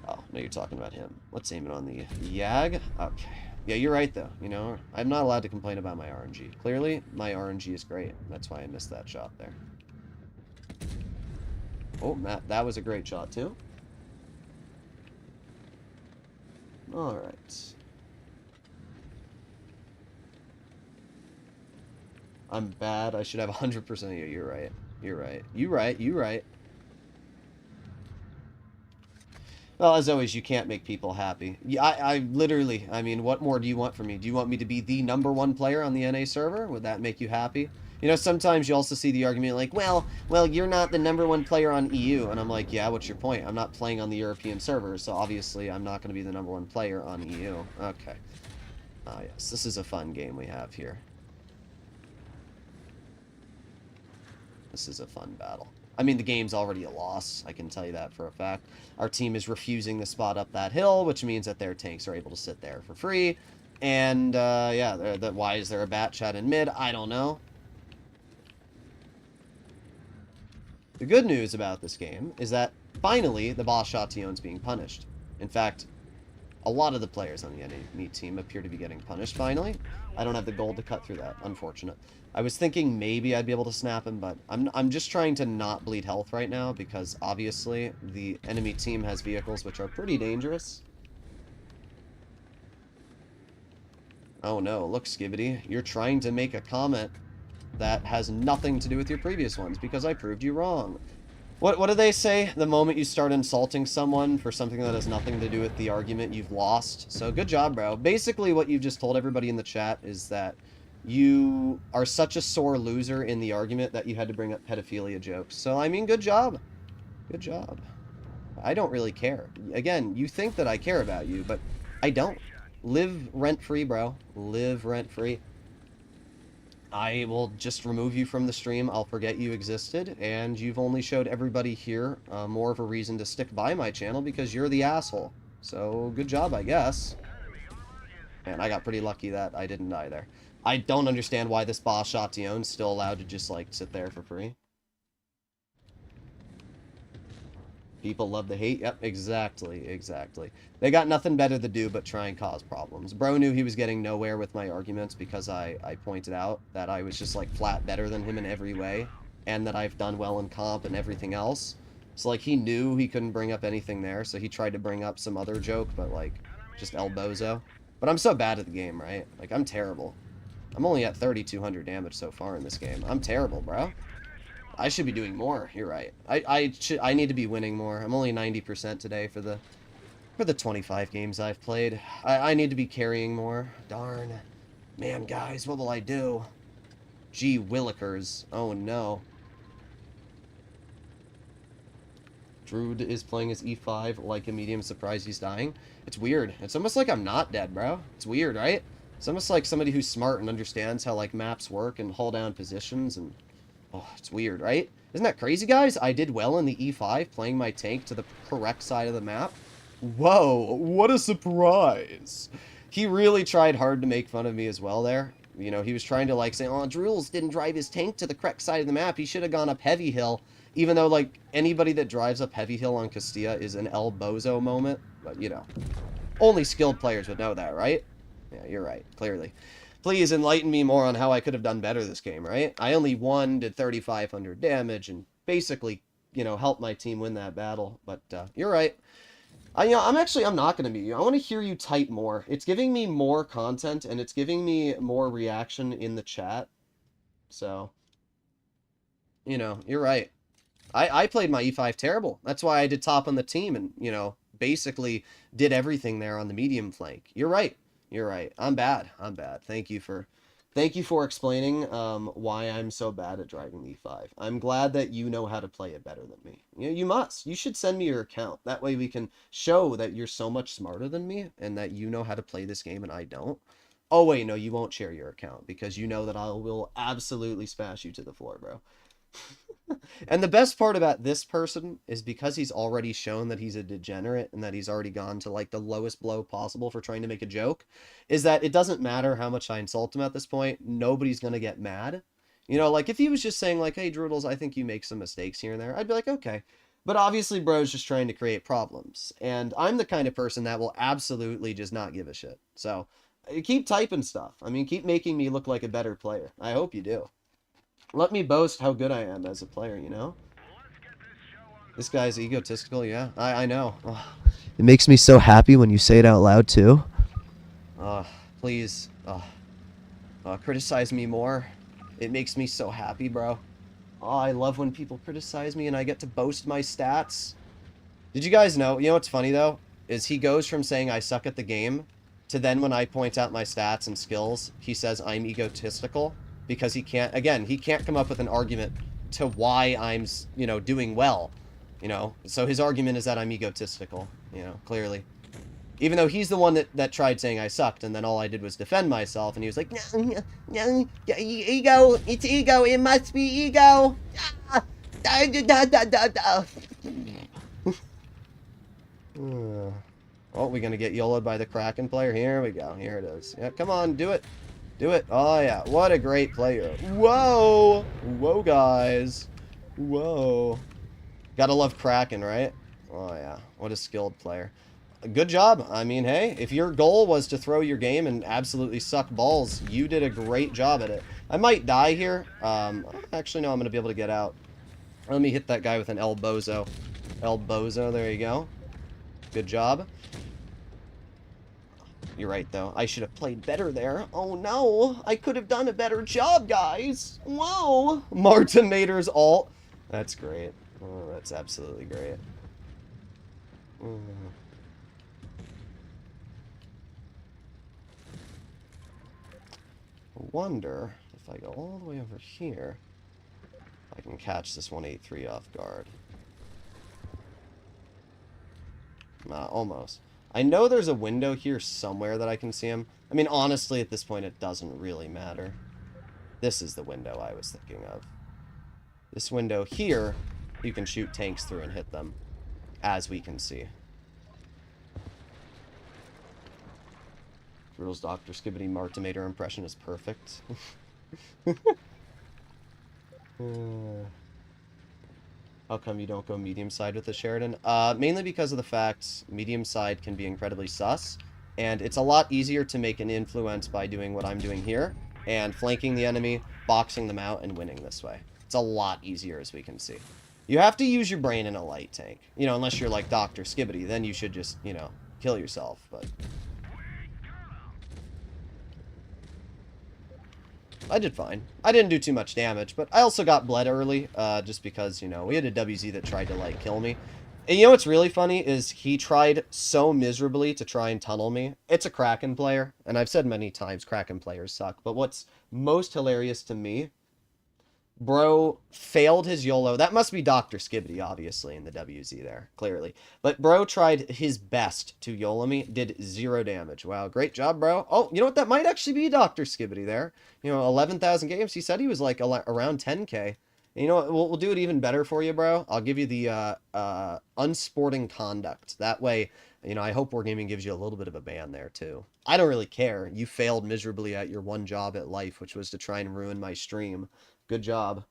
Oh, no, you're talking about him. Let's aim it on the Yag. Okay. Yeah, you're right, though. You know, I'm not allowed to complain about my RNG. Clearly, my RNG is great. That's why I missed that shot there. Oh, Matt, that was a great shot, too. Alright. I'm bad. I should have 100% of you. You're right. You're right. You're right. Well, as always, you can't make people happy. Yeah, I literally, I mean, what more do you want from me? Do you want me to be the #1 player on the NA server? Would that make you happy? You know, sometimes you also see the argument like, well, you're not the #1 player on EU. And I'm like, yeah, what's your point? I'm not playing on the European server, so obviously I'm not going to be the #1 player on EU. Okay. Ah, yes, this is a fun game we have here. This is a fun battle. I mean, the game's already a loss. I can tell you that for a fact. Our team is refusing to spot up that hill, which means that their tanks are able to sit there for free. And, yeah, why is there a bat chat in mid? I don't know. The good news about this game is that, finally, the boss Chatillon's being punished. In fact, a lot of the players on the enemy team appear to be getting punished, finally. I don't have the gold to cut through that. Unfortunate. I was thinking maybe I'd be able to snap him, but I'm just trying to not bleed health right now because, obviously, the enemy team has vehicles which are pretty dangerous. Oh no, look, Skibbity, you're trying to make a comment that has nothing to do with your previous ones because I proved you wrong. What do they say? The moment you start insulting someone for something that has nothing to do with the argument, you've lost. So good job, bro. Basically, what you've just told everybody in the chat is that you are such a sore loser in the argument that you had to bring up pedophilia jokes. So, I mean, good job. Good job. I don't really care. Again, you think that I care about you, but I don't. Live rent-free, bro. Live rent-free. I will just remove you from the stream. I'll forget you existed, and you've only showed everybody here more of a reason to stick by my channel because you're the asshole. So, good job, I guess. Man, I got pretty lucky that I didn't die there. I don't understand why this boss Chatillon's still allowed to just, like, sit there for free. People love to hate. Yep, exactly, exactly. They got nothing better to do but try and cause problems. Bro knew he was getting nowhere with my arguments because I pointed out that I was just, like, flat better than him in every way. And that I've done well in comp and everything else. So, like, he knew he couldn't bring up anything there, so he tried to bring up some other joke, but, like, just El Bozo. But I'm so bad at the game, right? Like, I'm terrible. I'm only at 3,200 damage so far in this game. I'm terrible, bro. I should be doing more. You're right. I need to be winning more. I'm only 90% today for the 25 games I've played. I need to be carrying more. Darn. Man, guys, what will I do? Gee willikers. Oh, no. Drood is playing his E5 like a medium surprised he's dying. It's weird. It's almost like I'm not dead, bro. It's weird, right? It's almost like somebody who's smart and understands how, like, maps work and hold down positions and... Oh, it's weird, right? Isn't that crazy, guys? I did well in the E5, playing my tank to the correct side of the map. Whoa, what a surprise. He really tried hard to make fun of me as well there. You know, he was trying to, like, say, oh, Droodles didn't drive his tank to the correct side of the map. He should have gone up Heavy Hill. Even though, like, anybody that drives up Heavy Hill on Castilla is an El Bozo moment. But, you know, only skilled players would know that, right? Yeah, you're right, clearly. Please enlighten me more on how I could have done better this game, right? I only won, did 3,500 damage, and basically, you know, helped my team win that battle. But you're right. I'm not going to mute you. I want to hear you type more. It's giving me more content, and it's giving me more reaction in the chat. So, you know, you're right. I played my E5 terrible. That's why I did top on the team and, you know, basically did everything there on the medium flank. You're right. You're right. I'm bad. I'm bad. Thank you for explaining why I'm so bad at driving the E5. I'm glad that you know how to play it better than me. You know, you must. You should send me your account. That way we can show that you're so much smarter than me and that you know how to play this game and I don't. Oh, wait, no, you won't share your account because you know that I will absolutely smash you to the floor, bro. And the best part about this person is because he's already shown that he's a degenerate and that he's already gone to, like, the lowest blow possible for trying to make a joke, is that it doesn't matter how much I insult him at this point. Nobody's going to get mad. You know, like, if he was just saying, like, hey, Droodles, I think you make some mistakes here and there, I'd be like, okay. But obviously, bro's just trying to create problems. And I'm the kind of person that will absolutely just not give a shit. So, keep typing stuff. I mean, keep making me look like a better player. I hope you do. Let me boast how good I am as a player, you know? This guy's egotistical, yeah. I know. Oh, it makes me so happy when you say it out loud, too. Please. Criticize me more. It makes me so happy, bro. Oh, I love when people criticize me and I get to boast my stats. Did you guys know? You know what's funny, though? Is he goes from saying I suck at the game to then when I point out my stats and skills, he says I'm egotistical. Because he can't come up with an argument to why I'm, you know, doing well, you know. So his argument is that I'm egotistical, you know, clearly. Even though he's the one that tried saying I sucked, and then all I did was defend myself, and he was like, no, no, ego, it's ego, it must be ego. Ah, da, da, da, da, da. Oh, we're gonna get YOLO'd by the Kraken player. Here we go. Here it is. Yeah, come on, do it. Do it. Oh, yeah. What a great player. Whoa. Whoa, guys. Whoa. Gotta love Kraken, right? Oh, yeah. What a skilled player. Good job. I mean, hey, if your goal was to throw your game and absolutely suck balls, you did a great job at it. I might die here. Actually, no, I'm going to be able to get out. Let me hit that guy with an El Bozo. El Bozo, there you go. Good job. You're right, though. I should have played better there. Oh, no. I could have done a better job, guys. Whoa. Martin Mater's ult. That's great. Oh, that's absolutely great. I wonder if I go all the way over here, I can catch this 183 off guard. Almost. I know there's a window here somewhere that I can see him. I mean, honestly, at this point, it doesn't really matter. This is the window I was thinking of. This window here, you can shoot tanks through and hit them, as we can see. Droodles Dr. Skibbity Martimator impression is perfect. How come you don't go medium side with the Sheridan? Mainly because of the fact medium side can be incredibly sus, and it's a lot easier to make an influence by doing what I'm doing here, and flanking the enemy, boxing them out, and winning this way. It's a lot easier, as we can see. You have to use your brain in a light tank. You know, unless you're like Dr. Skibbity, then you should just, you know, kill yourself, but... I did fine. I didn't do too much damage, but I also got bled early, just because, you know, we had a WZ that tried to, like, kill me. And you know what's really funny is he tried so miserably to try and tunnel me. It's a Kraken player, and I've said many times Kraken players suck, but what's most hilarious to me, bro failed his YOLO. That must be Dr. Skibbity, obviously, in the WZ there, clearly. But bro tried his best to YOLO me, did 0 damage. Wow, great job, bro. Oh, you know what? That might actually be Dr. Skibbity there. You know, 11,000 games. He said he was, like, around 10K. And you know what? We'll do it even better for you, bro. I'll give you the unsporting conduct. That way, you know, I hope Wargaming gives you a little bit of a ban there, too. I don't really care. You failed miserably at your one job at life, which was to try and ruin my stream. Good job.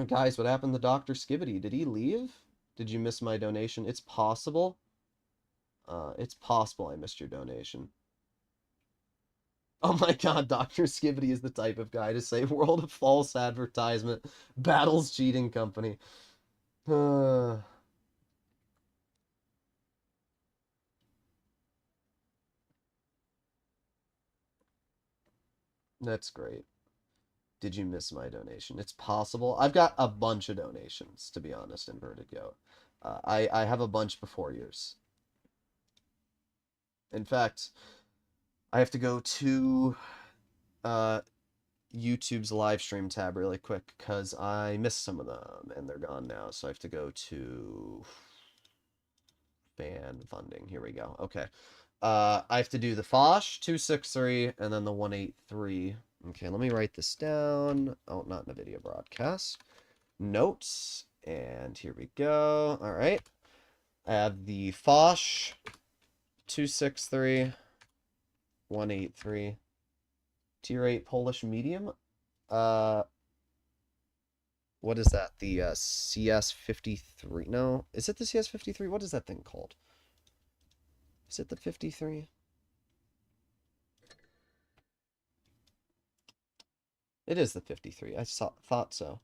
Guys, what happened to Dr. Skibbity? Did he leave? Did you miss my donation? It's possible. It's possible I missed your donation. Oh my god, Dr. Skibbity is the type of guy to say World of False Advertisement, Battles Cheating Company. That's great. Did you miss my donation? It's possible. I've got a bunch of donations, to be honest, Inverted Goat. I have a bunch before yours. In fact, I have to go to YouTube's live stream tab really quick because I missed some of them and they're gone now. So I have to go to fan funding. Here we go. Okay. I have to do the Foch 263 and then the 183. Okay, let me write this down. Oh, not in a video broadcast. Notes. And here we go. All right. I have the Foch 263, 183. Tier 8 Polish medium. What is that? The CS53? No, is it the CS53? What is that thing called? Is it the 53? It is the 53. I thought so.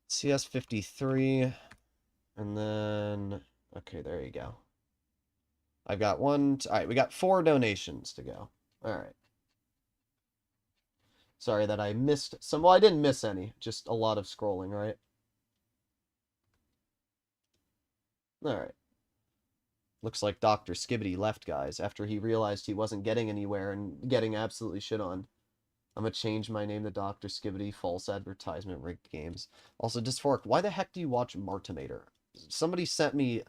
CS53. And then... Okay, there you go. I've got one... Alright, we got 4 donations to go. Alright. Sorry that I missed some... Well, I didn't miss any. Just a lot of scrolling, right? Alright. Looks like Dr. Skibbity left, guys, after he realized he wasn't getting anywhere and getting absolutely shit on. I'm gonna change my name to Dr. Skibbity, false advertisement, rigged games. Also, Dysphoric, why the heck do you watch Martimator? Somebody sent me...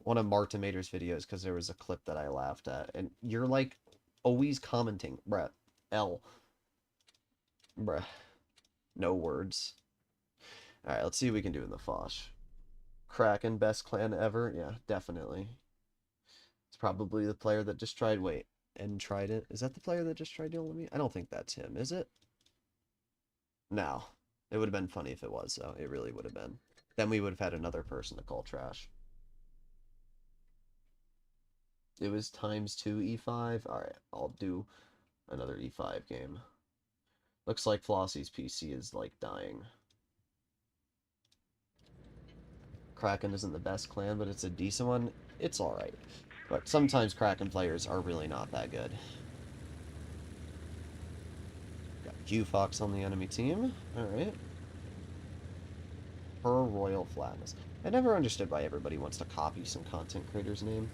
one of Martimator's videos because there was a clip that I laughed at, and you're like always commenting, bruh. L. Bruh. No words. Alright, let's see what we can do in the Fosh. Kraken, best clan ever? Yeah, definitely. It's probably the player that just tried. Wait, and tried it? Is that the player that just tried dealing with me? I don't think that's him, is it? No. It would have been funny if it was, though. It really would have been. Then we would have had another person to call trash. It was ×2 E5. Alright, I'll do another E5 game. Looks like Flossie's PC is, like, dying. Kraken isn't the best clan, but it's a decent one. It's alright. But sometimes Kraken players are really not that good. Got Q-Fox on the enemy team. Alright. Per Royal Flatness. I never understood why everybody wants to copy some content creator's name.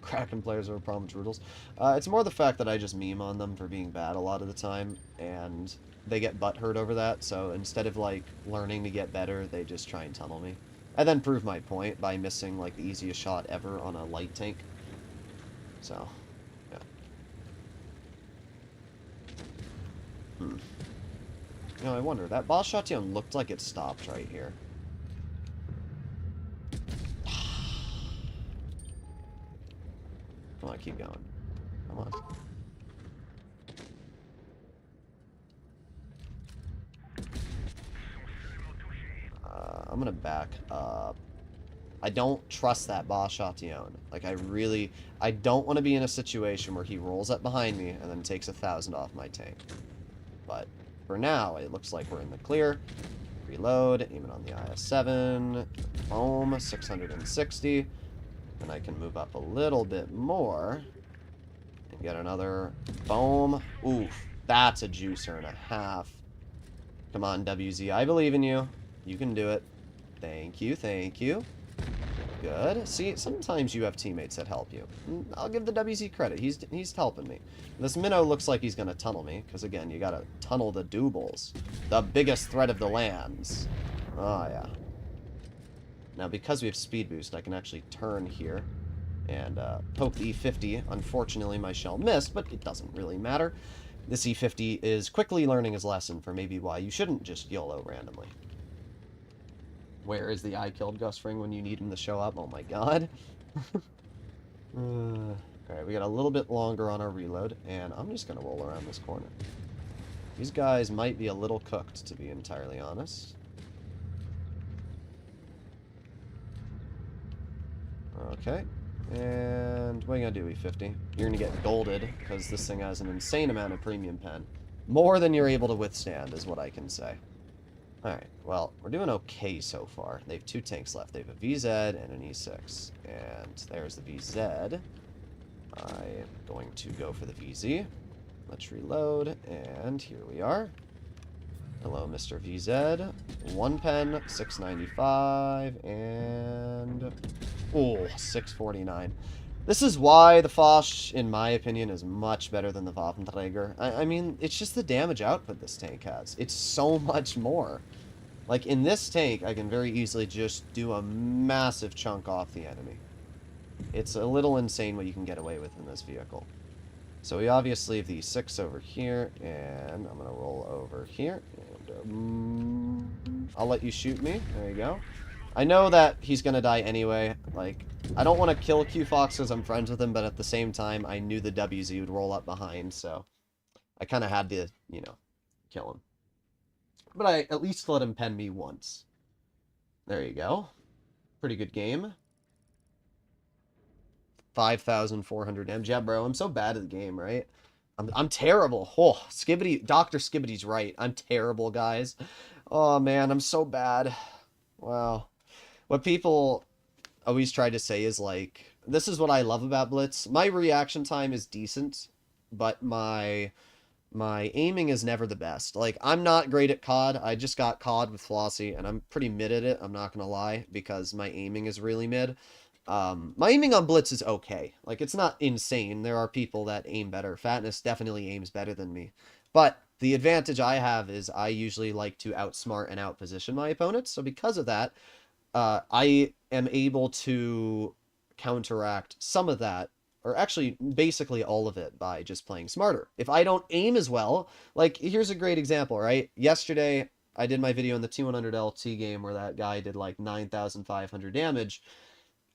Kraken players are a problem with Droodles. It's more the fact that I just meme on them for being bad a lot of the time, and they get butthurt over that, so instead of, like, learning to get better, they just try and tunnel me. And then prove my point by missing, like, the easiest shot ever on a light tank. So, yeah. You know, I wonder, that boss shotgun looked like it stopped right here. Come on, keep going. Come on. I'm gonna back up. I don't trust that boss shotgun. Like, I don't want to be in a situation where he rolls up behind me and then takes 1,000 off my tank. But for now, it looks like we're in the clear. Reload, aim it on the IS-7. Boom, 660. And I can move up a little bit more and get another boom. Oof, that's a juicer and a half. Come on, WZ, I believe in you. You can do it. Thank you, thank you. Good. See, sometimes you have teammates that help you. I'll give the WZ credit. He's helping me. This minnow looks like he's gonna tunnel me, because again, you gotta tunnel the Droodles. The biggest threat of the lands. Oh, yeah. Now, because we have speed boost, I can actually turn here and poke the E50. Unfortunately, my shell missed, but it doesn't really matter. This E50 is quickly learning his lesson for maybe why you shouldn't just YOLO randomly. Where is the I killed Gus Ring when you need him to show up? Oh my god. Alright, we got a little bit longer on our reload, and I'm just going to roll around this corner. These guys might be a little cooked, to be entirely honest. Okay, and what are you going to do, E50? You're going to get golded, because this thing has an insane amount of premium pen. More than you're able to withstand, is what I can say. Alright, well, we're doing okay so far. They have 2 tanks left. They have a VZ and an E6. And there's the VZ. I'm going to go for the VZ. Let's reload, and here we are. Hello, Mr. VZ. 1 pen, 695, and... oh, 649. This is why the Foch, in my opinion, is much better than the Waffenträger. I mean, it's just the damage output this tank has. It's so much more. Like, in this tank, I can very easily just do a massive chunk off the enemy. It's a little insane what you can get away with in this vehicle. So we obviously have the 6 over here, and I'm going to roll over here. And I'll let you shoot me. There you go. I know that he's going to die anyway. Like, I don't want to kill Q-Fox because I'm friends with him, but at the same time, I knew the WZ would roll up behind, so I kind of had to, you know, kill him. But I at least let him pen me once. There you go. Pretty good game. 5,400 damage. Yeah, bro, I'm so bad at the game, right? I'm terrible. Oh, Skibbity, Dr. Skibbity's right. I'm terrible, guys. Oh, man, I'm so bad. Wow. What people always try to say is, like, this is what I love about Blitz. My reaction time is decent, but my aiming is never the best. Like, I'm not great at COD. I just got COD with Flossie, and I'm pretty mid at it, I'm not gonna lie, because my aiming is really mid. My aiming on Blitz is okay. Like, it's not insane. There are people that aim better. Fatness definitely aims better than me. But the advantage I have is I usually like to outsmart and outposition my opponents. So because of that, I am able to counteract some of that, or actually basically all of it, by just playing smarter. If I don't aim as well, like here's a great example, right? Yesterday, I did my video in the T100 LT game where that guy did like 9,500 damage,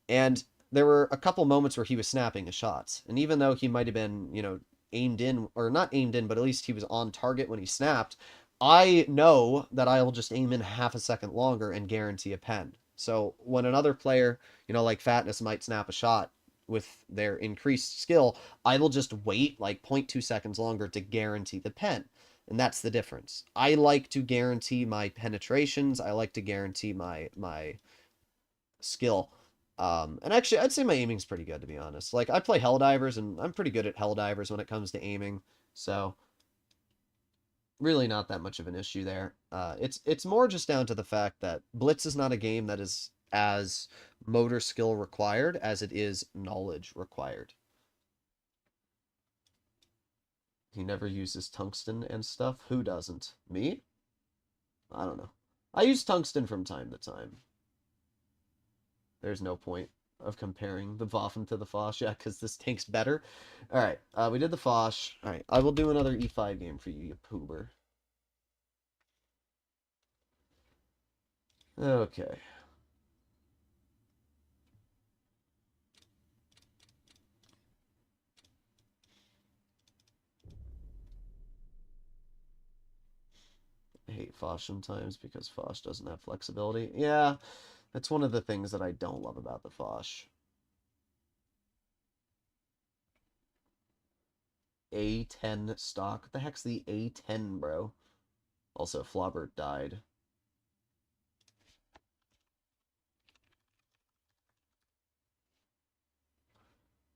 and there were a couple moments where he was snapping his shots. And even though he might have been, aimed in, or not aimed in, but at least he was on target when he snapped, I know that I will just aim in half a second longer and guarantee a pen. So when another player, like Fatness might snap a shot with their increased skill, I will just wait like 0.2 seconds longer to guarantee the pen. And that's the difference. I like to guarantee my penetrations. I like to guarantee my skill. And actually, I'd say my aiming's pretty good, to be honest. Like, I play Helldivers, and I'm pretty good at Helldivers when it comes to aiming. So, really not that much of an issue there. It's more just down to the fact that Blitz is not a game that is as motor skill required as it is knowledge required. He never uses tungsten and stuff. Who doesn't? Me? I don't know. I use tungsten from time to time. There's no point of comparing the Waffen to the Foch, yeah, because this tank's better. Alright, we did the Foch. Alright, I will do another E5 game for you, you poober. Okay. I hate Foch sometimes because Foch doesn't have flexibility. Yeah, that's one of the things that I don't love about the Foch. A10 stock. What the heck's the A10, bro? Also, Flaubert died.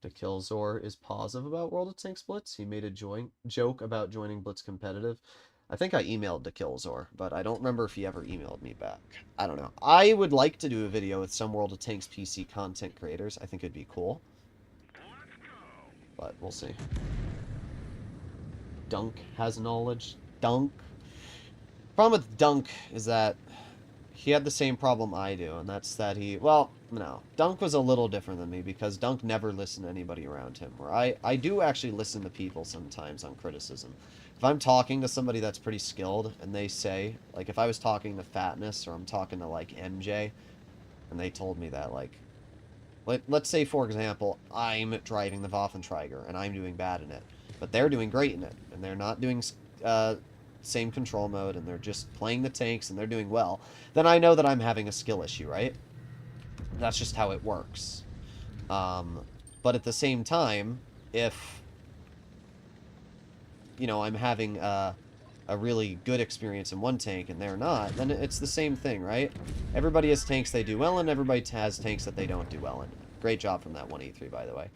De Killzor is positive about World of Tanks Blitz. He made a joke about joining Blitz competitive. I think I emailed De Killzor, but I don't remember if he ever emailed me back. I don't know. I would like to do a video with some World of Tanks PC content creators. I think it'd be cool. But we'll see. Dunk has knowledge. Dunk. Problem with Dunk is that he had the same problem I do, and that's that well, no. Dunk was a little different than me, because Dunk never listened to anybody around him, where I do actually listen to people sometimes on criticism. If I'm talking to somebody that's pretty skilled, and they say, like, if I was talking to Fatness, or I'm talking to, like, MJ, and they told me that, like, let's say, for example, I'm driving the Waffenträger, and I'm doing bad in it, but they're doing great in it, and they're not doing, same control mode, and they're just playing the tanks, and they're doing well, then I know that I'm having a skill issue, right? That's just how it works. But at the same time, if, I'm having a really good experience in one tank and they're not, then it's the same thing, right? Everybody has tanks they do well in, everybody has tanks that they don't do well in. Great job from that 183, by the way.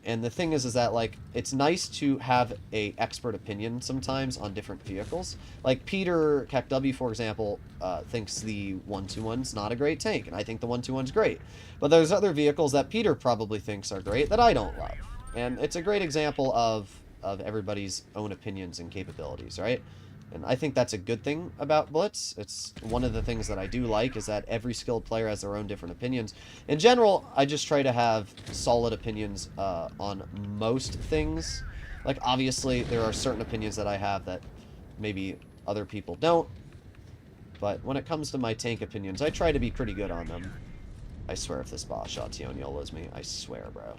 And the thing is that, like, it's nice to have a expert opinion sometimes on different vehicles. Like, Peter KEKW, for example, thinks the 121's not a great tank, and I think the 121's great. But there's other vehicles that Peter probably thinks are great that I don't love. And it's a great example of everybody's own opinions and capabilities, right? And I think that's a good thing about Blitz. It's one of the things that I do like, is that every skilled player has their own different opinions. In general, I just try to have solid opinions on most things. Like, obviously, there are certain opinions that I have that maybe other people don't. But when it comes to my tank opinions, I try to be pretty good on them. I swear if this boss shot YOLOs me, I swear, bro.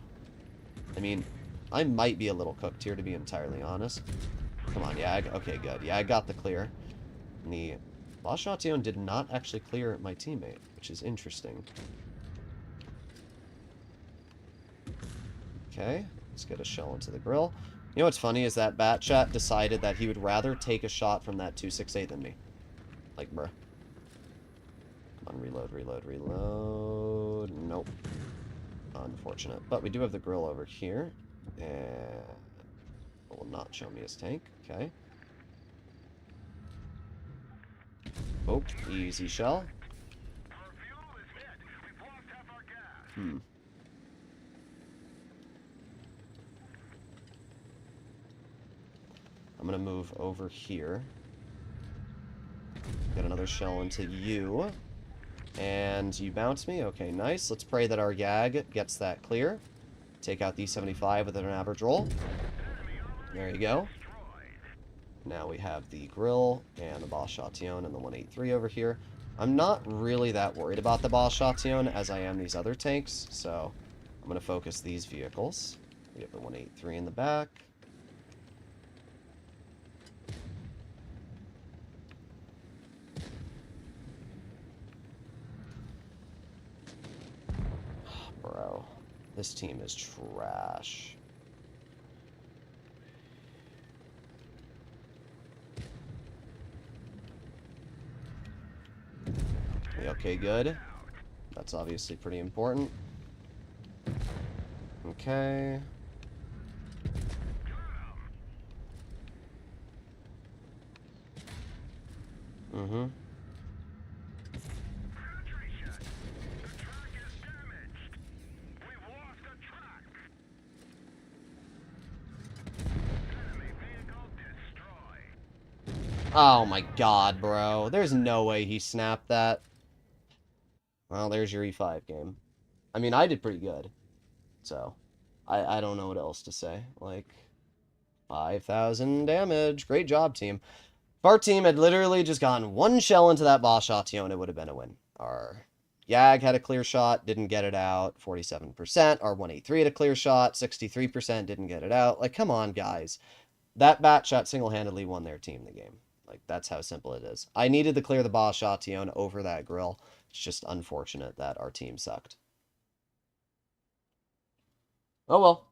I mean, I might be a little cooked here, to be entirely honest. Come on, yeah, okay, good. Yeah, I got the clear. And the Bashation did not actually clear my teammate, which is interesting. Okay, let's get a shell into the grill. You know what's funny is that Batchat decided that he would rather take a shot from that 268 than me. Like, bruh. Come on, reload, reload, reload. Nope. Unfortunate. But we do have the grill over here. And it will not show me his tank. Okay. Oh, easy shell. I'm going to move over here. Get another shell into you. And you bounce me? Okay, nice. Let's pray that our Yag gets that clear. Take out the E75 with an average roll. There you go. Now we have the Grill and the Bashation and the 183 over here. I'm not really that worried about the Bashation as I am these other tanks, so I'm going to focus these vehicles. We have the 183 in the back. Bro, this team is trash. Okay, good. That's obviously pretty important. Okay. Mm-hmm. Oh my god, bro. There's no way he snapped that. Well, there's your E5 game. I mean, I did pretty good. So, I don't know what else to say. Like, 5,000 damage. Great job, team. If our team had literally just gotten one shell into that Bashation, it would have been a win. Our Yag had a clear shot, didn't get it out, 47%. Our 183 had a clear shot, 63%, didn't get it out. Like, come on, guys. That bat shot single-handedly won their team the game. Like, that's how simple it is. I needed to clear the Bashation over that Grill. It's just unfortunate that our team sucked. Oh well.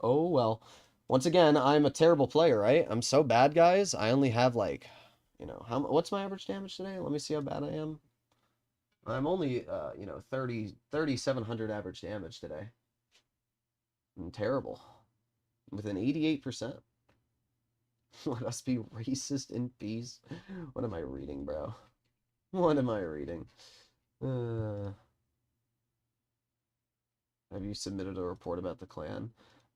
Oh well. Once again, I'm a terrible player, right? I'm so bad, guys. I only have like, you know, what's my average damage today? Let me see how bad I am. I'm only, 3,700 average damage today. I'm terrible. With an 88%. Let us be racist in peace. What am I reading, bro? What am I reading? Have you submitted a report about the clan?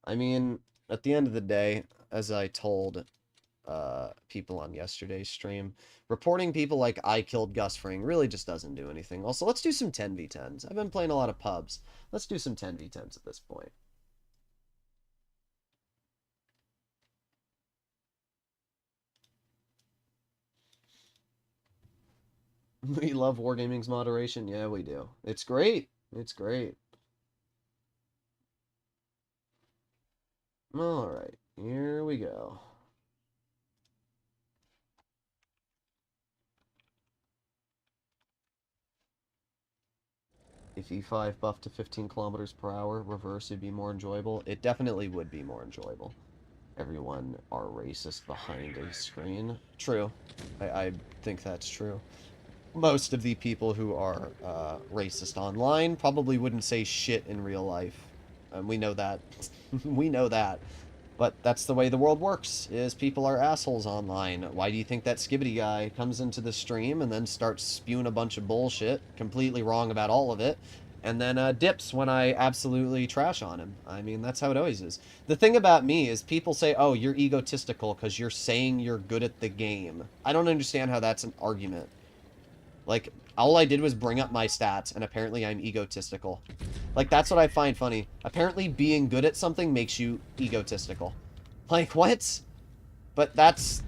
I mean, at the end of the day, as I told people on yesterday's stream, reporting people like I killed Gus Fring really just doesn't do anything. Also, let's do some 10v10s. I've been playing a lot of pubs. Let's do some 10v10s at this point. We love Wargaming's moderation. Yeah, we do. It's great. It's great. Alright, here we go. If E5 buffed to 15 kilometers per hour, reverse would be more enjoyable. It definitely would be more enjoyable. Everyone are racist behind a screen. True. I think that's true. Most of the people who are racist online probably wouldn't say shit in real life. And we know that. We know that. But that's the way the world works, is people are assholes online. Why do you think that Skibbity guy comes into the stream and then starts spewing a bunch of bullshit, completely wrong about all of it, and then dips when I absolutely trash on him? I mean, that's how it always is. The thing about me is people say, oh, you're egotistical because you're saying you're good at the game. I don't understand how that's an argument. Like, all I did was bring up my stats, and apparently I'm egotistical. Like, that's what I find funny. Apparently being good at something makes you egotistical. Like, what? But that's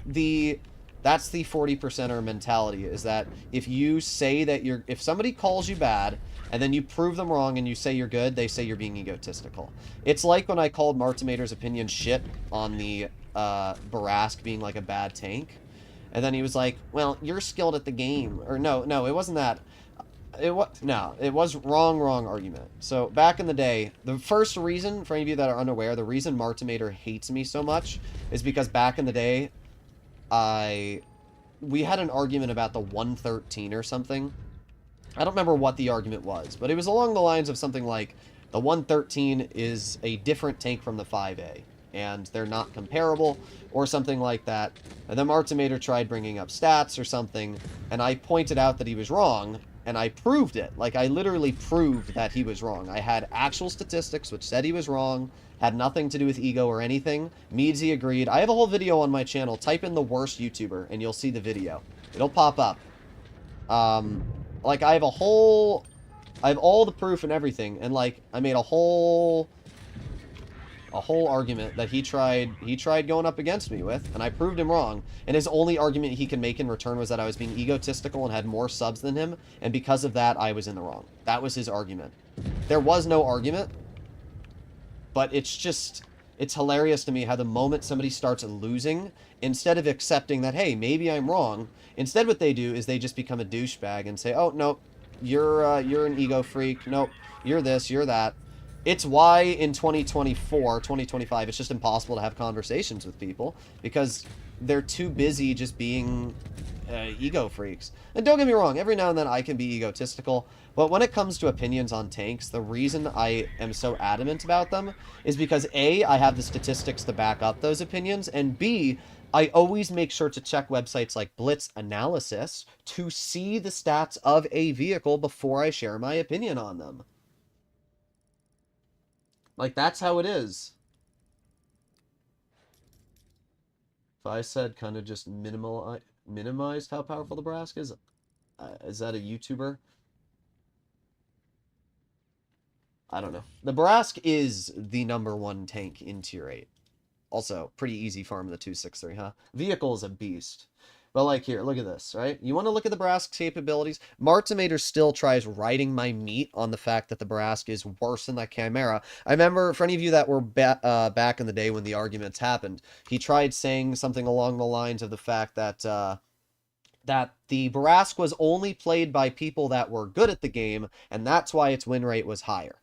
the 40%er mentality, is that if you say that you're... If somebody calls you bad, and then you prove them wrong and you say you're good, they say you're being egotistical. It's like when I called Martimator's opinion shit on the Barask being like a bad tank. And then he was like, well, you're skilled at the game. Or no, it wasn't that. It was wrong argument. So back in the day, the first reason, for any of you that are unaware, the reason Martimator hates me so much is because back in the day, we had an argument about the 113 or something. I don't remember what the argument was, but it was along the lines of something like, the 113 is a different tank from the 5A. And they're not comparable, or something like that. And then Martimator tried bringing up stats or something, and I pointed out that he was wrong, And I proved it. Like, I literally proved that he was wrong. I had actual statistics which said he was wrong, had nothing to do with ego or anything. Meadsy agreed. I have a whole video on my channel. Type in the worst YouTuber, and you'll see the video. It'll pop up. Like, I have all the proof and everything, and, like, I made a whole argument that he tried going up against me with, and I proved him wrong. And his only argument he could make in return was that I was being egotistical and had more subs than him, and because of that, I was in the wrong. That was his argument. There was no argument, but it's hilarious to me how the moment somebody starts losing, instead of accepting that, hey, maybe I'm wrong, instead what they do is they just become a douchebag and say, oh, nope, you're an ego freak, nope, you're this, you're that. It's why in 2024, 2025, it's just impossible to have conversations with people because they're too busy just being ego freaks. And don't get me wrong, every now and then I can be egotistical, but when it comes to opinions on tanks, the reason I am so adamant about them is because A, I have the statistics to back up those opinions, and B, I always make sure to check websites like Blitz Analysis to see the stats of a vehicle before I share my opinion on them. Like, that's how it is. If I said kind of just minimized how powerful the Brask is that a YouTuber? I don't know. The Brask is the #1 tank in Tier 8. Also, pretty easy farm the 263, huh? Vehicle is a beast. But, like, here, look at this, right? You want to look at the Brask's capabilities? Martimator still tries riding my meat on the fact that the Brask is worse than that Chimera. I remember, for any of you that were back in the day when the arguments happened, he tried saying something along the lines of the fact that, that the Brask was only played by people that were good at the game, and that's why its win rate was higher.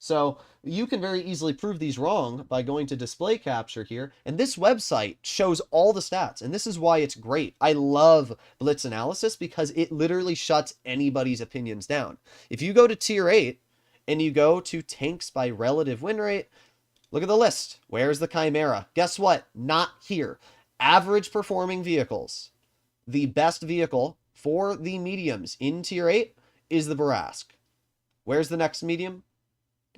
So you can very easily prove these wrong by going to display capture here, and this website shows all the stats, and this is why it's great. I love Blitz Analysis because it literally shuts anybody's opinions down. If you go to Tier 8 and you go to tanks by relative win rate, look at the list. Where's the Chimera? Guess what? Not here. Average performing vehicles. The best vehicle for the mediums in Tier 8 is the Brask. Where's the next medium?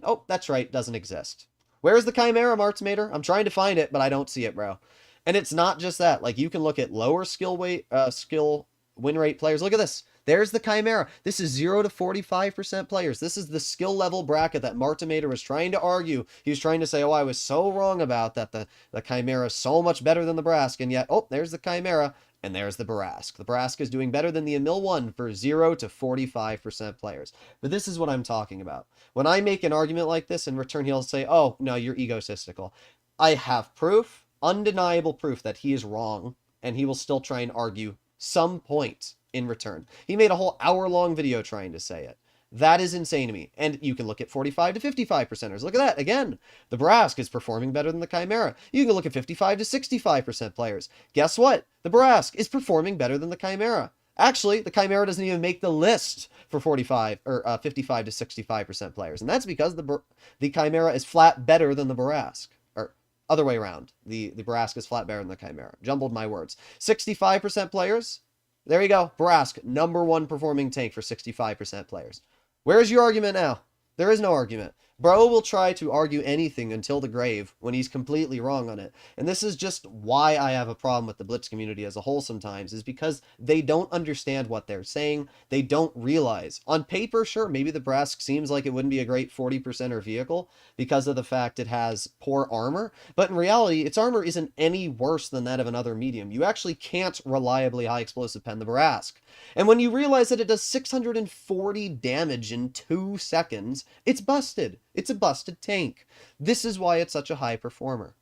Oh, that's right, doesn't exist. Where's the Chimera, Martimator? I'm trying to find it, but I don't see it, bro. And it's not just that. Like, you can look at lower skill win rate players. Look at this. There's the Chimera. This is 0 to 45% players. This is the skill level bracket that Martimator was trying to argue. He was trying to say, oh, I was so wrong about that. The Chimera is so much better than the Brask. And yet, oh, there's the Chimera. And there's the Brask. The Brask is doing better than the Emil 1 for 0 to 45% players. But this is what I'm talking about. When I make an argument like this, in return he'll say, oh, no, you're egotistical. I have proof, undeniable proof that he is wrong, and he will still try and argue some point in return. He made a whole hour-long video trying to say it. That is insane to me. And you can look at 45 to 55%ers. Look at that. Again, the Brask is performing better than the Chimera. You can look at 55 to 65% players. Guess what? The Brask is performing better than the Chimera. Actually, the Chimera doesn't even make the list for 45 or 55 to 65% players. And that's because the Chimera is flat better than the Brask. Or other way around. The Brask is flat better than the Chimera. Jumbled my words. 65% players. There you go. Brask, #1 performing tank for 65% players. Where's your argument now? There is no argument. Bro will try to argue anything until the grave when he's completely wrong on it. And this is just why I have a problem with the Blitz community as a whole sometimes, is because they don't understand what they're saying. They don't realize. On paper, sure, maybe the Brask seems like it wouldn't be a great 40%er vehicle because of the fact it has poor armor. But in reality, its armor isn't any worse than that of another medium. You actually can't reliably high explosive pen the Brask. And when you realize that it does 640 damage in 2 seconds, it's busted. It's a busted tank. This is why it's such a high performer.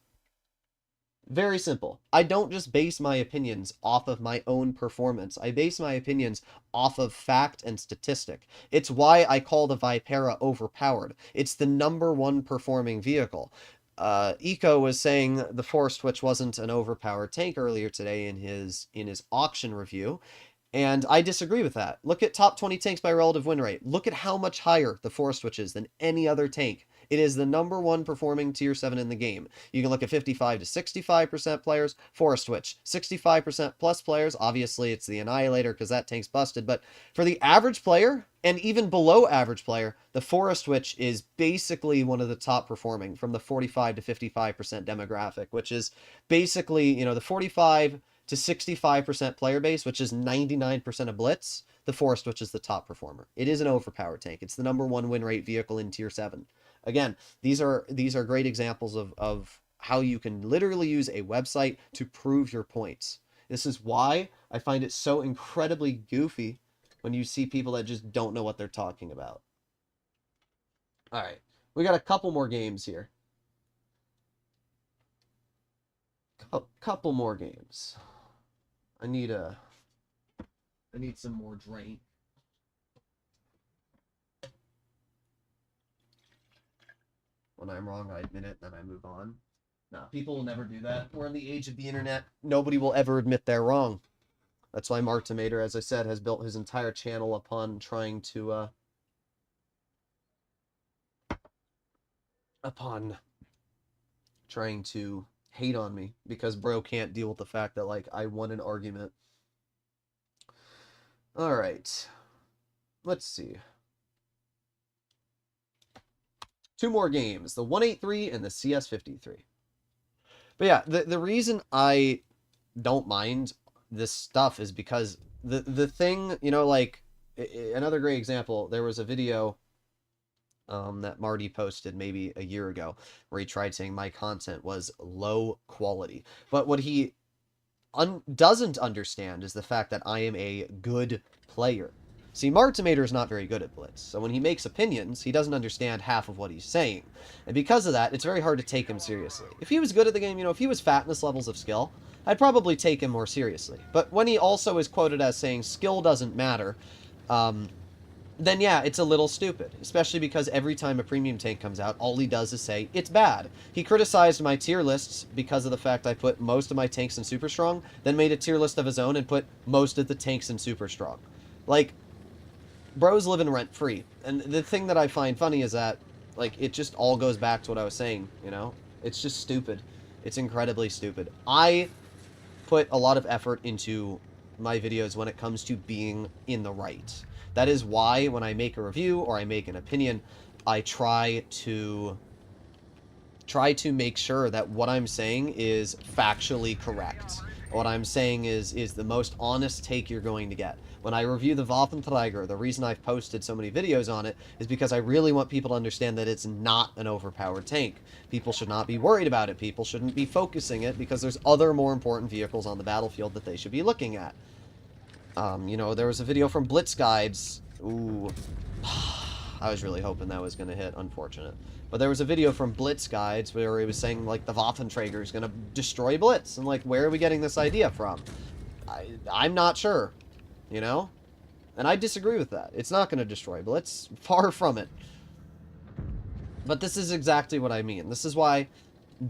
Very simple. I don't just base my opinions off of my own performance. I base my opinions off of fact and statistic. It's why I call the Vipera overpowered. It's the #1 performing vehicle. Eco was saying the Force Twitch wasn't an overpowered tank earlier today in his auction review. And I disagree with that. Look at top 20 tanks by relative win rate. Look at how much higher the Force Twitch is than any other tank. It is the #1 performing tier 7 in the game. You can look at 55 to 65% players, Forest Witch. 65% plus players, obviously it's the Annihilator because that tank's busted, but for the average player, and even below average player, the Forest Witch is basically one of the top performing from the 45 to 55% demographic, which is basically, you know, the 45 to 65% player base, which is 99% of Blitz. The Forest Witch is the top performer. It is an overpowered tank. It's the #1 win rate vehicle in tier 7. Again, these are great examples of how you can literally use a website to prove your points. This is why I find it so incredibly goofy when you see people that just don't know what they're talking about. All right, we got a couple more games here. Couple more games. I need some more drink. When I'm wrong, I admit it, then I move on. No, people will never do that. We're in the age of the internet. Nobody will ever admit they're wrong. That's why Mark Tomater, as I said, has built his entire channel upon trying to hate on me because bro can't deal with the fact that like I won an argument. All right. Let's see. 2 more games, the 183 and the CS53. But yeah, the reason I don't mind this stuff is because the thing, you know, like another great example, there was a video that Marty posted maybe a year ago where he tried saying my content was low quality. But what he doesn't understand is the fact that I am a good player. See, Martimator is not very good at Blitz, so when he makes opinions, he doesn't understand half of what he's saying. And because of that, it's very hard to take him seriously. If he was good at the game, you know, if he was fatness levels of skill, I'd probably take him more seriously. But when he also is quoted as saying skill doesn't matter, then yeah, it's a little stupid, especially because every time a premium tank comes out, all he does is say, it's bad. He criticized my tier lists because of the fact I put most of my tanks in super strong, then made a tier list of his own and put most of the tanks in super strong. Like, bro's living rent-free. And the thing that I find funny is that, like, it just all goes back to what I was saying, you know? It's just stupid. It's incredibly stupid. I put a lot of effort into my videos when it comes to being in the right. That is why when I make a review or I make an opinion, I try to make sure that what I'm saying is factually correct. What I'm saying is the most honest take you're going to get. When I review the Waffenträger, the reason I've posted so many videos on it is because I really want people to understand that it's not an overpowered tank. People should not be worried about it. People shouldn't be focusing it because there's other more important vehicles on the battlefield that they should be looking at. You know, there was a video from Blitz Guides. Ooh. I was really hoping that was going to hit. Unfortunate. But there was a video from Blitz Guides where he was saying, like, the Waffenträger is going to destroy Blitz. And, like, where are we getting this idea from? I'm not sure. You know? And I disagree with that. It's not going to destroy Blitz. Far from it. But this is exactly what I mean. This is why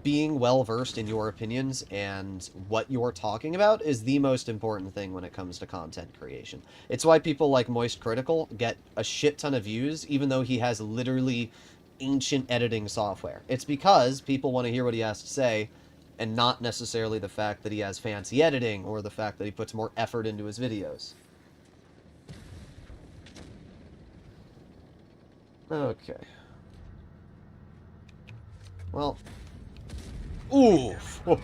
being well-versed in your opinions and what you're talking about is the most important thing when it comes to content creation. It's why people like Moist Critical get a shit ton of views, even though he has literally ancient editing software. It's because people want to hear what he has to say, and not necessarily the fact that he has fancy editing, or the fact that he puts more effort into his videos. Okay. Well... Oof! The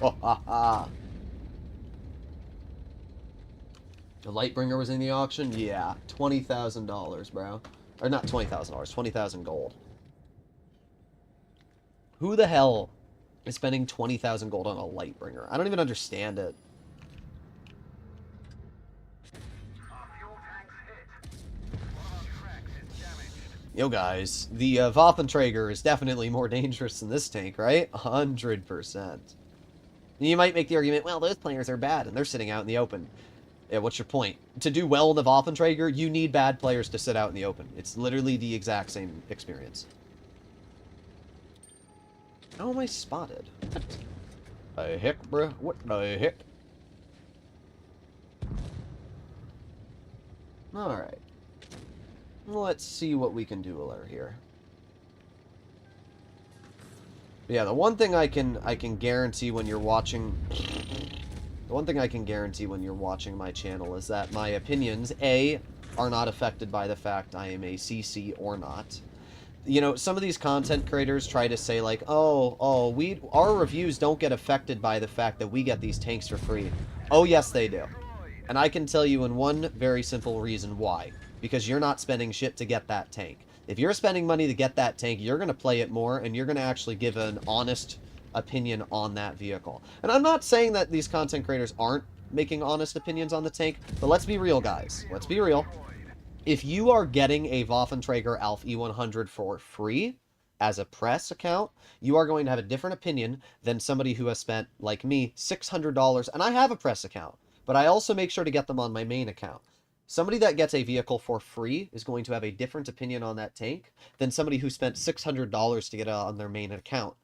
Lightbringer was in the auction? Yeah. $20,000, bro. Or not $20,000, 20,000 gold. Who the hell is spending 20,000 gold on a Lightbringer? I don't even understand it. Yo guys, the Waffenträger is definitely more dangerous than this tank, right? 100%. You might make the argument, well, those players are bad and they're sitting out in the open. Yeah, what's your point? To do well in the Waffenträger, you need bad players to sit out in the open. It's literally the exact same experience. How am I spotted? What the heck, bruh? What the heck? Alright. Let's see what we can do here. Yeah, the one thing I can guarantee when you're watching the one thing I can guarantee when you're watching my channel is that my opinions A are not affected by the fact I am a CC or not. You know, some of these content creators try to say like, "Oh, our reviews don't get affected by the fact that we get these tanks for free." Oh, yes, they do. And I can tell you in one very simple reason why. Because you're not spending shit to get that tank. If you're spending money to get that tank, you're going to play it more, and you're going to actually give an honest opinion on that vehicle. And I'm not saying that these content creators aren't making honest opinions on the tank, but let's be real, guys. Let's be real. If you are getting a Waffenträger Alf E100 for free as a press account, you are going to have a different opinion than somebody who has spent, like me, $600, and I have a press account, but I also make sure to get them on my main account. Somebody that gets a vehicle for free is going to have a different opinion on that tank than somebody who spent $600 to get it on their main account.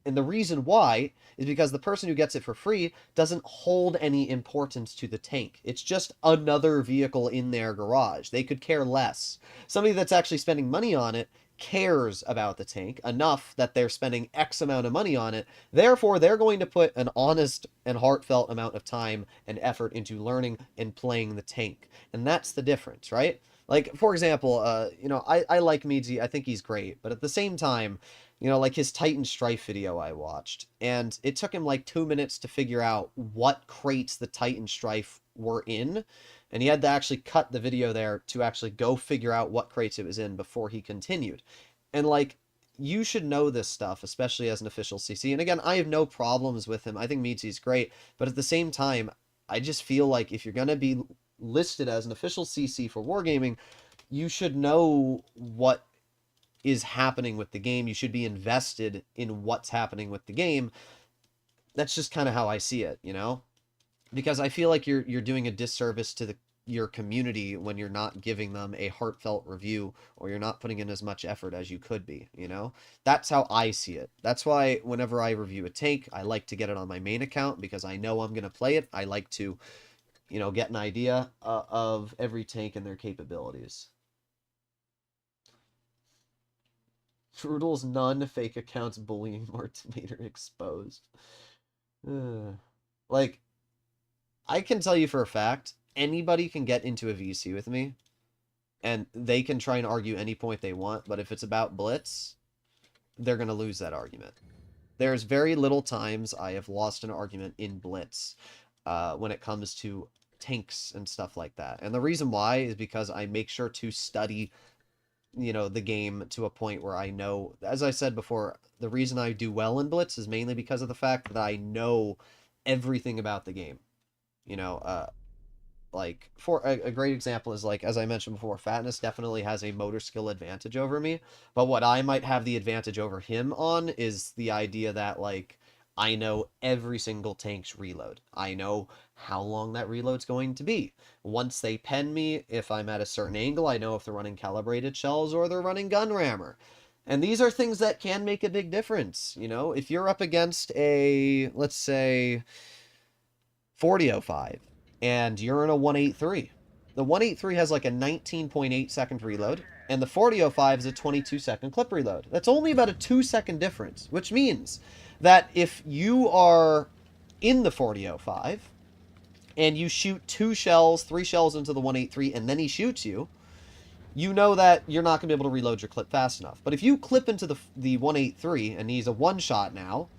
And the reason why is because the person who gets it for free doesn't hold any importance to the tank. It's just another vehicle in their garage. They could care less. Somebody that's actually spending money on it cares about the tank enough that they're spending X amount of money on it. Therefore, they're going to put an honest and heartfelt amount of time and effort into learning and playing the tank. And that's the difference, right? Like, for example, I like Meadsy. I think he's great. But at the same time, like his Titan Strife video I watched, and it took him like 2 minutes to figure out what crates the Titan Strife were in, and he had to actually cut the video there to actually go figure out what crates it was in before he continued. And like, you should know this stuff, especially as an official CC. And again, I have no problems with him. I think Meadsy's great, but at the same time, I just feel like if you're gonna be listed as an official CC for Wargaming, you should know what is happening with the game. You should be invested in what's happening with the game. That's just kind of how I see it, because I feel like you're doing a disservice to your community when you're not giving them a heartfelt review, or you're not putting in as much effort as you could be. That's how I see it. That's why whenever I review a tank, I like to get it on my main account, because I know I'm going to play it. I like to, get an idea of every tank and their capabilities. Droodles, none, fake accounts, bullying, Martimeter exposed. Like, I can tell you for a fact, anybody can get into a VC with me, and they can try and argue any point they want, but if it's about Blitz, they're going to lose that argument. There's very little times I have lost an argument in Blitz when it comes to tanks and stuff like that. And the reason why is because I make sure to study the game to a point where I know, as I said before, the reason I do well in Blitz is mainly because of the fact that I know everything about the game. Like, for a great example is, like, as I mentioned before, Fatness definitely has a motor skill advantage over me, but what I might have the advantage over him on is the idea that, like, I know every single tank's reload. I know how long that reload's going to be. Once they pen me, if I'm at a certain angle, I know if they're running calibrated shells or they're running gun rammer. And these are things that can make a big difference. If you're up against a, let's say, 4005, and you're in a 183. The 183 has like a 19.8-second reload, and the 4005 is a 22-second clip reload. That's only about a 2-second difference, which means that if you are in the 4005 and you shoot 3 shells into the 183, and then he shoots you, you know that you're not going to be able to reload your clip fast enough. But if you clip into the 183, and he's a one-shot now,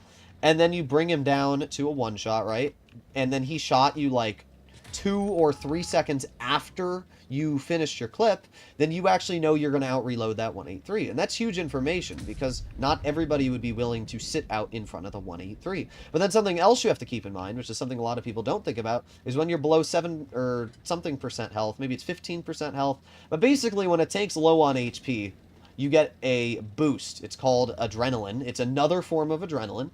and then you bring him down to a one-shot, right? And then he shot you like 2 or 3 seconds after you finished your clip, then you actually know you're going to out-reload that 183. And that's huge information, because not everybody would be willing to sit out in front of the 183. But then something else you have to keep in mind, which is something a lot of people don't think about, is when you're below 7 or something percent health, maybe it's 15% health, but basically when a tank's low on HP, you get a boost. It's called adrenaline. It's another form of adrenaline.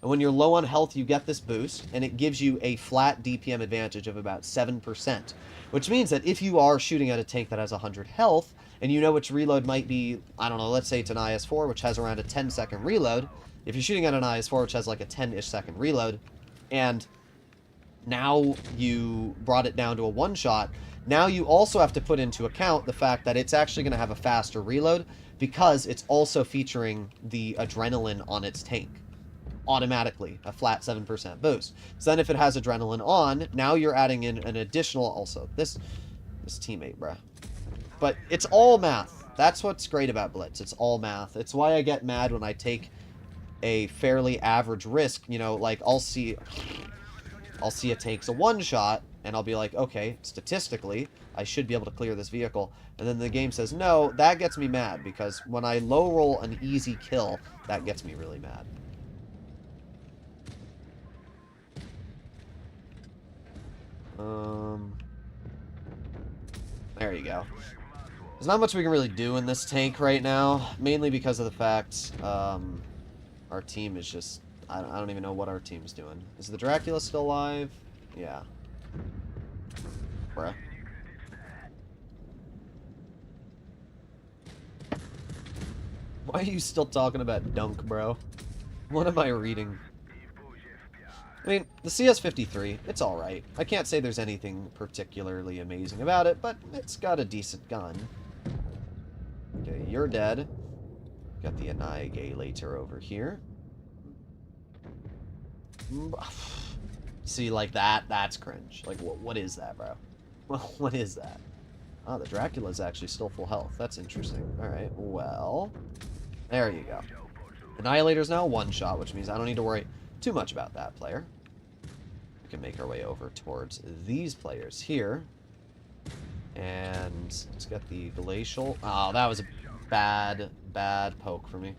And when you're low on health, you get this boost, and it gives you a flat DPM advantage of about 7%, which means that if you are shooting at a tank that has 100 health, and you know its reload might be, I don't know, let's say it's an IS-4, which has around a 10-second reload. If you're shooting at an IS-4, which has like a 10-ish second reload, and now you brought it down to a one-shot, now you also have to put into account the fact that it's actually going to have a faster reload, because it's also featuring the adrenaline on its tank. automatically a flat 7% boost. So then if it has adrenaline on, now you're adding in an additional, also, this teammate, bruh. But it's all math. That's what's great about Blitz. It's all math. It's why I get mad when I take a fairly average risk. You know, like, I'll see it takes a one-shot, and I'll be like, okay, statistically, I should be able to clear this vehicle. And then the game says, no, that gets me mad, because when I low roll an easy kill, that gets me really mad. There you go. There's not much we can really do in this tank right now, mainly because of the fact, our team is just, I don't even know what our team's doing. Is the Dracula still alive? Yeah. Bruh. Why are you still talking about Dunk, bro? What am I reading? I mean, the CS-53, it's alright. I can't say there's anything particularly amazing about it, but it's got a decent gun. Okay, you're dead. Got the Annihilator over here. See, like that's cringe. Like, what is that, bro? What is that? Oh, the Dracula's actually still full health. That's interesting. Alright, well, there you go. Annihilator's now one shot, which means I don't need to worry too much about that player. We can make our way over towards these players here. And let's get the Glacial. Oh, that was a bad poke for me.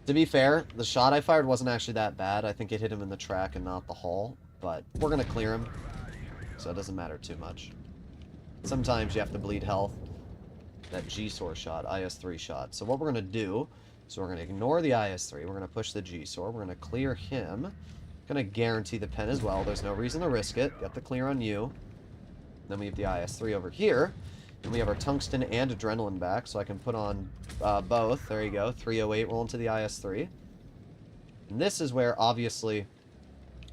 To be fair, the shot I fired wasn't actually that bad. I think it hit him in the track and not the hull. But we're going to clear him, so it doesn't matter too much. Sometimes you have to bleed health. That G-Soar shot, IS-3 shot. So what we're going to do is we're going to ignore the IS-3. We're going to push the G-Soar. We're going to clear him. Going to guarantee the pen as well. There's no reason to risk it. Got the clear on you. Then we have the IS-3 over here. And we have our Tungsten and Adrenaline back, so I can put on both. There you go. 308 roll into the IS-3. And this is where, obviously,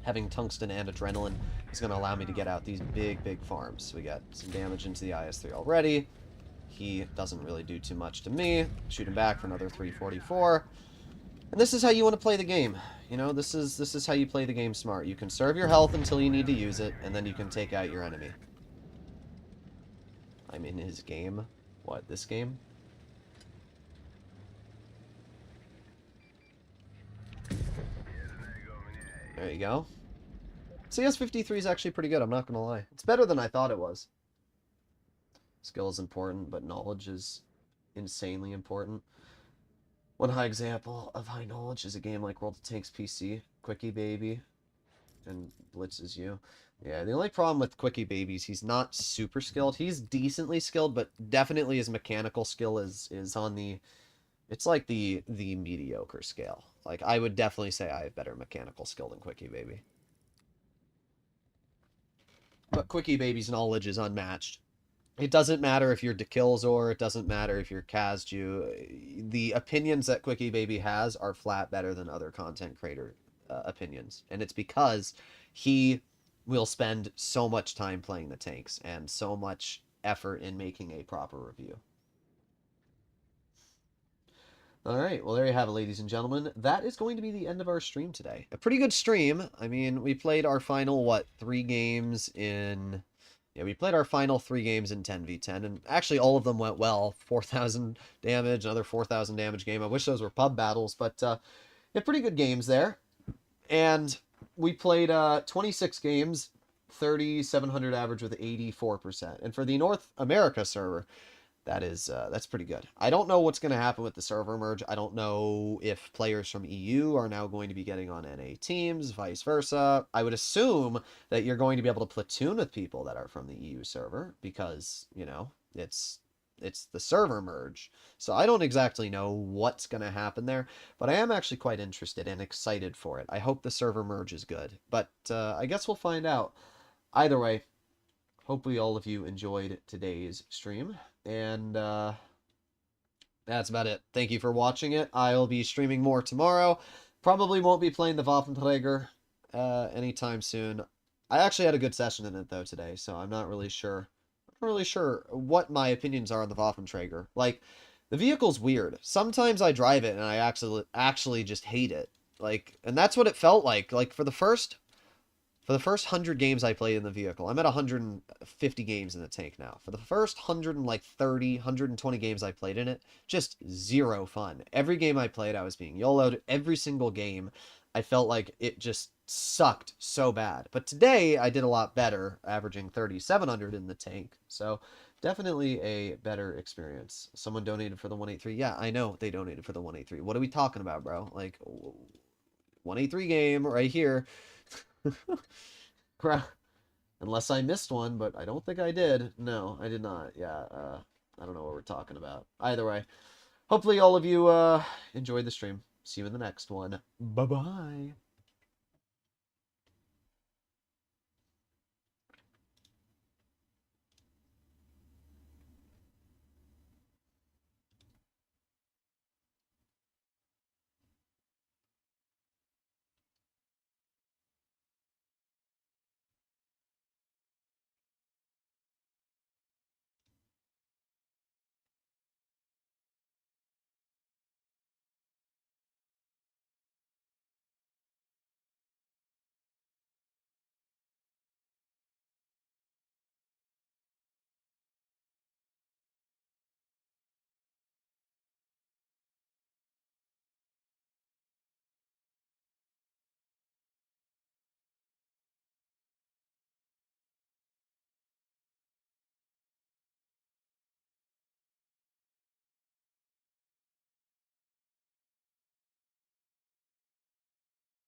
having Tungsten and Adrenaline is going to allow me to get out these big farms. So we got some damage into the IS-3 already. He doesn't really do too much to me. Shoot him back for another 344. And this is how you want to play the game. You know, this is how you play the game smart. You conserve your health until you need to use it, and then you can take out your enemy. I'm in his game. What, this game? There you go. CS-53 is actually pretty good, I'm not gonna lie. It's better than I thought it was. Skill is important, but knowledge is insanely important. One high example of high knowledge is a game like World of Tanks PC, Quickie Baby, and Blitz is you. Yeah, the only problem with Quickie Baby's he's not super skilled. He's decently skilled, but definitely his mechanical skill is on the... It's like the mediocre scale. Like, I would definitely say I have better mechanical skill than Quickie Baby. But Quickie Baby's knowledge is unmatched. It doesn't matter if you're Dekillzor, it doesn't matter if you're Kazju. The opinions that Quickie Baby has are flat better than other content creator opinions. And it's because he will spend so much time playing the tanks and so much effort in making a proper review. Alright, well there you have it, ladies and gentlemen. That is going to be the end of our stream today. A pretty good stream. I mean, we played our final, what, 3 games in... Yeah, we played our final 3 games in 10v10, and actually all of them went well. 4,000 damage, another 4,000 damage game. I wish those were pub battles, but yeah, pretty good games there. And we played 26 games, 3,700 average with 84%. And for the North America server, that's pretty good. I don't know what's going to happen with the server merge. I don't know if players from EU are now going to be getting on NA teams, vice versa. I would assume that you're going to be able to platoon with people that are from the EU server because, you know, it's the server merge. So I don't exactly know what's going to happen there, but I am actually quite interested and excited for it. I hope the server merge is good, but I guess we'll find out. Either way, hopefully all of you enjoyed today's stream. And that's about it. Thank you for watching it. I'll be streaming more tomorrow. Probably won't be playing the Waffenträger anytime soon. I actually had a good session in it though today, so I'm not really sure. I'm not really sure what my opinions are on the Waffenträger. Like, the vehicle's weird. Sometimes I drive it and I actually just hate it. Like, and that's what it felt like. Like for the first 100 games I played in the vehicle, I'm at 150 games in the tank now. For the first 130, 120 games I played in it, just zero fun. Every game I played, I was being YOLO'd. Every single game, I felt like it just sucked so bad. But today, I did a lot better, averaging 3,700 in the tank. So definitely a better experience. Someone donated for the 183. Yeah, I know they donated for the 183. What are we talking about, bro? Like, 183 game right here. Unless I missed one, but I don't think I did. No, I did not. Yeah, I don't know what we're talking about. Either way, hopefully all of you enjoyed the stream. See you in the next one. Bye-bye.